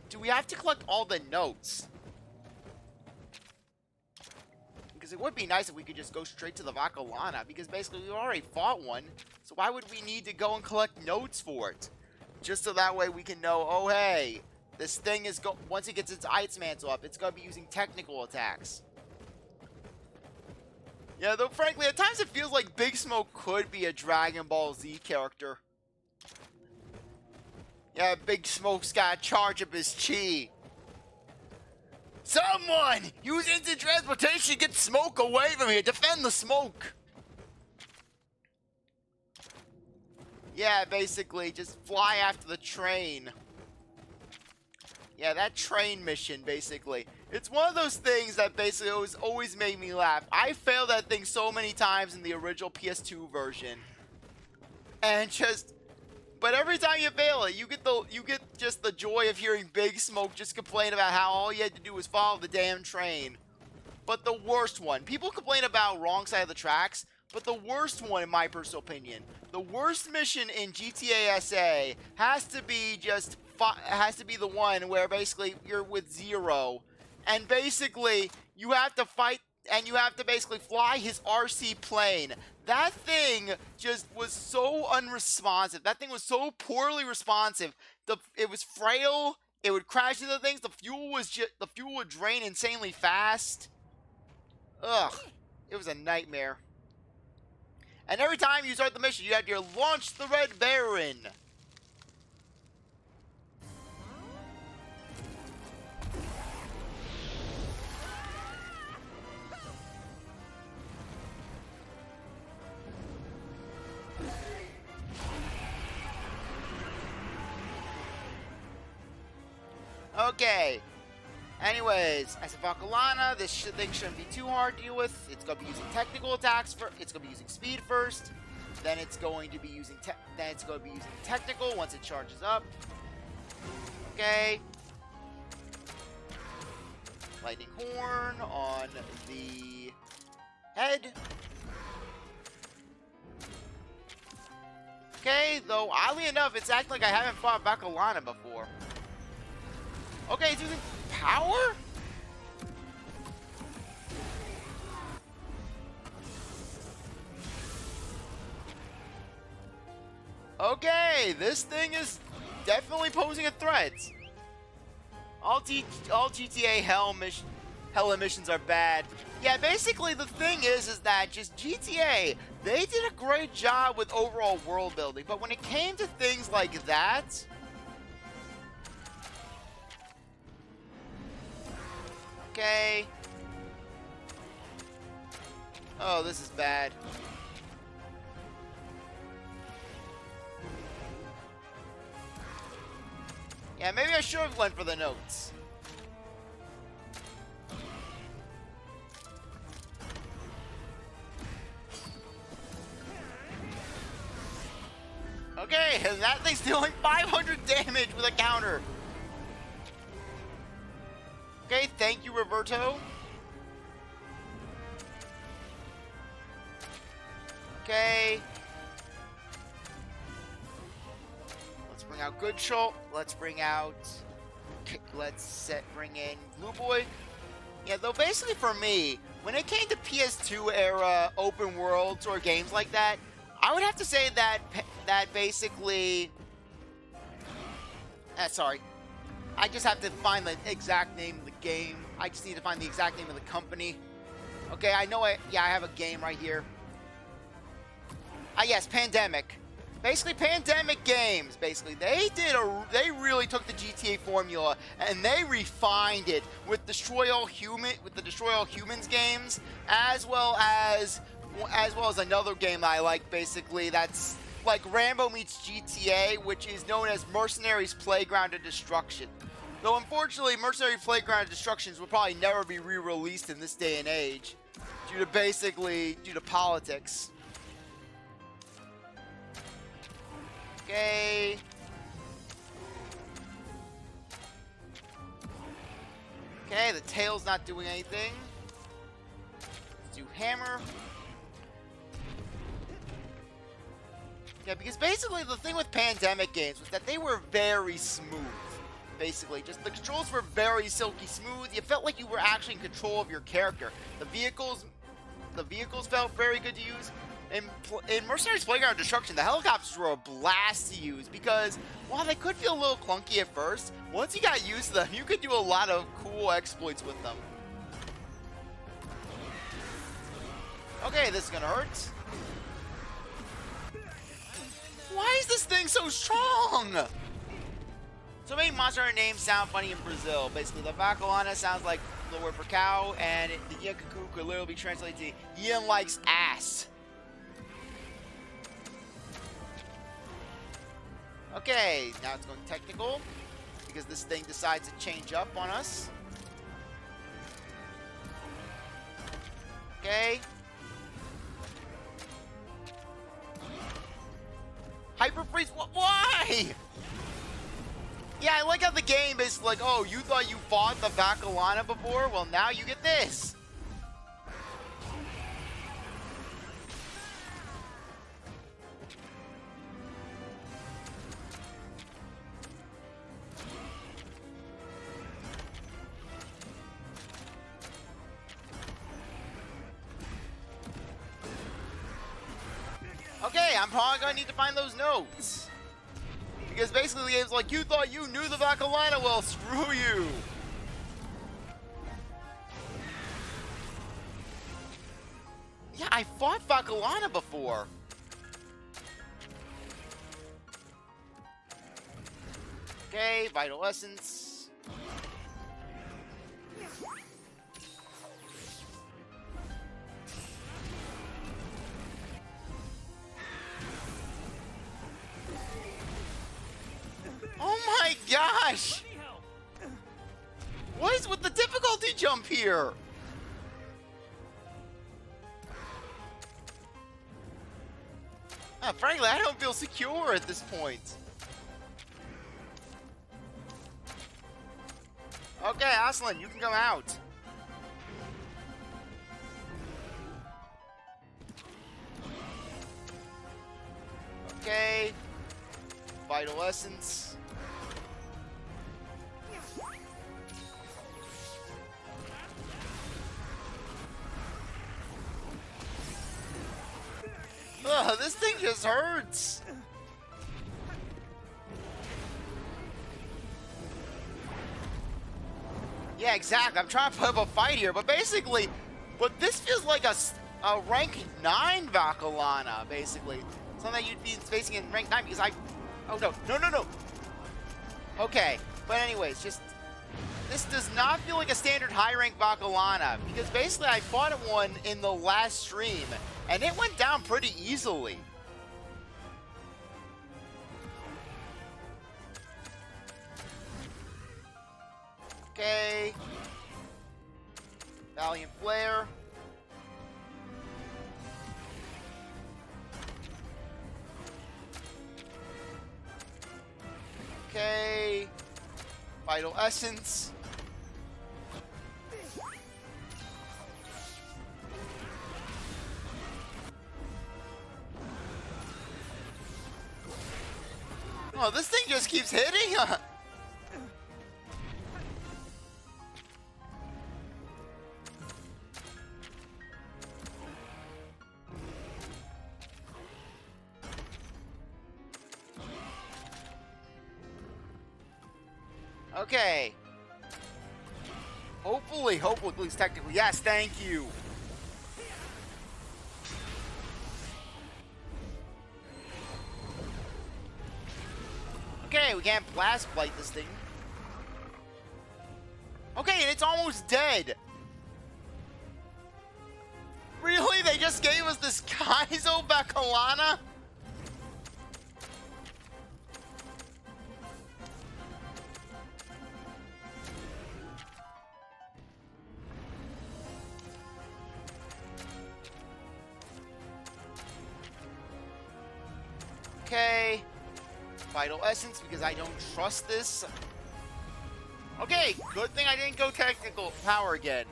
do we have to collect all the notes? Because it would be nice if we could just go straight to the Vakalana, because basically we already fought one, so why would we need to go and collect notes for it? Just so that way we can know, oh hey, this thing is once it gets its Ice Mantle up, it's going to be using technical attacks. Yeah, though frankly, at times it feels like Big Smoke could be a Dragon Ball Z character. Yeah, Big Smoke's got to charge up his chi. Someone! Use instant transportation to get smoke away from here! Defend the smoke! Yeah, basically, just fly after the train. Yeah, that train mission, basically. It's one of those things that basically always made me laugh. I failed that thing so many times in the original PS2 version. And just... But every time you fail it, you get just the joy of hearing Big Smoke just complain about how all you had to do was follow the damn train. But the worst one, people complain about wrong side of the tracks, but the worst one, in my personal opinion, the worst mission in GTA SA has to be the one where basically you're with Zero, and basically you have to fight and you have to basically fly his RC plane. That thing just was so unresponsive. That thing was so poorly responsive. It was frail. It would crash into things. The fuel would drain insanely fast. Ugh, it was a nightmare. And every time you start the mission, you have to launch the Red Baron. Okay. Anyways, as a Valkalana, this thing shouldn't be too hard to deal with. It's going to be using technical attacks it's going to be using speed first. Then it's going to be using technical once it charges up. Okay. Lightning Horn on the head. Okay, though oddly enough, it's acting like I haven't fought Valkalana before. Okay, it's using power? Okay, this thing is definitely posing a threat. All GTA hell missions are bad. Yeah, basically the thing is that just GTA, they did a great job with overall world building, but when it came to things like that, okay. Oh, this is bad. Yeah, maybe I should have went for the notes. Okay, and that thing's dealing 500 damage with a counter. Okay, thank you, Roberto. Okay. Let's bring out Good Schultz. Let's bring out... bring in Blue Boy. Yeah, though basically for me, when it came to PS2 era open worlds or games like that, I would have to say that basically... sorry. I just have to find the exact name of the game. I just need to find the exact name of the company. Okay, I know I have a game right here. Yes, Pandemic. Basically, Pandemic Games. Basically, they really took the GTA formula and they refined it with the Destroy All Humans games, as well as another game that I like. Basically, that's like Rambo meets GTA, which is known as Mercenaries Playground of Destruction. Though unfortunately, Mercenary Playground of Destructions will probably never be re-released in this day and age, due to politics. Okay. Okay, the tail's not doing anything. Let's do hammer. Yeah, because basically the thing with Pandemic games was that they were very smooth. Basically, just the controls were very silky smooth. You felt like you were actually in control of your character. The vehicles felt very good to use. In Mercenaries Playground of Destruction, the helicopters were a blast to use because while they could feel a little clunky at first, once you got used to them, you could do a lot of cool exploits with them. Okay, this is gonna hurt. Why is this thing so strong? So many monster names sound funny in Brazil. Basically, the Valkalana sounds like the word for cow, and the Yakaku could literally be translated to Ian likes ass. Okay, now it's going technical because this thing decides to change up on us. Okay. Hyper freeze? Why? Yeah, I like how the game is like, oh, you thought you fought the Vacalana before? Well, now you get this. Okay, I'm probably gonna need to find those notes. Because basically the game's like, you thought you knew the Vacalana, well, screw you. Yeah, I fought Vacalana before. Okay, Vital Essence. Oh my gosh! Let me help. What is with the difficulty jump here? Frankly, I don't feel secure at this point. Okay, Aslan, you can come out. Okay. Vital Essence. Ugh, this thing just hurts. Yeah, exactly. I'm trying to put up a fight here, but basically, but this feels like a rank 9 Vacalana, basically. Something that you'd be facing in rank 9 because oh no. Okay, but anyways, just, this does not feel like a standard high rank Vacalana because basically I fought one in the last stream and it went down pretty easily. Okay. Valiant Flare. Okay. Vital Essence. Oh, this thing just keeps hitting. Okay. Hopefully, please, technically. Yes, thank you. Okay, we can't blast blight this thing. Okay, and it's almost dead. Really? They just gave us this Kaizo Vacalana? Okay. Vital Essence because I don't trust this. Okay, good thing I didn't go technical power again.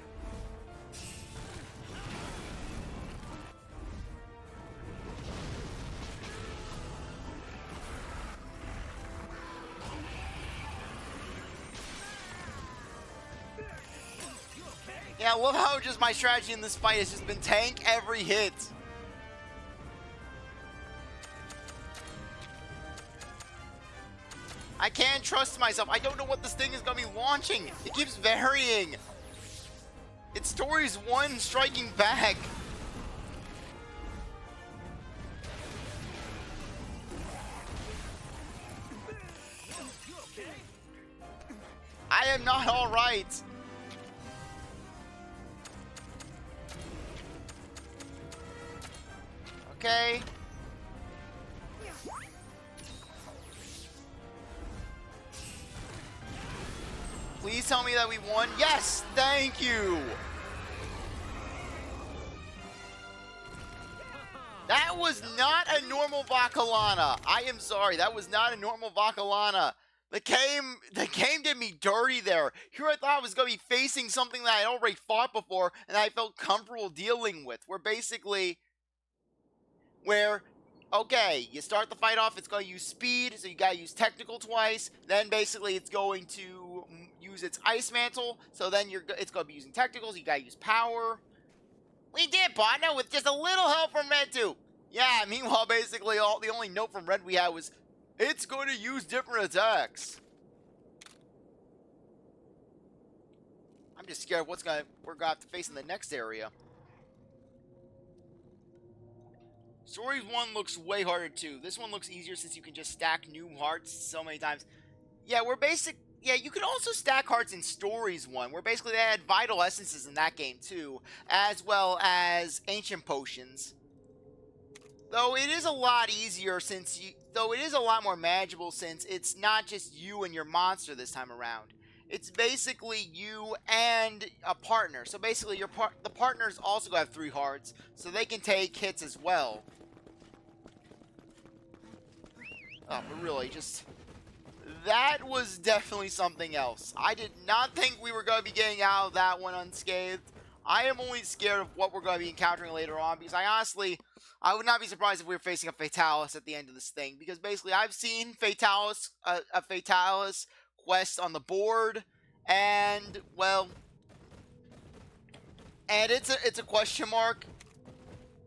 Yeah, I love how just my strategy in this fight has just been tank every hit. I can't trust myself. I don't know what this thing is going to be launching. It keeps varying. Its story's one striking back. I am not all right. Okay. Please tell me that we won. Yes, thank you. That was not a normal Vakalana. I am sorry, that was not a normal Vakalana. The game did me dirty there. Here I thought I was going to be facing something that I already fought before and I felt comfortable dealing with. Okay, you start the fight off, it's going to use speed, so you got to use technical twice. Then basically it's going to use its ice mantle, so then it's going to be using technicals, you got to use power. We did, partner, with just a little help from Red 2. Yeah, meanwhile, basically, the only note from Red we had was, it's going to use different attacks. I'm just scared of we're going to have to face in the next area. Stories 1 looks way harder, too. This one looks easier since you can just stack new hearts so many times. Yeah, Yeah, you can also stack hearts in Stories 1, where basically they had vital essences in that game, too, as well as ancient potions. Though it is a lot easier though it is a lot more manageable since it's not just you and your monster this time around. It's basically you and a partner. So basically the partners also have 3 hearts, so they can take hits as well. Oh, but really, that was definitely something else. I did not think we were going to be getting out of that one unscathed. I am only scared of what we're going to be encountering later on, because I would not be surprised if we were facing a Fatalis at the end of this thing, because basically I've seen a Fatalis quest on the board, and, well, and it's a question mark,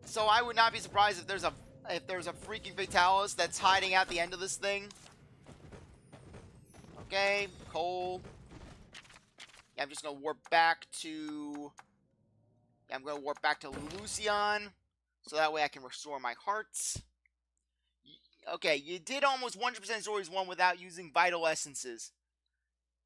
so I would not be surprised if there's a freaking Fatalis that's hiding at the end of this thing. Okay, Cole. Yeah, I'm just gonna warp back to... Yeah, I'm gonna warp back to Lucian, so that way I can restore my hearts. Okay, you did almost 100% Stories 1 without using Vital Essences.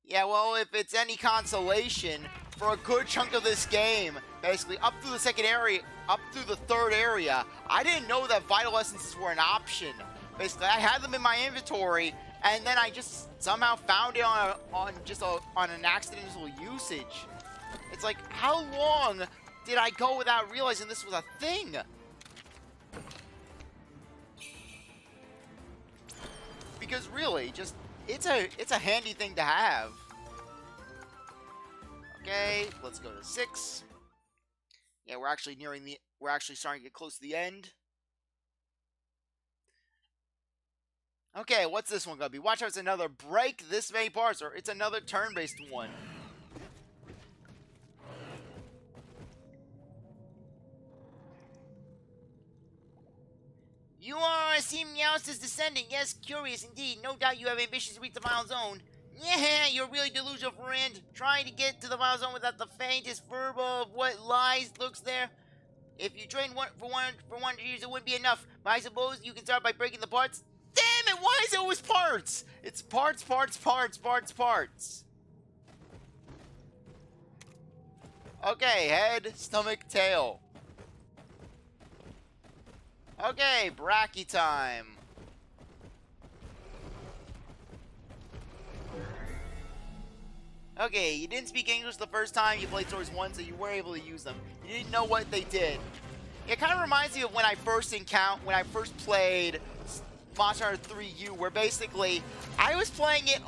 Yeah, well, if it's any consolation, for a good chunk of this game, basically up through the second area, up through the third area, I didn't know that Vital Essences were an option. Basically, I had them in my inventory, and then I just somehow found it on an accidental usage. It's like, how long did I go without realizing this was a thing? Because really, it's a handy thing to have. Okay, let's go to 6. Yeah, we're actually starting to get close to the end. Okay, what's this one gonna be? Watch out, it's another break this many parts, or it's another turn-based one. You are seeing Meowster's descendant. Yes, curious indeed. No doubt you have ambitions to reach the Vile Zone. Yeah, you're really delusional, friend. Trying to get to the Vile Zone without the faintest verb of what lies looks there. If you train for 100 years, it wouldn't be enough. But I suppose you can start by breaking the parts. Damn it, why is it always parts? It's parts. Okay, head, stomach, tail. Okay, Bracky time. Okay, you didn't speak English the first time you played Stories 1, so you were able to use them. You didn't know what they did. It kind of reminds me of when I first played Monster Hunter 3U, where basically I was playing it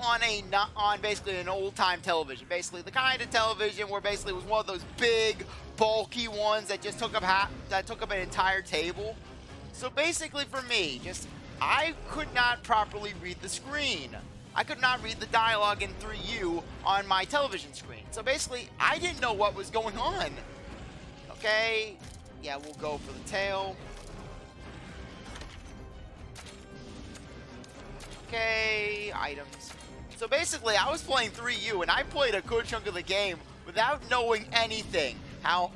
on basically an old-time television. Basically, the kind of television where basically it was one of those big, bulky ones that just took up an entire table. So basically for me, I could not properly read the screen. I could not read the dialogue in 3U on my television screen. So basically, I didn't know what was going on. Okay, yeah, we'll go for the tail. Okay, items. So basically, I was playing 3U, and I played a good chunk of the game without knowing anything. How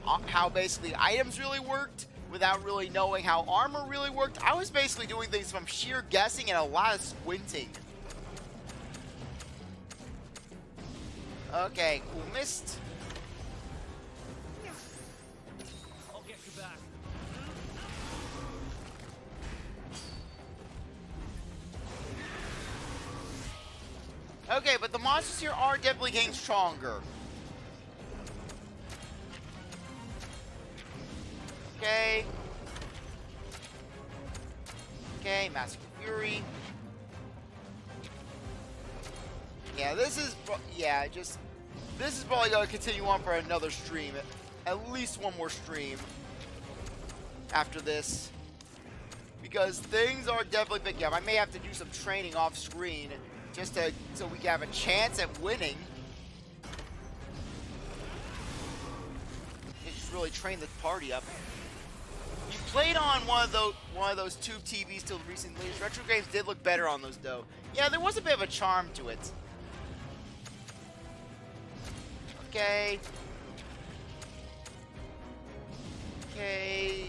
basically items really worked, without really knowing how armor really worked. I was basically doing things from sheer guessing and a lot of squinting. Okay, cool mist. I'll get you back. Okay, but the monsters here are definitely getting stronger. Okay. Okay, Master Fury. Yeah, this is probably gonna continue on for another stream, at least one more stream after this, because things are definitely picking up. I may have to do some training off screen just so we can have a chance at winning. And just really train the party up. You played on one of those tube TVs till recently. Retro games did look better on those though. Yeah, there was a bit of a charm to it. Okay. Okay.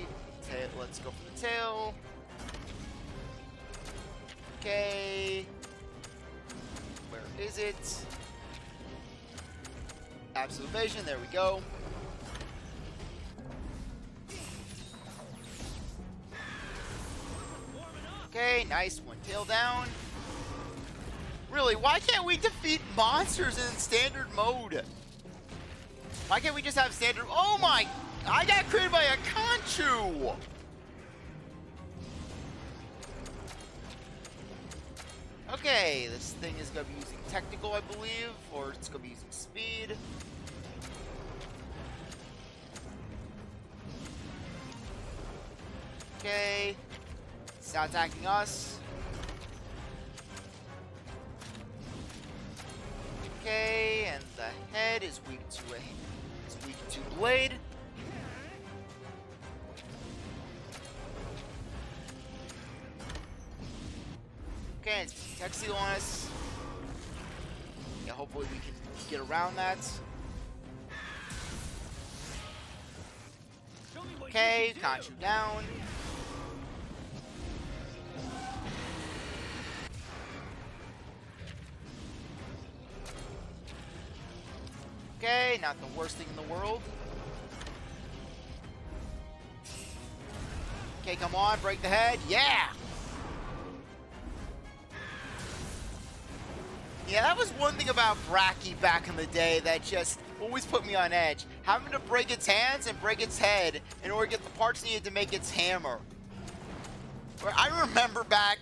Let's go for the tail. Okay. Where is it? Absolute evasion. There we go. Okay, nice. One tail down. Really, why can't we defeat monsters in standard mode? Why can't we just have standard? Oh my! I got created by a Conchu! Okay, this thing is going to be using technical, I believe, or it's going to be using speed. Okay. It's not attacking us. Okay, and the head is weak to blade. Okay, it's tech seal on us. Yeah, hopefully we can get around that. Okay, Conchu down. Okay, not the worst thing in the world. Okay, come on, break the head. Yeah! Yeah, that was one thing about Bracky back in the day that just always put me on edge. Having to break its hands and break its head in order to get the parts needed to make its hammer. I remember back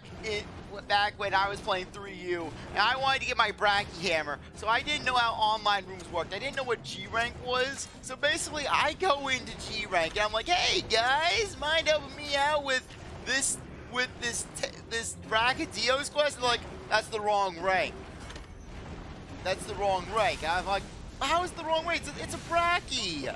when I was playing 3U, and I wanted to get my Bracky hammer, so I didn't know how online rooms worked. I didn't know what G rank was, so basically I go into G rank and I'm like, hey guys, mind helping me out with this Brackadio's quest? And they're like, that's the wrong rank. That's the wrong rank. And I'm like, how is it the wrong rank? It's a Bracky.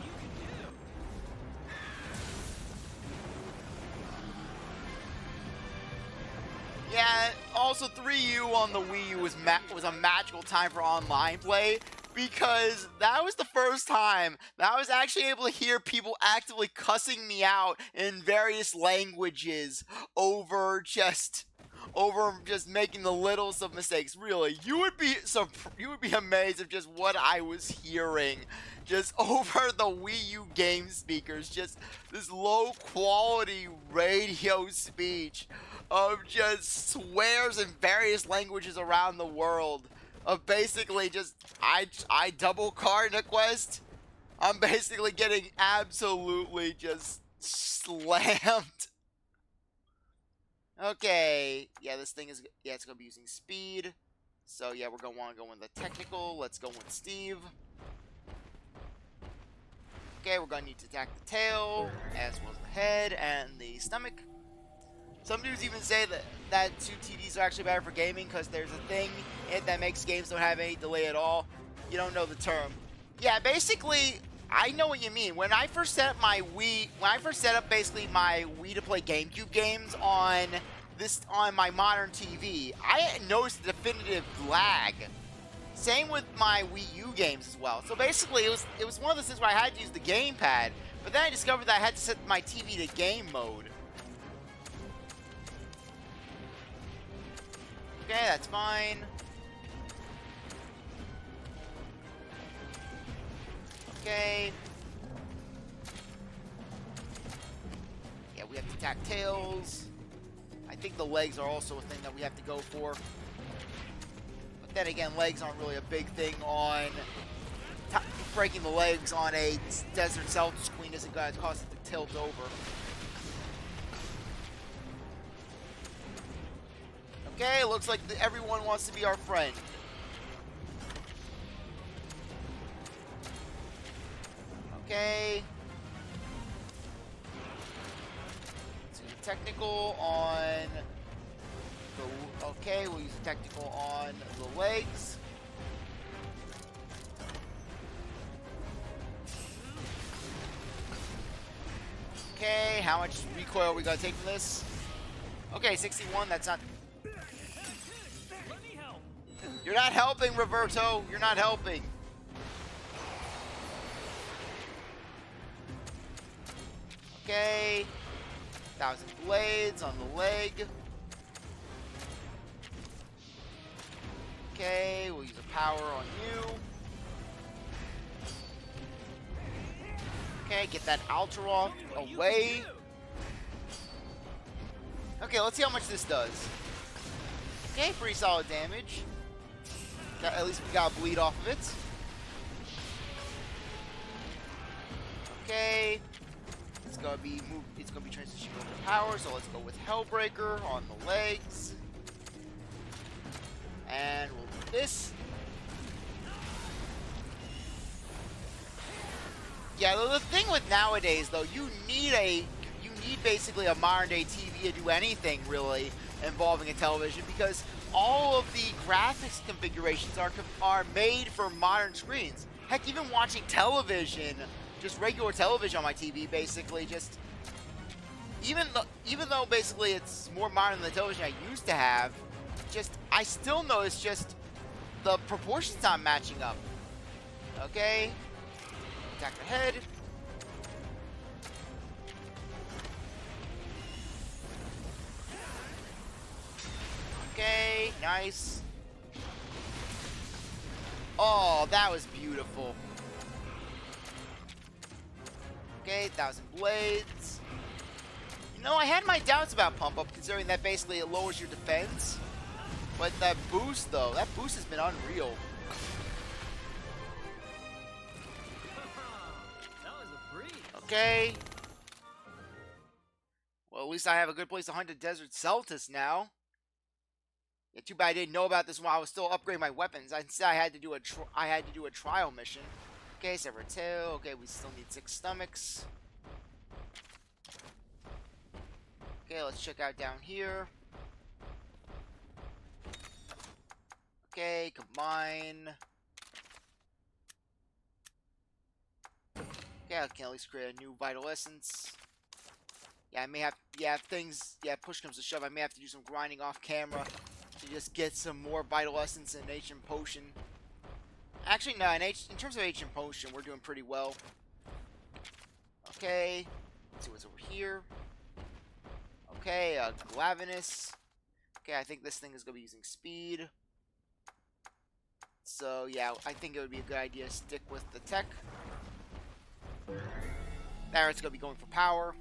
Yeah, also 3U on the Wii U was a magical time for online play, because that was the first time that I was actually able to hear people actively cussing me out in various languages over just making the littlest of mistakes. Really, you would be amazed at just what I was hearing just over the Wii U game speakers, just this low quality radio speech of just swears in various languages around the world, of basically just, I double card in a quest, I'm basically getting absolutely just slammed. Okay, yeah, this thing is, yeah, it's gonna be using speed, so yeah, we're gonna want to go in the technical. Let's go with Steve. Okay, we're gonna need to attack the tail, as well as the head and the stomach. Some dudes even say that two TDs are actually better for gaming because there's a thing that makes games don't have any delay at all. You don't know the term. Yeah, basically, I know what you mean. When I first set up my Wii, basically my Wii to play GameCube games on my modern TV, I noticed the definitive lag. Same with my Wii U games as well. So basically, it was one of those things where I had to use the gamepad, but then I discovered that I had to set my TV to game mode. Okay, that's fine. Okay. Yeah, we have to attack tails. I think the legs are also a thing that we have to go for. But Then again, legs aren't really a big thing on breaking the legs on a Desert Celtics Queen isn't going to cause it to tilt over. Okay, looks like everyone wants to be our friend. Okay. Let's use a technical on the... Okay, we'll use a technical on the legs. Okay, how much recoil we gotta take from this? Okay, 61, that's not... Let me help. You're not helping, Roberto. You're not helping. Okay. 1,000 blades on the leg. Okay, we'll use a power on you. Okay, get that Ultra off away. Okay, let's see how much this does. Okay, pretty solid damage. At least we got a bleed off of it. Okay. It's gonna be transitioning over to power, so let's go with Hellbreaker on the legs. And we'll do this. Yeah, the thing with nowadays though, you need basically a modern day TV to do anything really involving a television, because all of the graphics configurations are made for modern screens. Heck, even watching television, just regular television on my TV, basically just even though basically it's more modern than the television I used to have, just I still notice just the proportions not matching up. Okay, attack the head. Okay, nice. Oh, that was beautiful. Okay, 1,000 blades. You know, I had my doubts about Pump Up, considering that basically it lowers your defense. But that boost, though, that boost has been unreal. That was a breeze. Okay. Well, at least I have a good place to hunt a Desert Celtis now. Yeah, too bad I didn't know about this while I was still upgrading my weapons. Instead, I had to do a trial mission. Okay, sever tail. Okay, we still need 6 stomachs. Okay, let's check out down here. Okay, combine. Okay, I can at least create a new Vital Essence. Yeah, I may have, push comes to shove, I may have to do some grinding off camera to just get some more Vital Essence and Ancient Potion. Actually, no, in terms of Ancient Potion, we're doing pretty well. Okay, let's see what's over here. Okay, Glavinus. Okay, I think this thing is going to be using speed. So, yeah, I think it would be a good idea to stick with the tech. There, it's going to be going for power.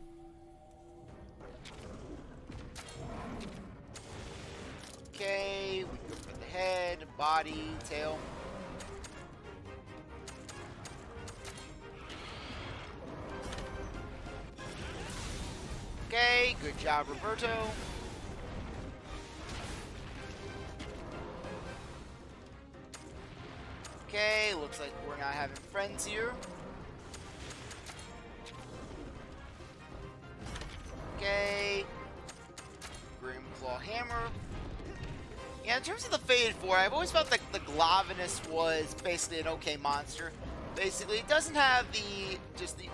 Okay, we go for the head, body, tail. Okay, good job, Roberto. Okay, looks like we're not having friends here. Okay. Grimclaw Hammer. Yeah, in terms of the Faded 4, I've always felt like the Glavinus was basically an okay monster. Basically, it doesn't have the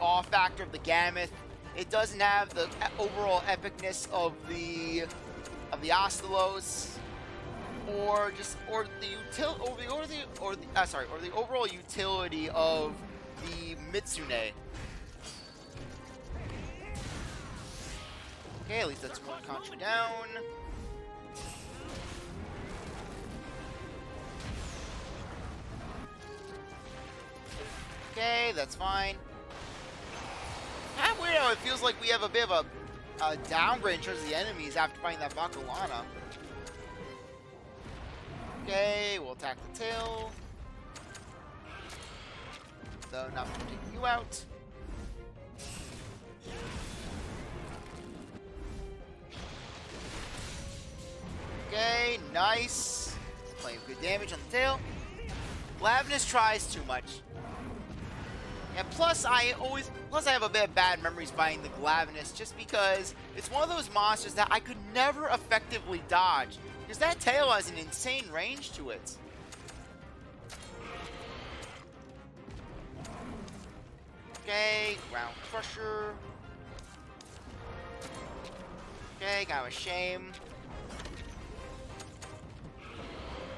awe factor of the Gammoth. It doesn't have the overall epicness of the Ostelos, or the overall utility of the Mitsune. Okay, at least that's one contra down. Okay, that's fine. Kind of weird how it feels like we have a bit of a downgrade in terms of the enemies after fighting that Bakalana. Okay, we'll attack the tail. Though not taking you out. Okay, nice. Playing good damage on the tail. Glavenus tries too much. And plus I have a bit of bad memories fighting the Glavenus just because it's one of those monsters that I could never effectively dodge because that tail has an insane range to it. Okay, ground crusher. Okay, kind of a shame.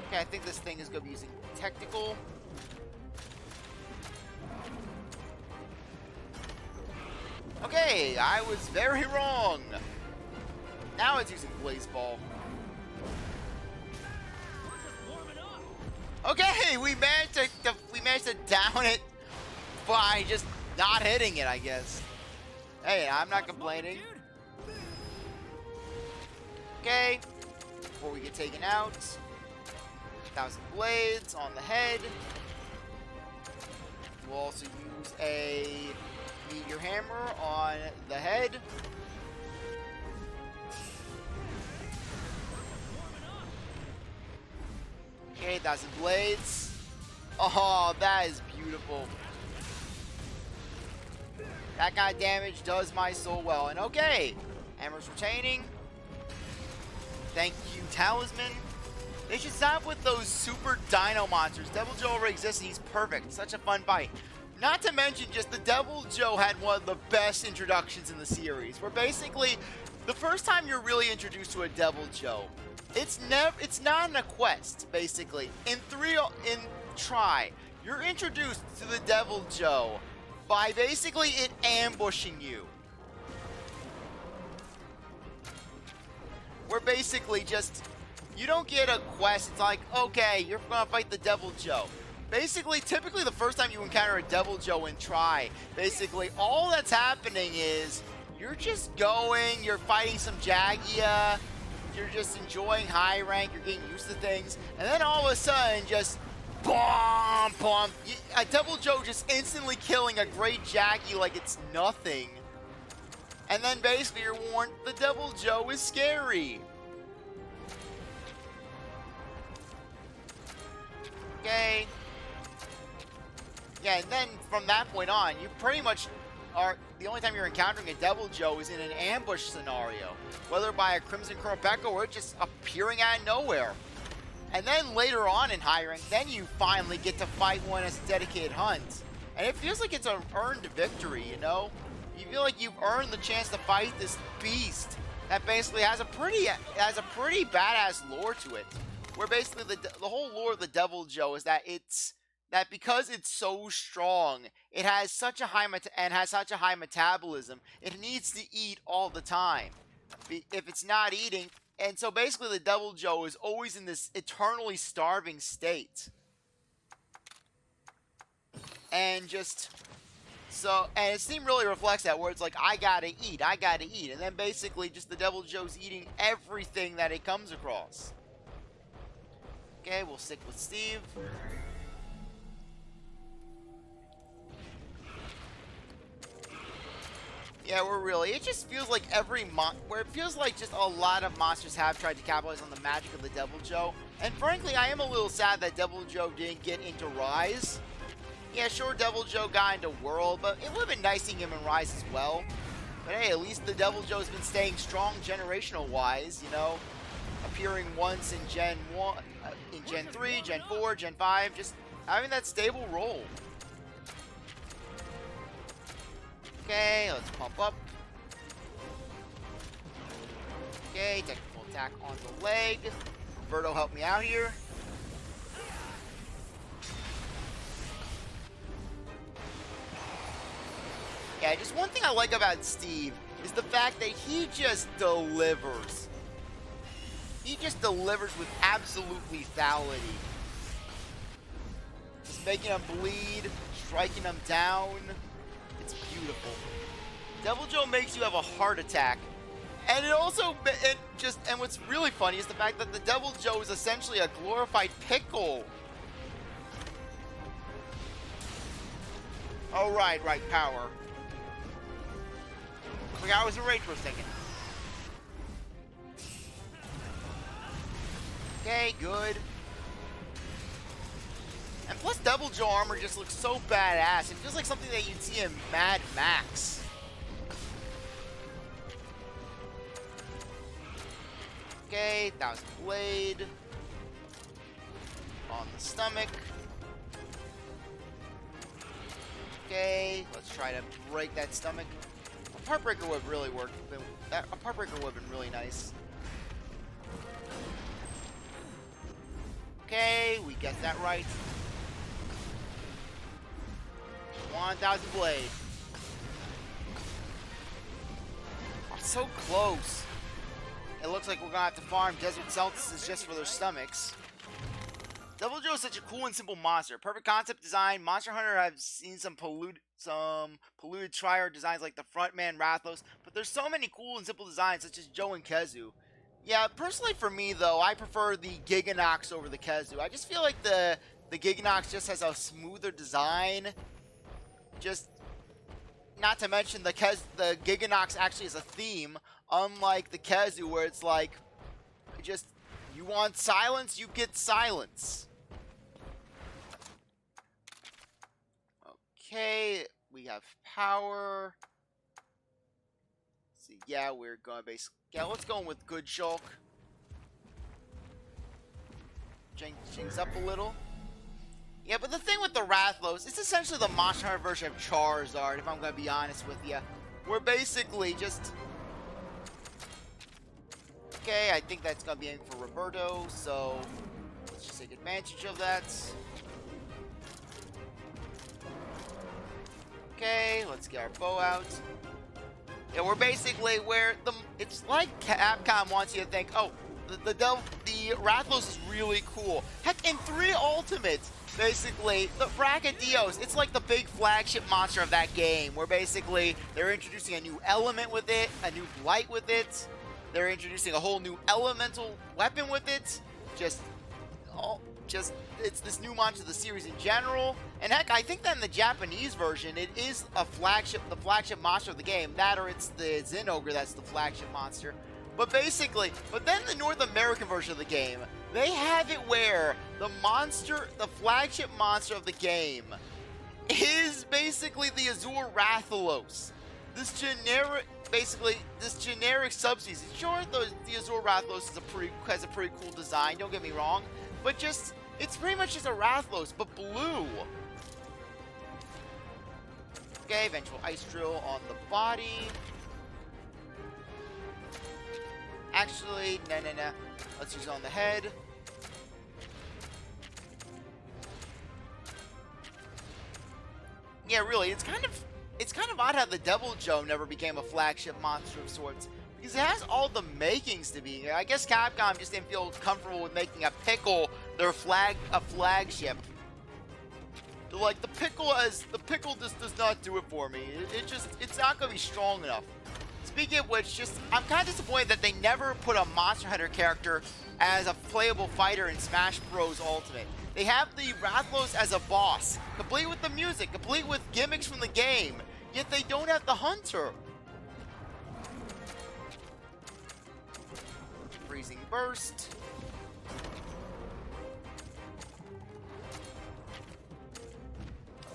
Okay, I think this thing is going to be using technical. Okay, I was very wrong. Now it's using Blaze Ball. Okay, we managed to down it by just not hitting it, I guess. Hey, I'm not complaining. Okay, before we get taken out, 1,000 blades on the head. We'll also use a meteor hammer on the head. Okay, 1,000 blades. Oh, that is beautiful. That kind of damage does my soul well. And okay, hammer's retaining. Thank you, Talisman. They should stop with those super dino monsters. Devil Joe already exists and he's perfect. Such a fun fight. Not to mention just the Devil Joe had one of the best introductions in the series. Where basically, the first time you're really introduced to a Devil Joe, it's not in a quest, basically. In Try, you're introduced to the Devil Joe by basically it ambushing you. Where basically just, you don't get a quest, it's like, okay, you're gonna fight the Devil Joe. Basically, typically the first time you encounter a Devil Joe in Try, basically all that's happening is, you're just going, you're fighting some Jagia, you're just enjoying high rank, you're getting used to things, and then all of a sudden, just bomb, bomb. A Devil Joe just instantly killing a great Jackie like it's nothing. And then basically you're warned the Devil Joe is scary. Okay. Yeah, and then from that point on, you pretty much are, the only time you're encountering a Devil Joe is in an ambush scenario. Whether by a Crimson Kurapeka or just appearing out of nowhere. And then later on in high rank, then you finally get to fight one as a dedicated hunt. And it feels like it's an earned victory, you know? You feel like you've earned the chance to fight this beast that basically has a pretty badass lore to it. Where basically the whole lore of the Devil Joe is that because it's so strong, it has such a high metabolism, it needs to eat all the time. If it's not eating, and so basically the Devil Joe is always in this eternally starving state. And just so, and it seemed really reflects that, where it's like, I gotta eat, and then basically just the Devil Joe's eating everything that it comes across. Okay, we'll stick with Steve. Yeah, it just feels like where it feels like just a lot of monsters have tried to capitalize on the magic of the Devil Joe. And frankly, I am a little sad that Devil Joe didn't get into Rise. Yeah, sure, Devil Joe got into World, but it would have been nice seeing him in Rise as well. But hey, at least the Devil Joe's been staying strong generational-wise, you know? Appearing once in Gen 1, in Gen 3, Gen 4, Gen 5, just having that stable role. Okay, let's pump up. Okay, technical attack on the leg. Roberto, help me out here. Yeah, just one thing I like about Steve is the fact that he just delivers. He just delivers with absolute lethality. Just making him bleed, striking him down. It's beautiful. Devil Joe makes you have a heart attack And it also, and what's really funny is the fact that the Devil Joe is essentially a glorified pickle. Oh, right, power. Like, I was in rage for a second. Okay, good. And plus, Devil Joe armor just looks so badass. It feels like something that you'd see in Mad Max. Okay, Thousand Blade. On the stomach. Okay, let's try to break that stomach. A Heartbreaker would have really worked. A Heartbreaker would have been really nice. Okay, we get that right. 1000 Blade. I'm so close. It looks like we're gonna have to farm Desert Celtics just for their stomachs. Devil Joe is such a cool and simple monster. Perfect concept design. Monster Hunter, I've seen some polluted Triart designs like the Frontman Rathlos, but there's so many cool and simple designs such as Joe and Kezu. Yeah, personally for me though, I prefer the Giganox over the Kezu. I just feel like the Giganox just has a smoother design. Just not to mention the Giganox actually is a theme, unlike the Kezu where it's like just you want silence, you get silence. Okay, we have power. Let's see, yeah, we're going basically. Yeah, let's go with good Shulk. Change things up a little. Yeah, but the thing with the Rathlos, it's essentially the Monster Hunter version of Charizard, if I'm going to be honest with you. We're basically just... Okay, I think that's going to be aiming for Roberto, so let's just take advantage of that. Okay, let's get our bow out. Yeah, we're basically where it's like Capcom wants you to think, oh, the Rathlos is really cool. Heck, in 3 Ultimates, basically, the Fracadios, it's like the big flagship monster of that game, where basically they're introducing a new element with it, a new blight with it, they're introducing a whole new elemental weapon with it, it's this new monster of the series in general. And heck, I think that in the Japanese version, it is the flagship monster of the game. That or it's the Zinogre that's the flagship monster. But then the North American version of the game, they have it where the flagship monster of the game is basically the Azure Rathalos. This generic subspecies. Sure, the Azure Rathalos has a pretty cool design, don't get me wrong. But it's pretty much just a Rathlos, but blue. Okay, Vengeful Ice Drill on the body. Actually, no. Let's use it on the head. Yeah, really, it's kind of odd how the Devil Joe never became a flagship monster of sorts. Because it has all the makings to be. I guess Capcom just didn't feel comfortable with making a pickle a flagship. Like the pickle just does not do it for me. It's not gonna be strong enough. Speaking of which, I'm kind of disappointed that they never put a Monster Hunter character as a playable fighter in Smash Bros. Ultimate. They have the Rathlos as a boss, complete with the music, complete with gimmicks from the game, yet they don't have the Hunter. Freezing Burst.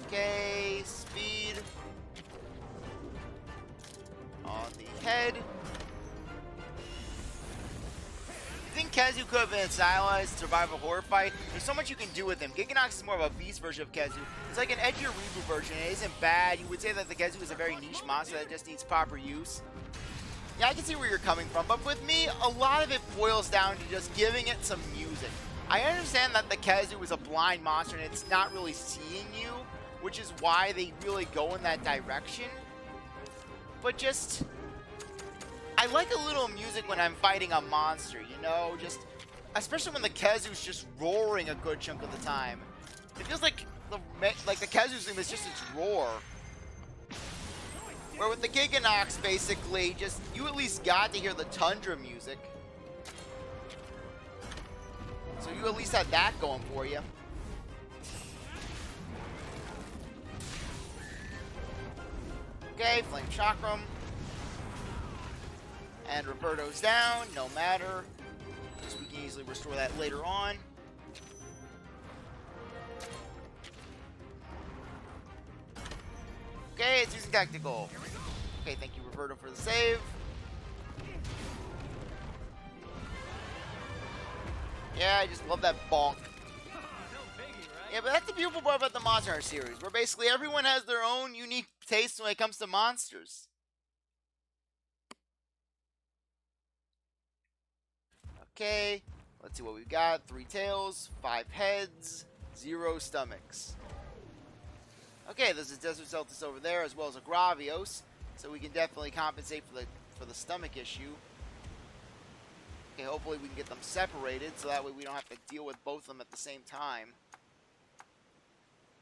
Okay, speed. On the head. I think Kezu could have been stylized to survive a horror fight. There's so much you can do with him. Giganox is more of a beast version of Kezu. It's like an edgier reboot version. It isn't bad. You would say that the Kezu is a very niche monster that just needs proper use. Yeah, I can see where you're coming from, but with me, a lot of it boils down to just giving it some music. I understand that the Kezu is a blind monster and it's not really seeing you, which is why they really go in that direction. But just... I like a little music when I'm fighting a monster, you know? Especially when the Kezu's just roaring a good chunk of the time. It feels like the Kezu's theme is just its roar. Where with the Giganox, basically, just you at least got to hear the Tundra music. So you at least had that going for you. Okay, Flame Chakram. And Roberto's down, no matter. Because we can easily restore that later on. Okay, it's using tactical. Okay, thank you, Roberto, for the save. Yeah, I just love that bonk. Yeah, but that's the beautiful part about the Monster Hunter series, where basically everyone has their own unique taste when it comes to monsters. Okay, let's see what we've got. 3 tails, 5 heads, 0 stomachs. Okay, there's a Desert Celtis over there, as well as a Gravios, so we can definitely compensate for the stomach issue. Okay, hopefully we can get them separated, so that way we don't have to deal with both of them at the same time.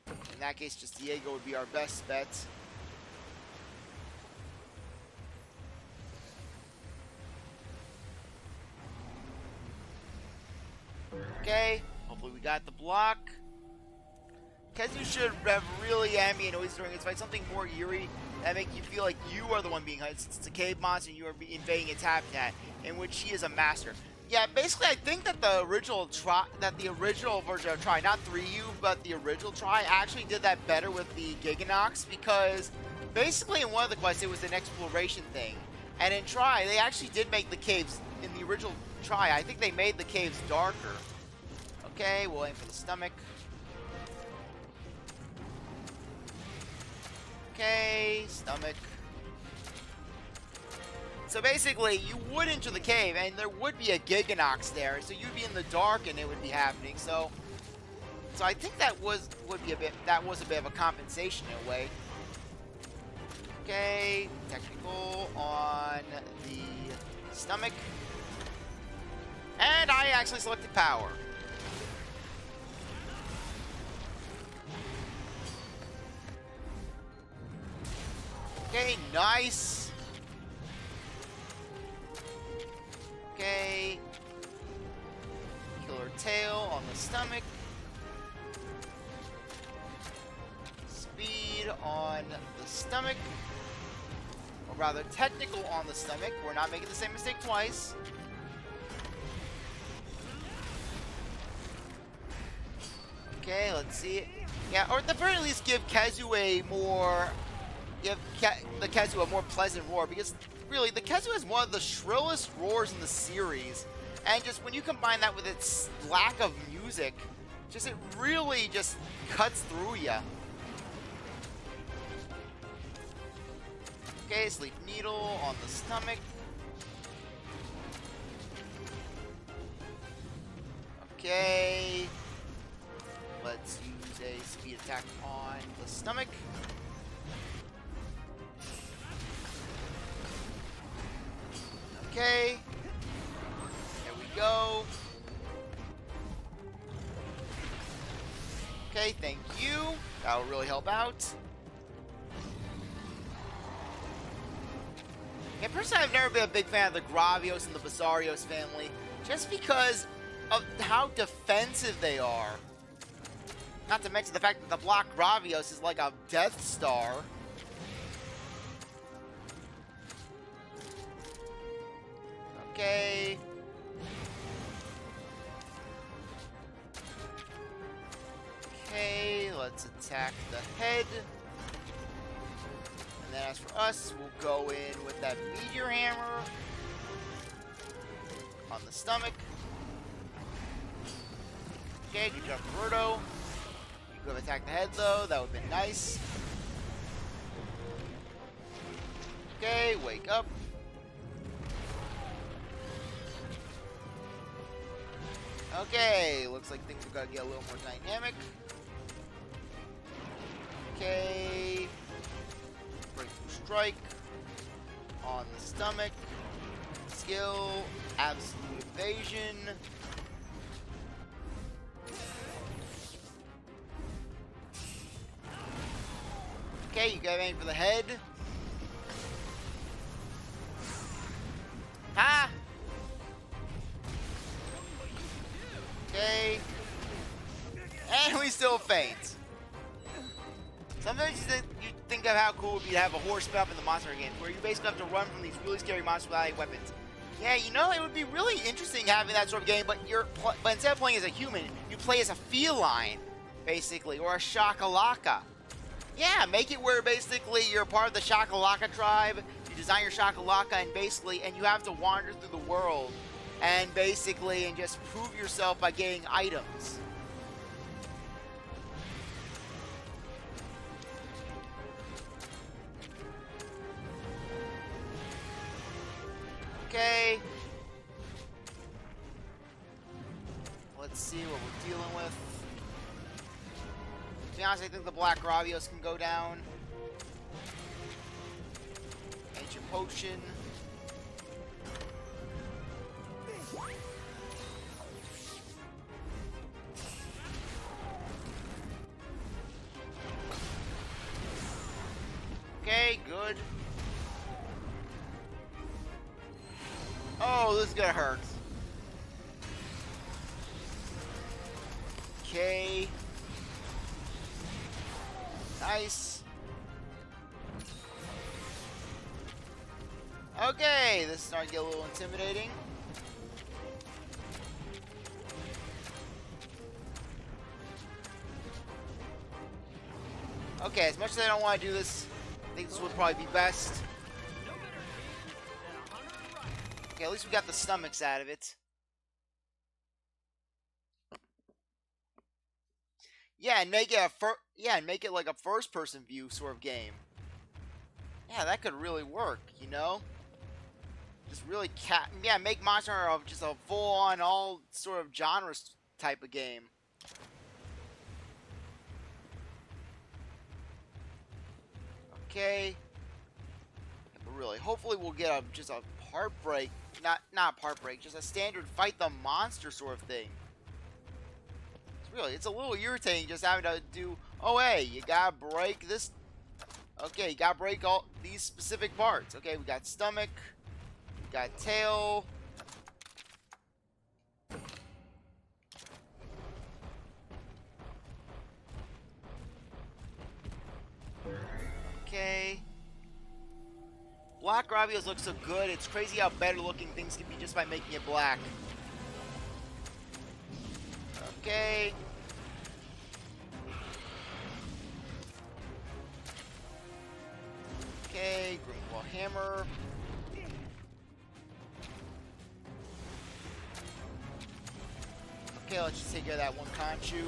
In that case, just Diego would be our best bet. Okay, hopefully we got the block. Kezu should have really ambient noise during his fight, something more eerie that make you feel like you are the one being hunted. It's a cave monster and you are invading its habitat, in which he is a master. Yeah, basically I think that the original version of Try, not 3U, but the original Try actually did that better with the Giganox, because basically in one of the quests it was an exploration thing. And in Try, they actually did make the caves, in the original Try, I think they made the caves darker. Okay, we'll aim for the stomach. Okay, stomach. So basically, you would enter the cave, and there would be a Giganox there, so you'd be in the dark, and it would be happening. So I think that was a bit of a compensation in a way. Okay, technical on the stomach, and I actually selected power. Okay, nice. Okay. Killer tail on the stomach. Speed on the stomach. Or rather, technical on the stomach. We're not making the same mistake twice. Okay, let's see. Yeah, or at the very least give Kezu a more... Give the Kezu a more pleasant roar, because really, the Kezu is one of the shrillest roars in the series, and just when you combine that with its lack of music, just it really just cuts through ya. Okay, Sleep Needle on the stomach. Okay, let's use a speed attack on the stomach. Okay, there we go. Okay, thank you. That'll really help out. Yeah, personally, I've never been a big fan of the Gravios and the Bizarrios family, just because of how defensive they are. Not to mention the fact that the block Gravios is like a Death Star. Okay. Okay, let's attack the head. And then as for us, we'll go in with that Meteor Hammer on the stomach. Okay, good job, Roberto. You could have attacked the head though, that would have been nice. Okay, wake up. Okay, looks like things are gonna get a little more dynamic. Okay. Breakthrough strike on the stomach. Skill, absolute evasion. Okay, you gotta aim for the head. Ha! Okay. And we still faint. Sometimes you think of how cool it would be to have a horse map in the monster games, where you basically have to run from these really scary monsters without any weapons. Yeah, you know, it would be really interesting having that sort of game, but but instead of playing as a human, you play as a feline, basically, or a shakalaka. Yeah, make it where basically you're part of the shakalaka tribe, you design your shakalaka, and you have to wander through the world, and just prove yourself by getting items. Okay. Let's see what we're dealing with. To be honest, I think the Black Gravios can go down. Ancient Potion. Okay, good. Oh, this is gonna hurt. Okay. Nice. Okay, this is starting to get a little intimidating. Okay, as much as I don't want to do this, I think this would probably be best. No better team than 100 riders. Okay, at least we got the stomachs out of it. Yeah, and make it like a first-person view sort of game. Yeah, that could really work, you know? Just really make Monster Hunter just a full-on, all sort of genres type of game. Okay. Yeah, but really, hopefully we'll get just a heartbreak, not heartbreak, just a standard fight the monster sort of thing. It's a little irritating just having to do, oh hey, you gotta break this. Okay, you gotta break all these specific parts. Okay, we got stomach, we got tail. Okay. Black Gravios look so good. It's crazy how better looking things can be just by making it black. Okay. Okay, Grimwall Hammer. Okay, let's just take care of that one Conchu.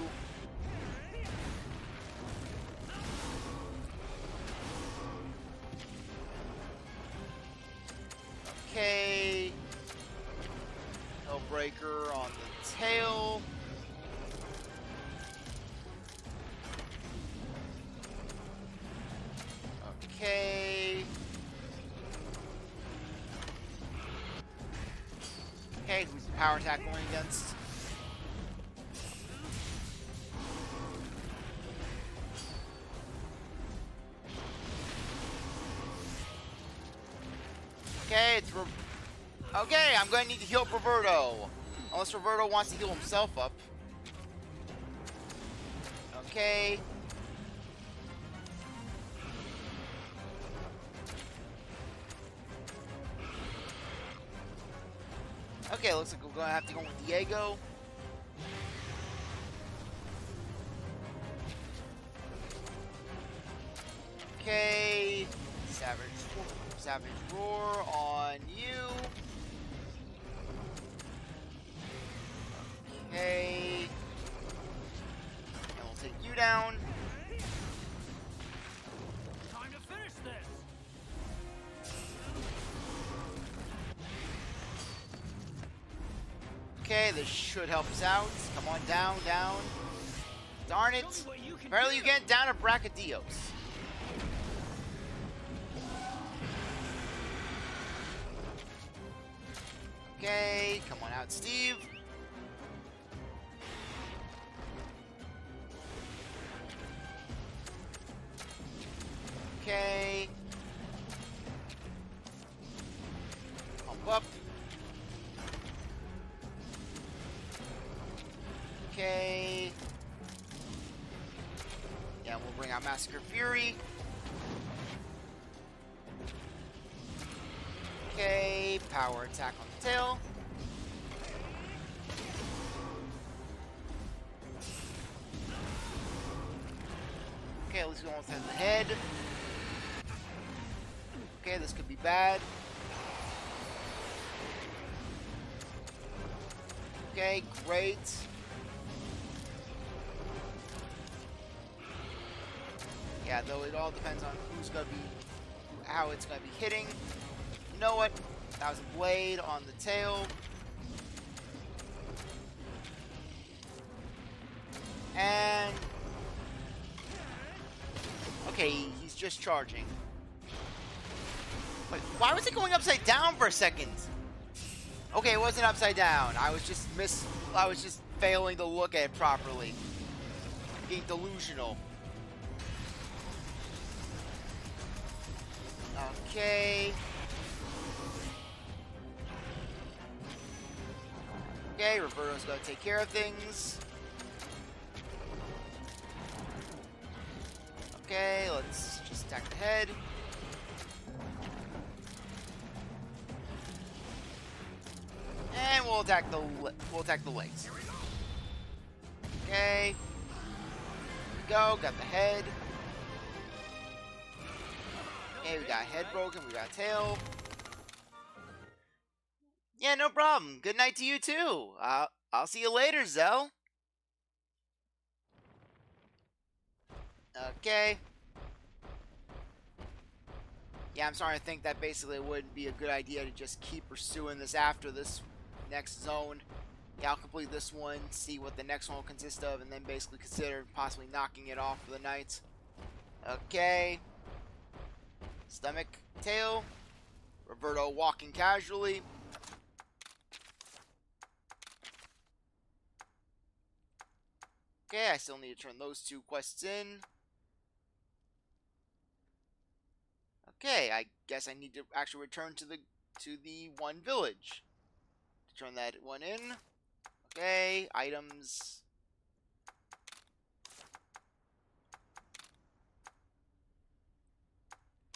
Okay. Hellbreaker on the tail. Okay. Okay, who's the power attack going against? Okay, okay, I'm going to need to heal Roberto. Unless Roberto wants to heal himself up. Okay. Okay, looks like we're going to have to go with Diego. Okay. Savage Roar on you. Okay. And we'll take you down. Time to finish this. Okay, this should help us out. Come on, down, down. Darn it. Show me what you can Apparently do. you get down to Brachydios. Okay, come on out, Steve. Okay. Pump up. Massacre Fury. Okay, power attack on the tail. Okay, at least we almost have the head. Okay, this could be bad. Okay, great. Yeah, though it all depends on who's gonna be, how it's gonna be hitting. You know what? 1000 Blade on the tail. And okay, he's just charging. Wait, why was it going upside down for a second? Okay, it wasn't upside down. I was just failing to look at it properly. Being delusional. Okay. Okay, Roberto's gonna take care of things. Okay, let's just attack the head. And we'll attack the legs. Okay. Here we go. Got the head. Okay, we got head broken. We got tail. Yeah, no problem. Good night to you too. I'll see you later, Zell. Okay. Yeah, I'm starting to think that basically it wouldn't be a good idea to just keep pursuing this after this next zone. Yeah, I'll complete this one, see what the next one will consist of, and then basically consider possibly knocking it off for the night. Okay. Stomach, tail. Roberto walking casually. Okay, I still need to turn those 2 quests in. Okay, I guess I need to actually return to the one village to turn that one in. Okay, items.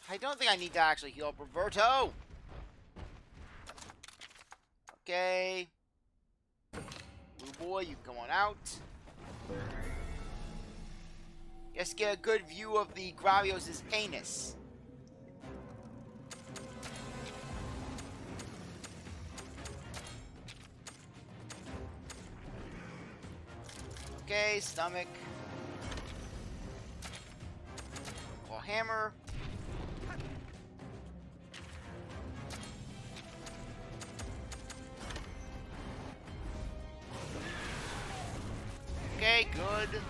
I don't think I need to actually heal up Roberto. Okay. Blue boy, you come on out. Just get a good view of the Gravios' anus. Okay, stomach. Claw hammer. Okay, good.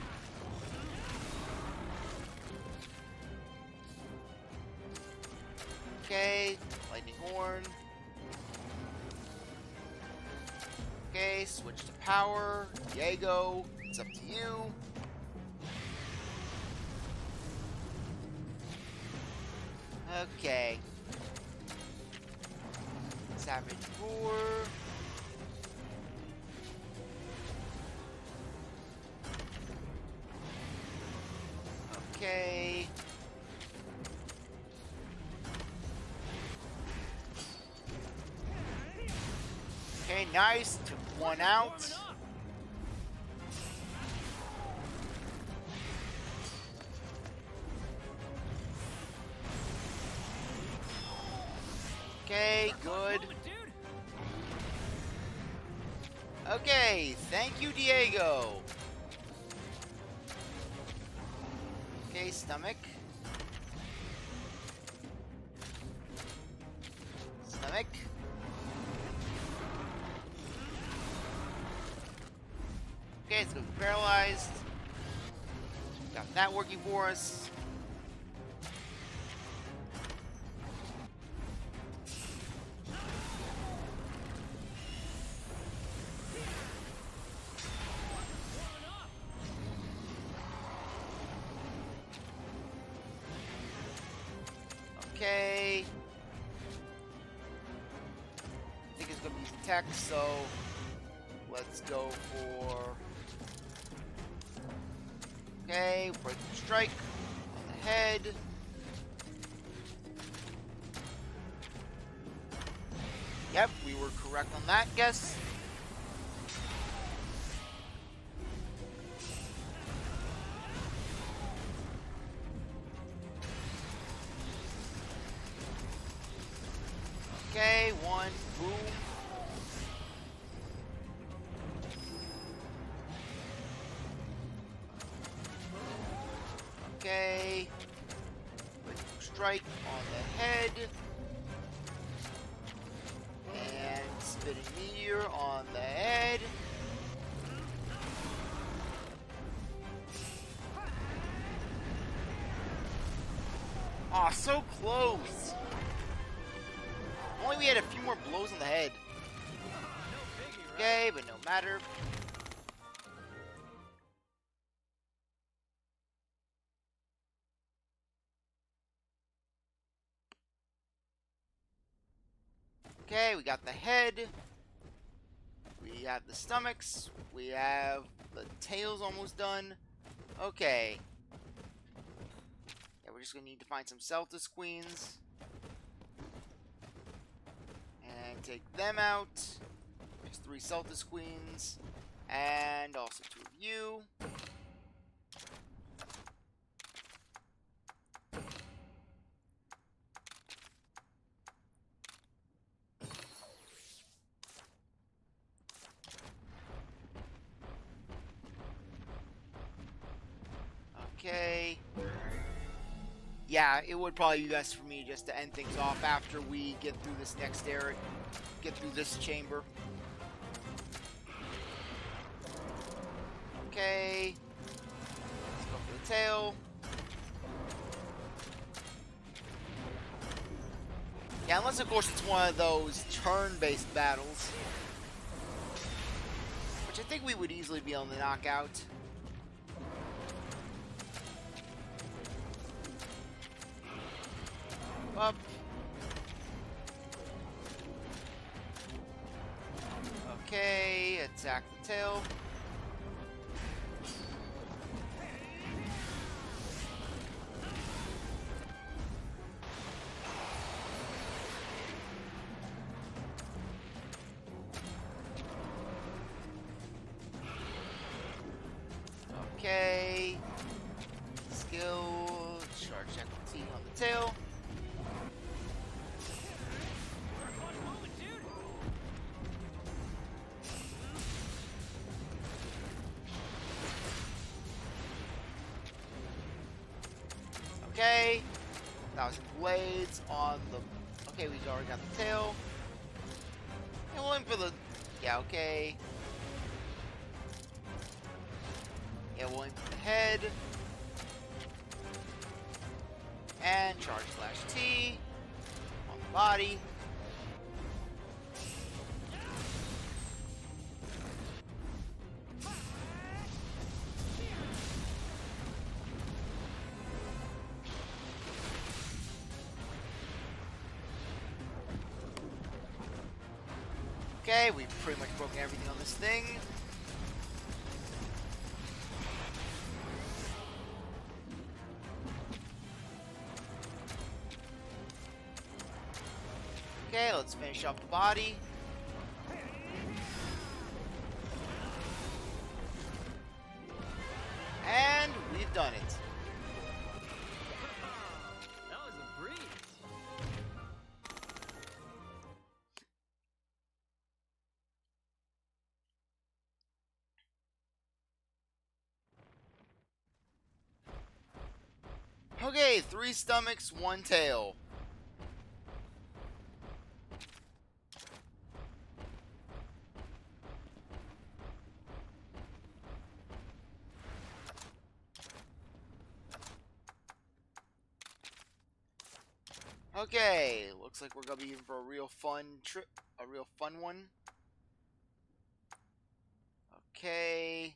Okay, lightning horn. Okay, switch to power. Diego, it's up to you. Okay. Savage Roar. Okay. Okay, nice. Took one out. Okay, good. Okay, thank you, Diego. Okay, stomach. Stomach. Okay, it's gonna be paralyzed. Got that working for us. Okay. I think it's gonna be tech, so let's go for. Okay, break strike. head. Yep, we were correct on that guess. Okay, one, boom. Okay. Strike on the head. And spitting meteor on the head. Aw, so close. Only we had a few more blows on the head. Okay, but no matter. Okay, we got the head. We have the stomachs. We have the tails almost done. Okay. Yeah, we're just gonna need to find some Celtis queens. And take them out. There's 3 Celtis queens. And also 2 of you. Okay. Yeah, it would probably be best for me just to end things off after we get through this next area. Get through this chamber. Okay. Let's go for the tail. Yeah, unless of course it's one of those turn-based battles. Which I think we would easily be able to knock out. Up. Okay, attack the tail. Okay. Skill, charge equity on the tail. Okay. 1,000 blades on the... Okay, we've already got the tail. And we'll aim for the... Yeah, okay. Yeah, we'll aim for the head. And charge slash T on the body. Okay, we've pretty much broken everything on this thing. Okay, let's finish up the body. And we've done it. That was a breeze. Okay, 3 stomachs, 1 tail. Okay, looks like we're gonna be in for a real fun trip, a real fun one. Okay.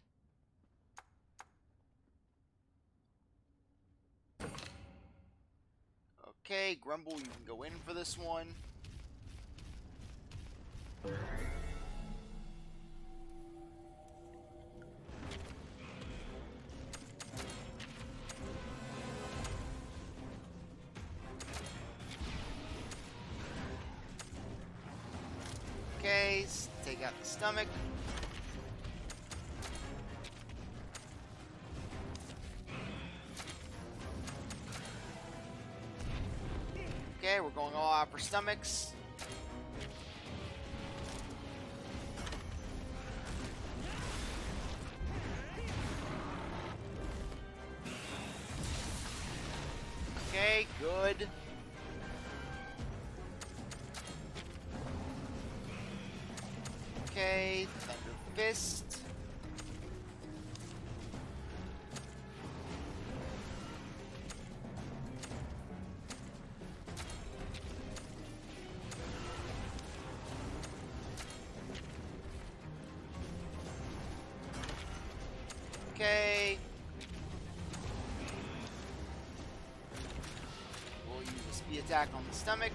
Okay, Grumble, you can go in for this one. Okay, take out the stomach. Okay, we're going all out for stomachs. Okay, good. Okay, Thunder Fist. Okay. We'll use a speed attack on the stomach.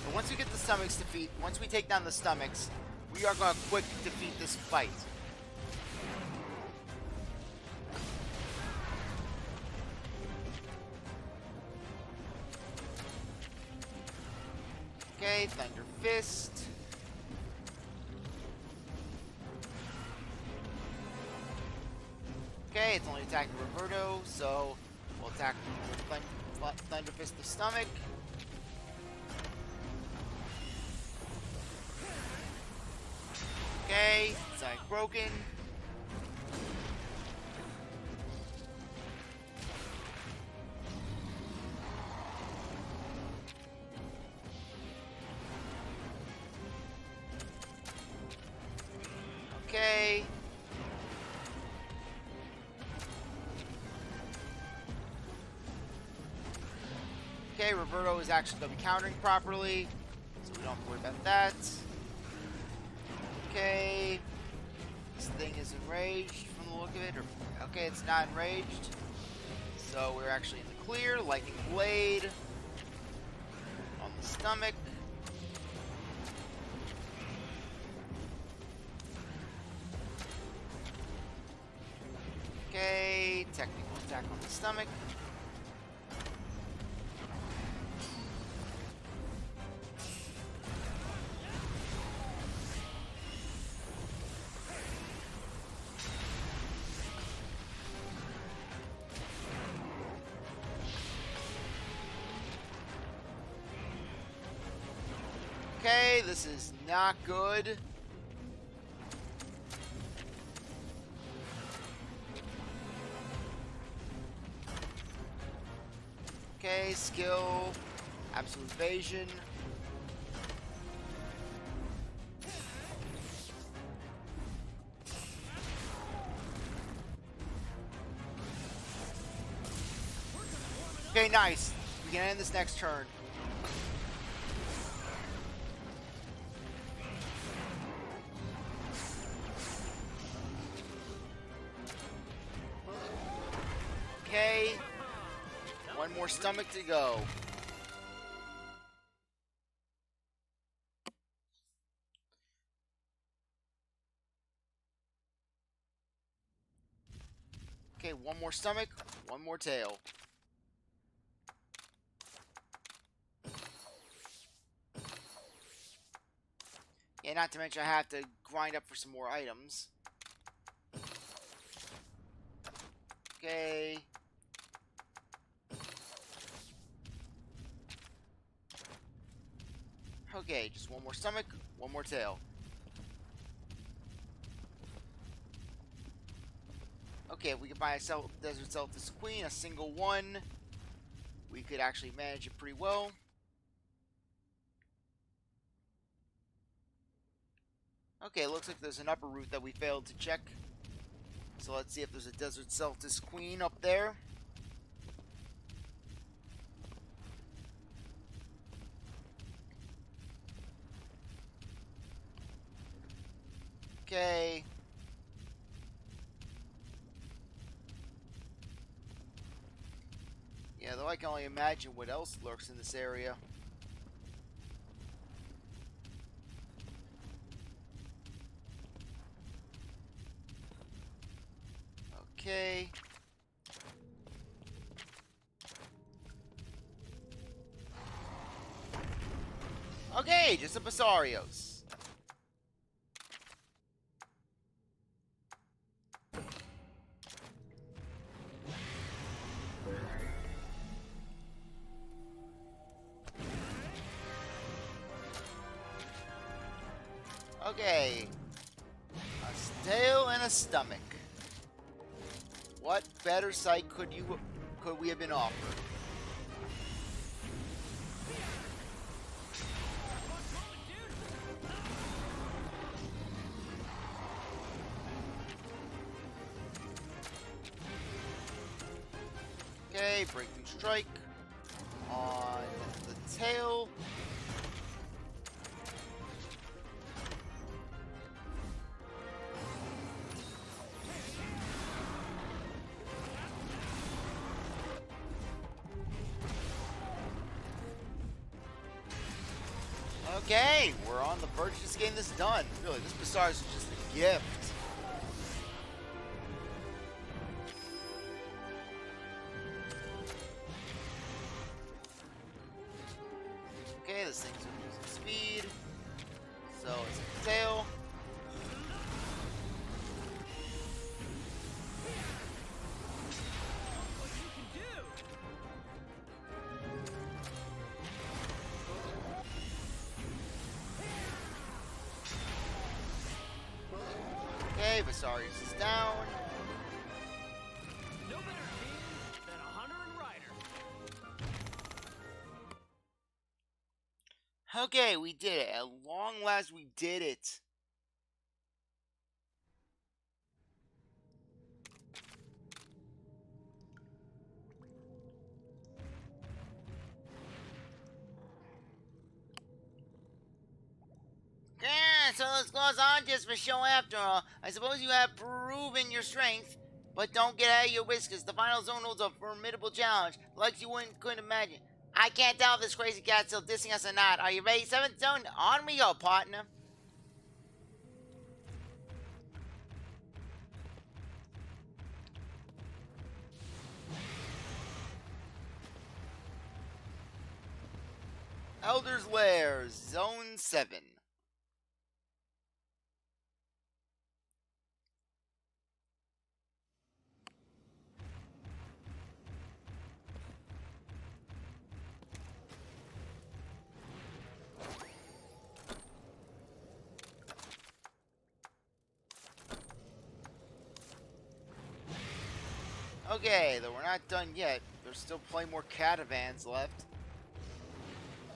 And once we get the stomachs defeat, once we take down the stomachs, we are going to quick defeat this fight. Okay, Thunder Fist. Okay, it's only attacking Roberto, so we'll attack Thunder Fist the stomach. Okay, stomach broken. Okay. Okay, Roberto is actually going to be countering properly, so we don't have to worry about that. Okay. This thing is enraged from the look of it. Okay, it's not enraged. So we're actually in the clear. Lightning Blade on the stomach. Okay, technical attack on the stomach. Okay, this is not good. Okay, skill, absolute evasion. Okay, nice. We can end this next turn. Okay. One more stomach to go. Okay, one more stomach, one more tail. Yeah, not to mention I have to grind up for some more items. Okay. Okay, just one more stomach, one more tail. Okay, if we could buy a Desert Celtis Queen, a single one, we could actually manage it pretty well. Okay, looks like there's an upper route that we failed to check. So let's see if there's a Desert Celtis Queen up there. Okay. Yeah, though I can only imagine what else lurks in this area. Okay. Okay, just a Basarios. Okay. A tail and a stomach. What better sight could we have been offered? Okay, breakthrough strike on the tail. Okay, we're on the verge of just getting this done. Really, this Bazaar is just a gift. Okay, this thing's losing speed. So it's a tail. Okay, Basarius is down. No better team than a hunter and rider. Okay, we did it. At long last, we did it. Yeah, so this goes on just for show after all. I suppose you have proven your strength, but don't get out of your whiskers. The final zone holds a formidable challenge, like you couldn't imagine. I can't tell if this crazy cat's still dissing us or not. Are you ready? 7th zone, on we go, partner. Elder's Lair, Zone 7. Okay, though we're not done yet. There's still plenty more caravans left.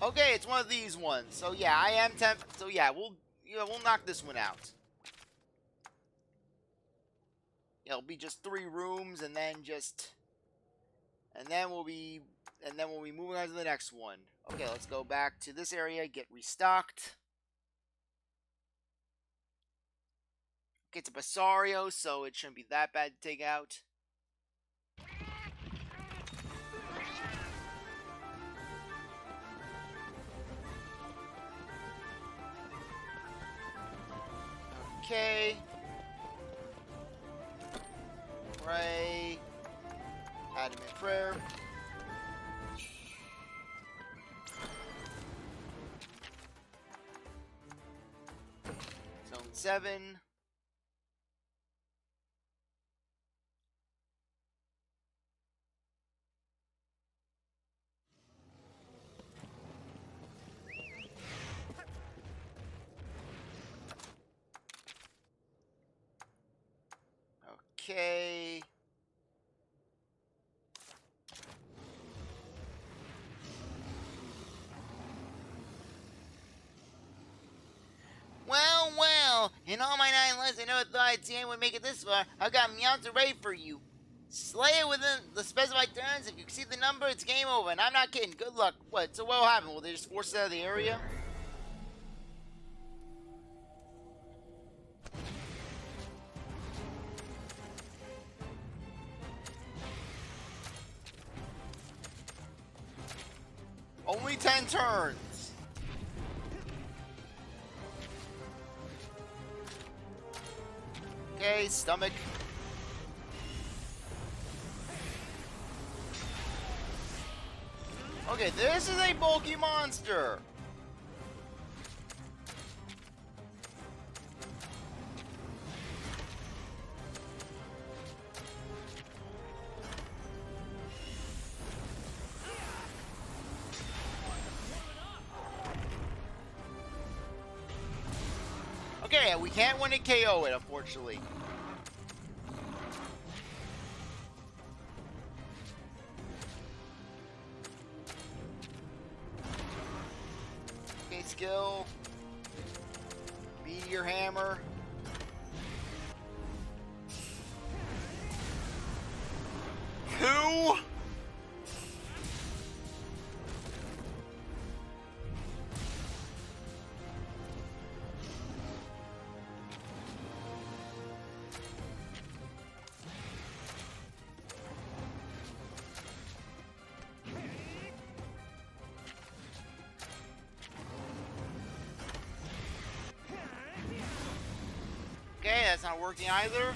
Okay, it's one of these ones. So yeah, I am tempted. So yeah, we'll knock this one out. It'll be just 3 rooms, and then we'll be moving on to the next one. Okay, let's go back to this area, get restocked. Okay, it's a Basario, so it shouldn't be that bad to take out. Okay. Pray. Add him in prayer. Zone 7. Okay. Well, well, in all my 9 lives, I never thought I'd see anyone make it this far. I've got Meowth ready for you. Slay it within the specified turns. If you exceed the number, it's game over, and I'm not kidding. Good luck. What? So what'll happen? Will they just force us out of the area? Only 10 turns. Okay, stomach. Okay, this is a bulky monster. Yeah, we can't win it KO it, unfortunately. Okay, skill. Meteor hammer. Two. Okay, that's not working either.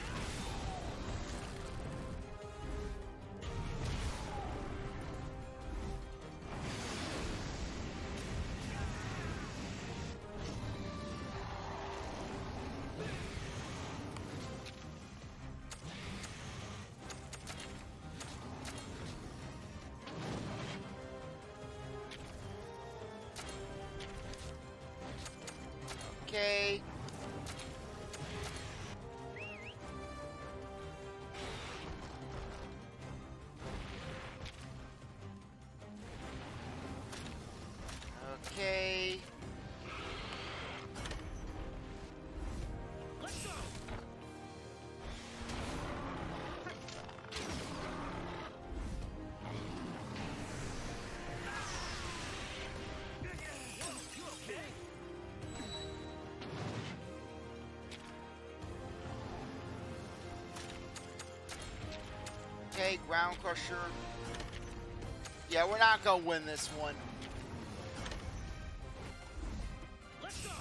Okay. Okay. Let's go. You okay? Okay, ground crusher. Yeah, we're not gonna win this one. Let's go.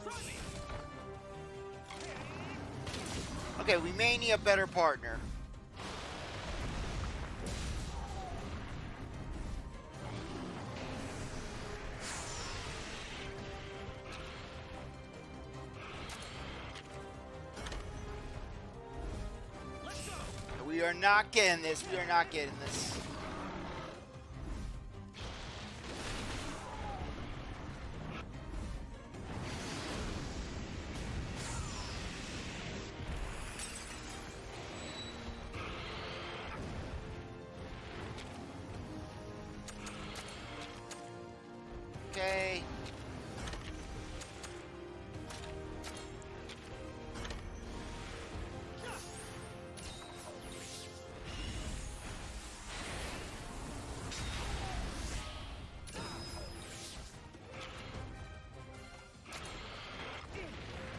Try me. Okay, we may need a better partner. Let's go. We are not getting this. We are not getting this. Okay.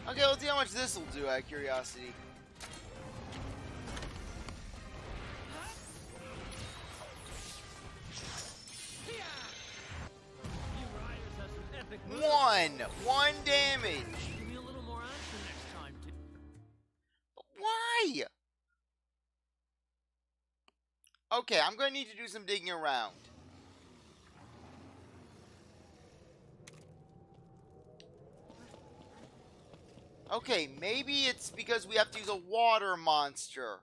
Okay, let's see how much this will do out of curiosity. You riders have some epic moves. One damage. Give me a little more action next time, too. Why? Okay, I'm gonna need to do some digging around. Okay, maybe it's because we have to use a water monster.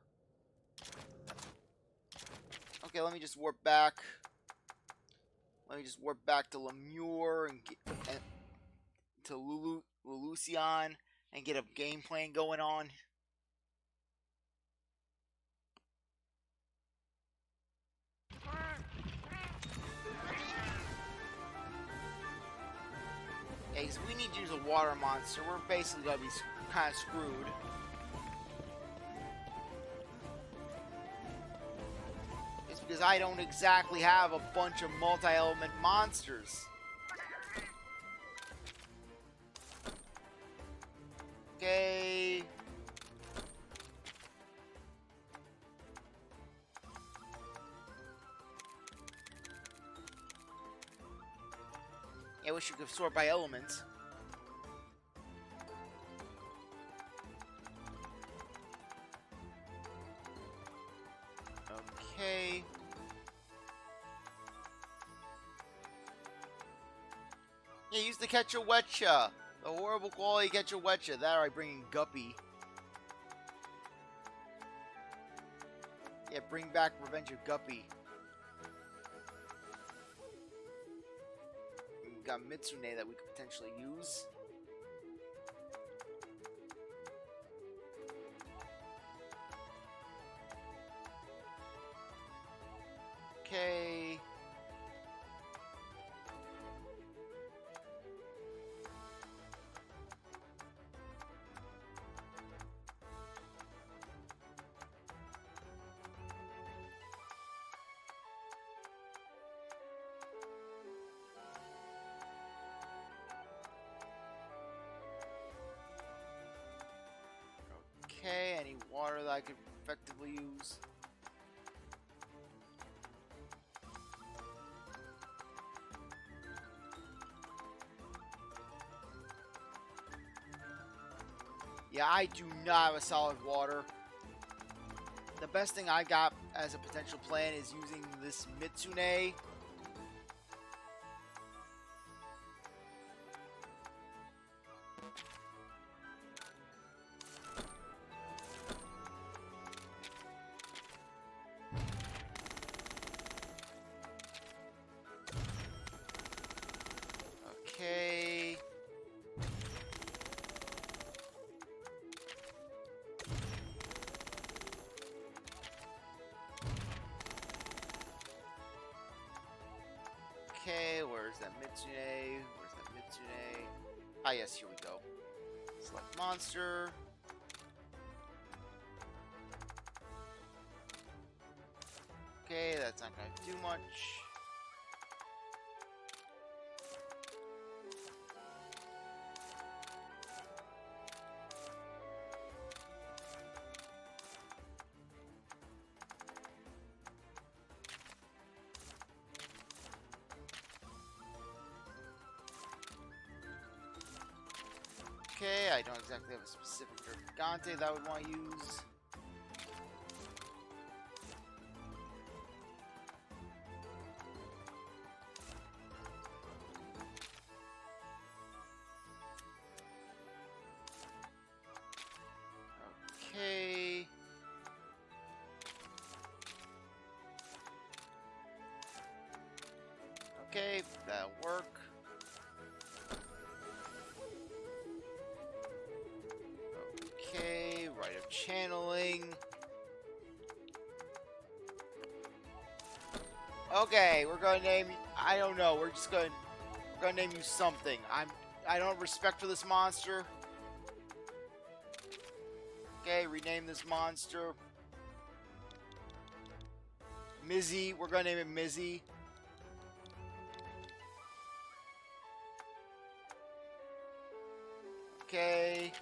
Okay, let me just warp back. Let me just warp back to Lemure and to Lulucion and get a game plan going on. Yeah, 'cause we need to use a water monster. We're basically gonna be kind of screwed. It's because I don't exactly have a bunch of multi-element monsters. Okay. Yeah, I wish you could sort by elements. Okay. Yeah, use the catch a wetcha. The horrible quality catch a wetcha. That or I bring in Guppy. Yeah, bring back Revenge of Guppy. We've got Mitsune that we could potentially use. Okay. Okay, any water that I could effectively use? Yeah, I do not have a solid water. The best thing I got as a potential plan is using this Mitsune. Okay. Okay, where's that Mitsune? Where's that Mitsune? Ah, yes, here we go. Select monster. Okay, that's not gonna do much. Okay, I don't exactly have a specific Gigante that I would want to use. Okay. Okay, that'll work. Okay, right of channeling. Okay, we're gonna name. I don't know. We're gonna name you something. I don't have respect for this monster. Okay, rename this monster. Mizzy. We're gonna name it Mizzy. Okay.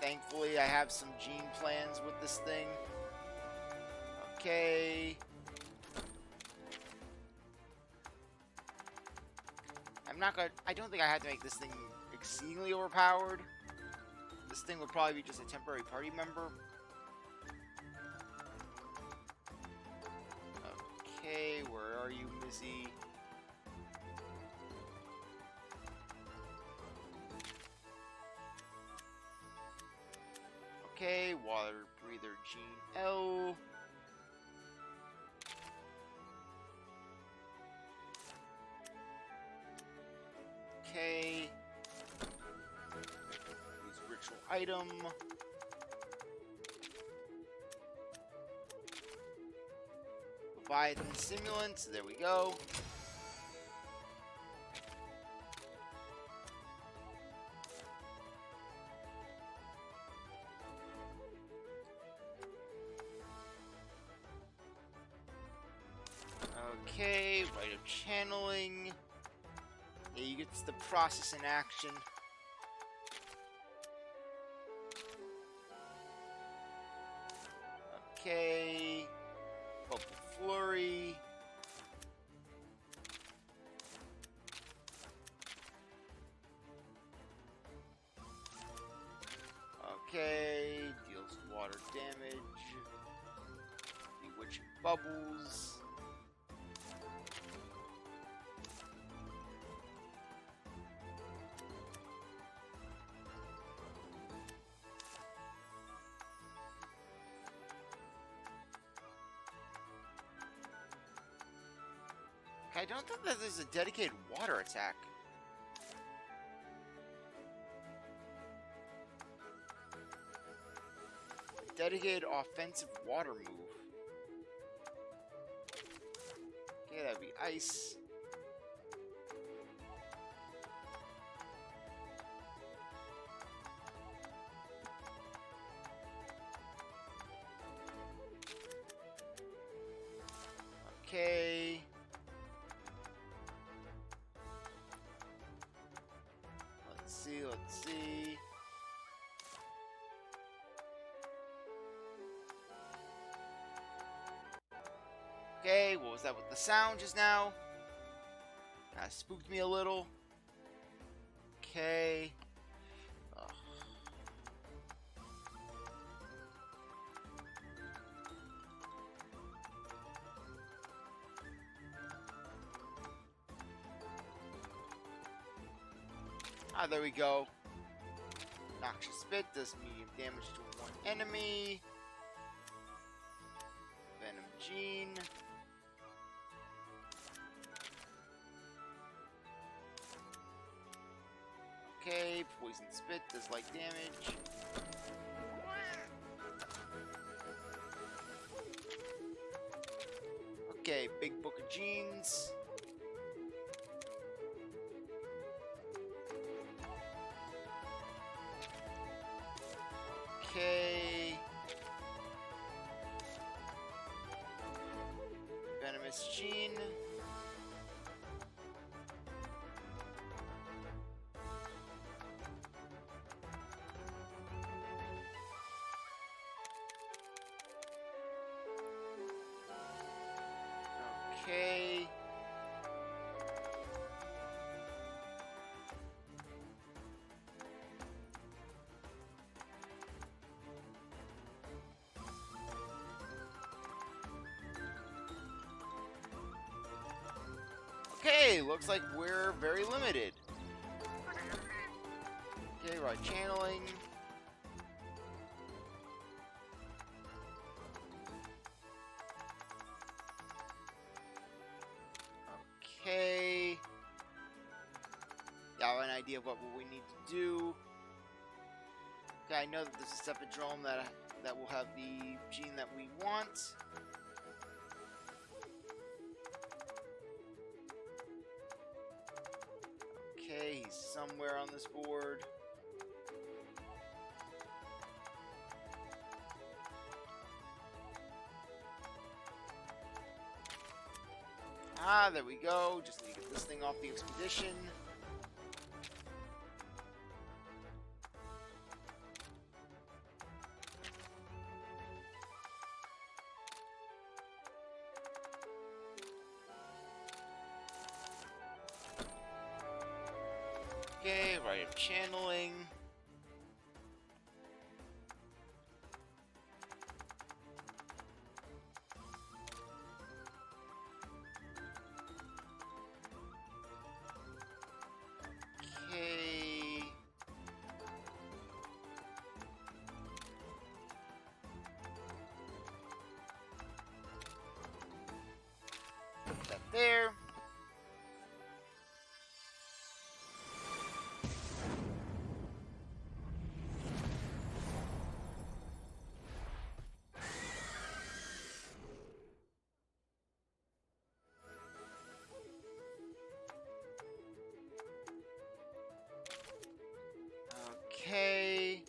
Thankfully, I have some gene plans with this thing. Okay. I don't think I had to make this thing exceedingly overpowered. This thing would probably be just a temporary party member. Okay, where are you, Mizzy? Okay, water breather Gene L. Okay. Use ritual item. Leviathan simulants. There we go. Okay, right of channeling. Yeah, you get the process in action. Okay. Bubble Flurry. Okay. Deals water damage. Bewitching Bubbles. I don't think that there's a dedicated water attack. Dedicated offensive water move. Okay, that'd be ice. Okay. Let's see, let's see. Okay, what was that with the sound just now? That spooked me a little. Okay. Ugh. Ah, there we go. Noxious Spit does medium damage to one enemy. Venom Gene. Okay, Poison Spit does light damage. Okay, Big Book of Genes. Okay. Venomous Gene. Okay. Okay, looks like we're very limited. Okay, right, channeling. Okay. Got an idea of what we need to do. Okay, I know that there's a Cephalodrome that will have the gene that we want. Okay, he's somewhere on this board. Ah, there we go. Just need to get this thing off the expedition. Okay, right, I'm channeling. Okay. Put that there. Okay.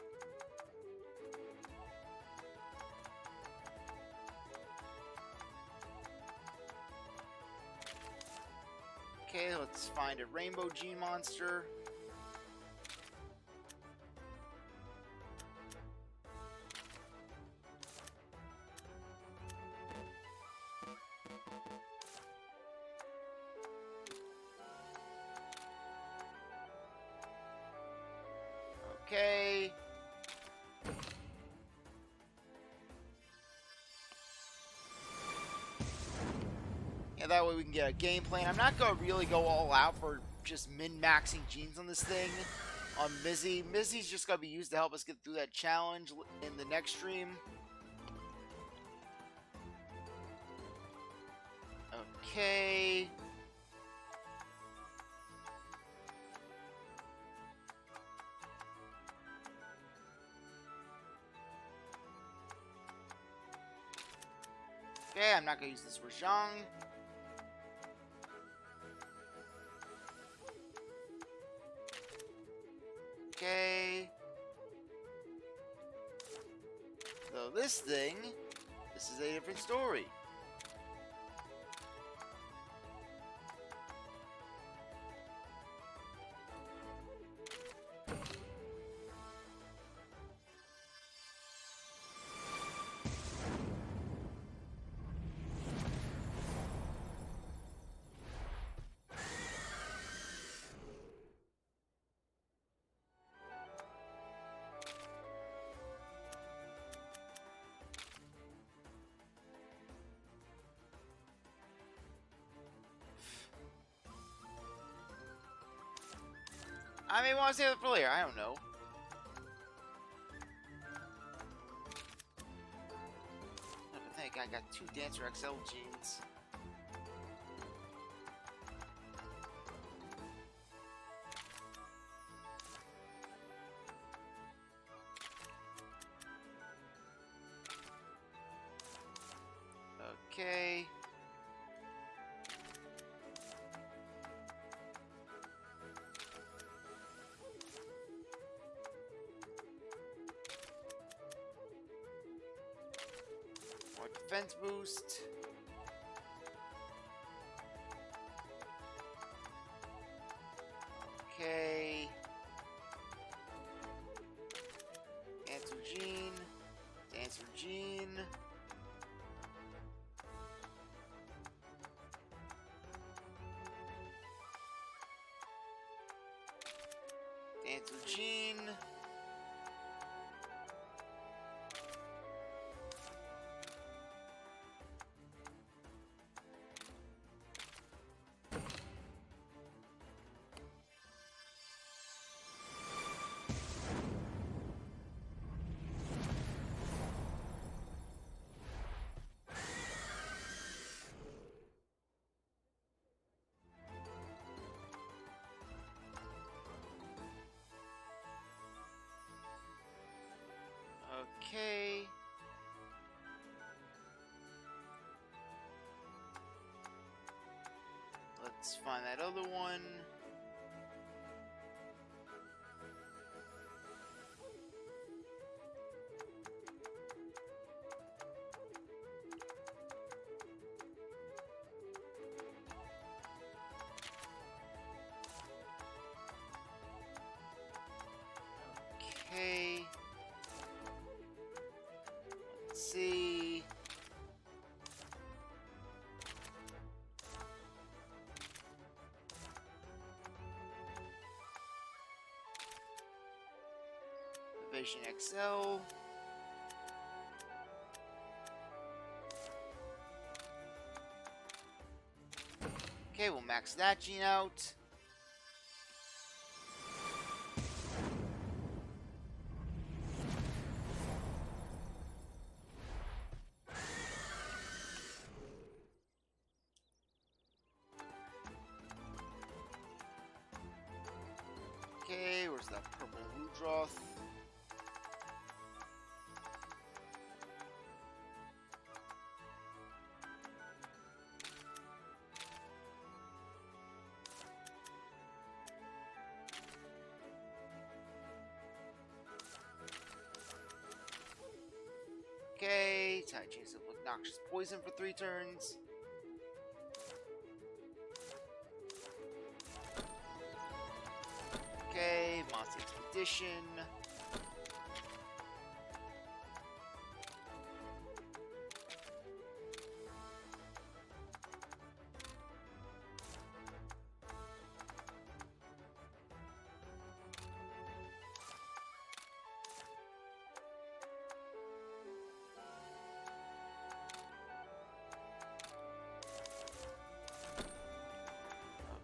Okay, let's find a rainbow gene monster. Okay. Yeah, that way we can get a game plan. I'm not going to really go all out for just min-maxing genes on this thing. On Mizzy. Mizzy's just going to be used to help us get through that challenge in the next stream. Okay. Okay, I'm not gonna use this Rajang. Okay. So this thing, this is a different story. I may want to save it for later. I don't know. I think I got 2 Dancer XL jeans. Okay. More defense boost. Okay. Dancer Jean. Dancer Jean. Dancer Jean. Okay. Let's find that other one. Okay. Let's see. Vision XL. Okay, we'll max that gene out. Okay, where's that purple Rudroth? Okay, Tide Chase of Obnoxious Poison for 3 turns. Okay, Monster Expedition.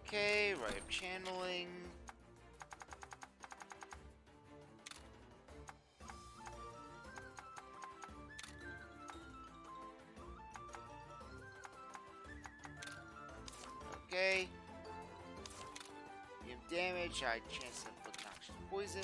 Okay, Ray of Channeling. Okay. Medium damage, high chance of obnoxious poison.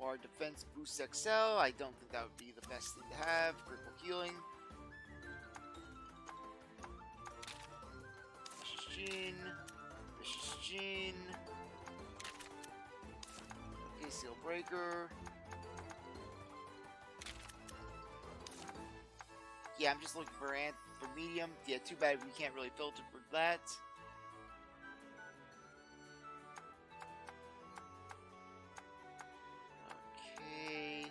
Our defense boosts XL. I don't think that would be the best thing to have. Critical healing. Vicious Gene. Vicious Gene. Okay, Seal Breaker. Yeah, I'm just looking for medium. Yeah, too bad we can't really filter for that. Okay.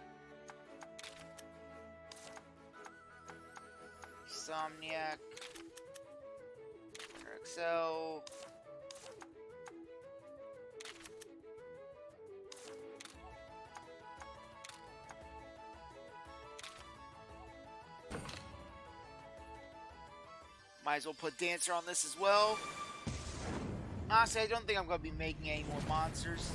Insomniac. XL. Might as well put Dancer on this as well. Honestly, I don't think I'm going to be making any more monsters.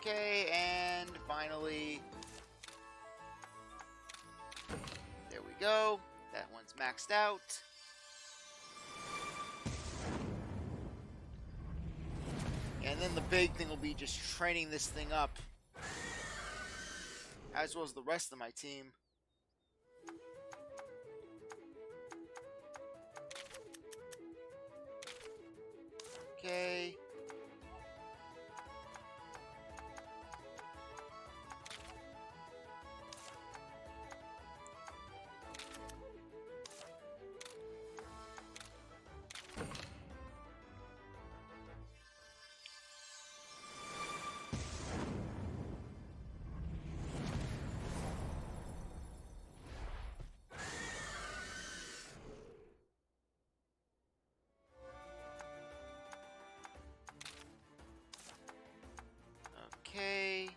Okay, and finally, there we go. That one's maxed out. And then the big thing will be just training this thing up, as well as the rest of my team. Okay. Okay.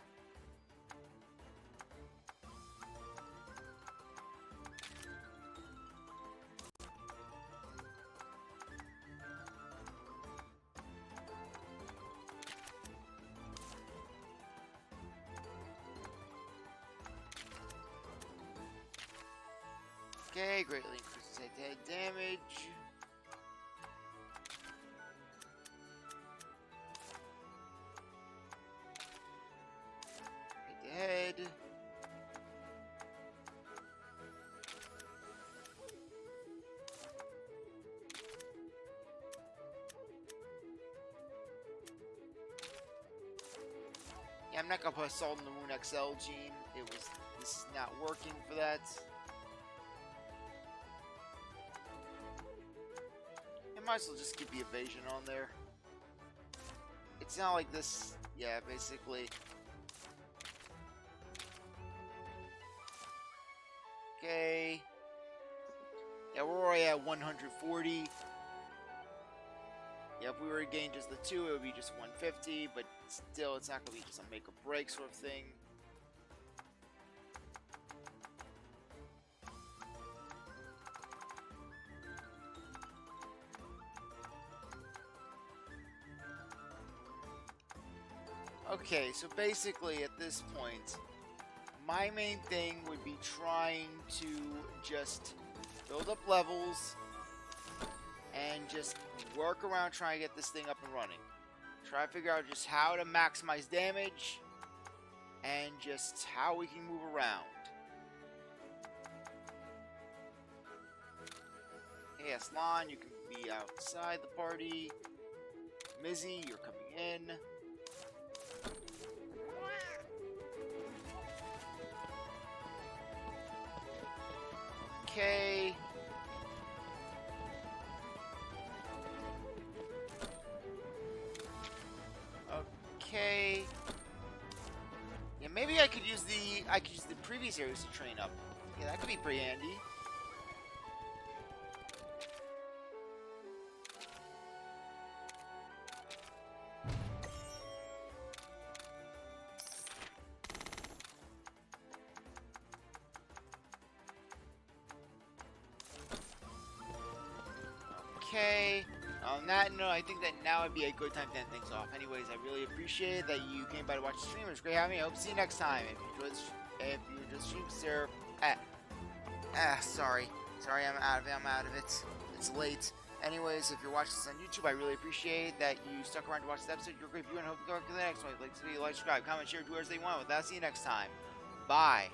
Okay, greatly increases head-to-head damage. Head. Yeah, I'm not gonna put Salt in the Moon XL gene. This is not working for that. I might as well just keep the evasion on there. It's not like this. Yeah, basically. Okay. Yeah, we're already at 140. Yeah, if we were to gain just the 2, it would be just 150, but still, it's not going to be just a make or break sort of thing. Okay, so basically at this point, my main thing would be trying to just build up levels and just work around trying to get this thing up and running. Try to figure out just how to maximize damage and just how we can move around. Hey, Aslan, you can be outside the party. Mizzy, you're coming in. Okay. Okay. Yeah, maybe I could use the previous areas to train up. Yeah, that could be pretty handy. anyway, on that note, I think that now would be a good time to end things off. Anyways, I really appreciate that you came by to watch the stream. It was great having you. I hope to see you next time. If you enjoyed the stream, sir. Sorry, I'm out of it. It's late. Anyways, if you're watching this on YouTube, I really appreciate that you stuck around to watch this episode. You're a great viewer, and I hope you go back to the next one. Like to see, like, subscribe, comment, share, do whatever you want. With that, see you next time. Bye.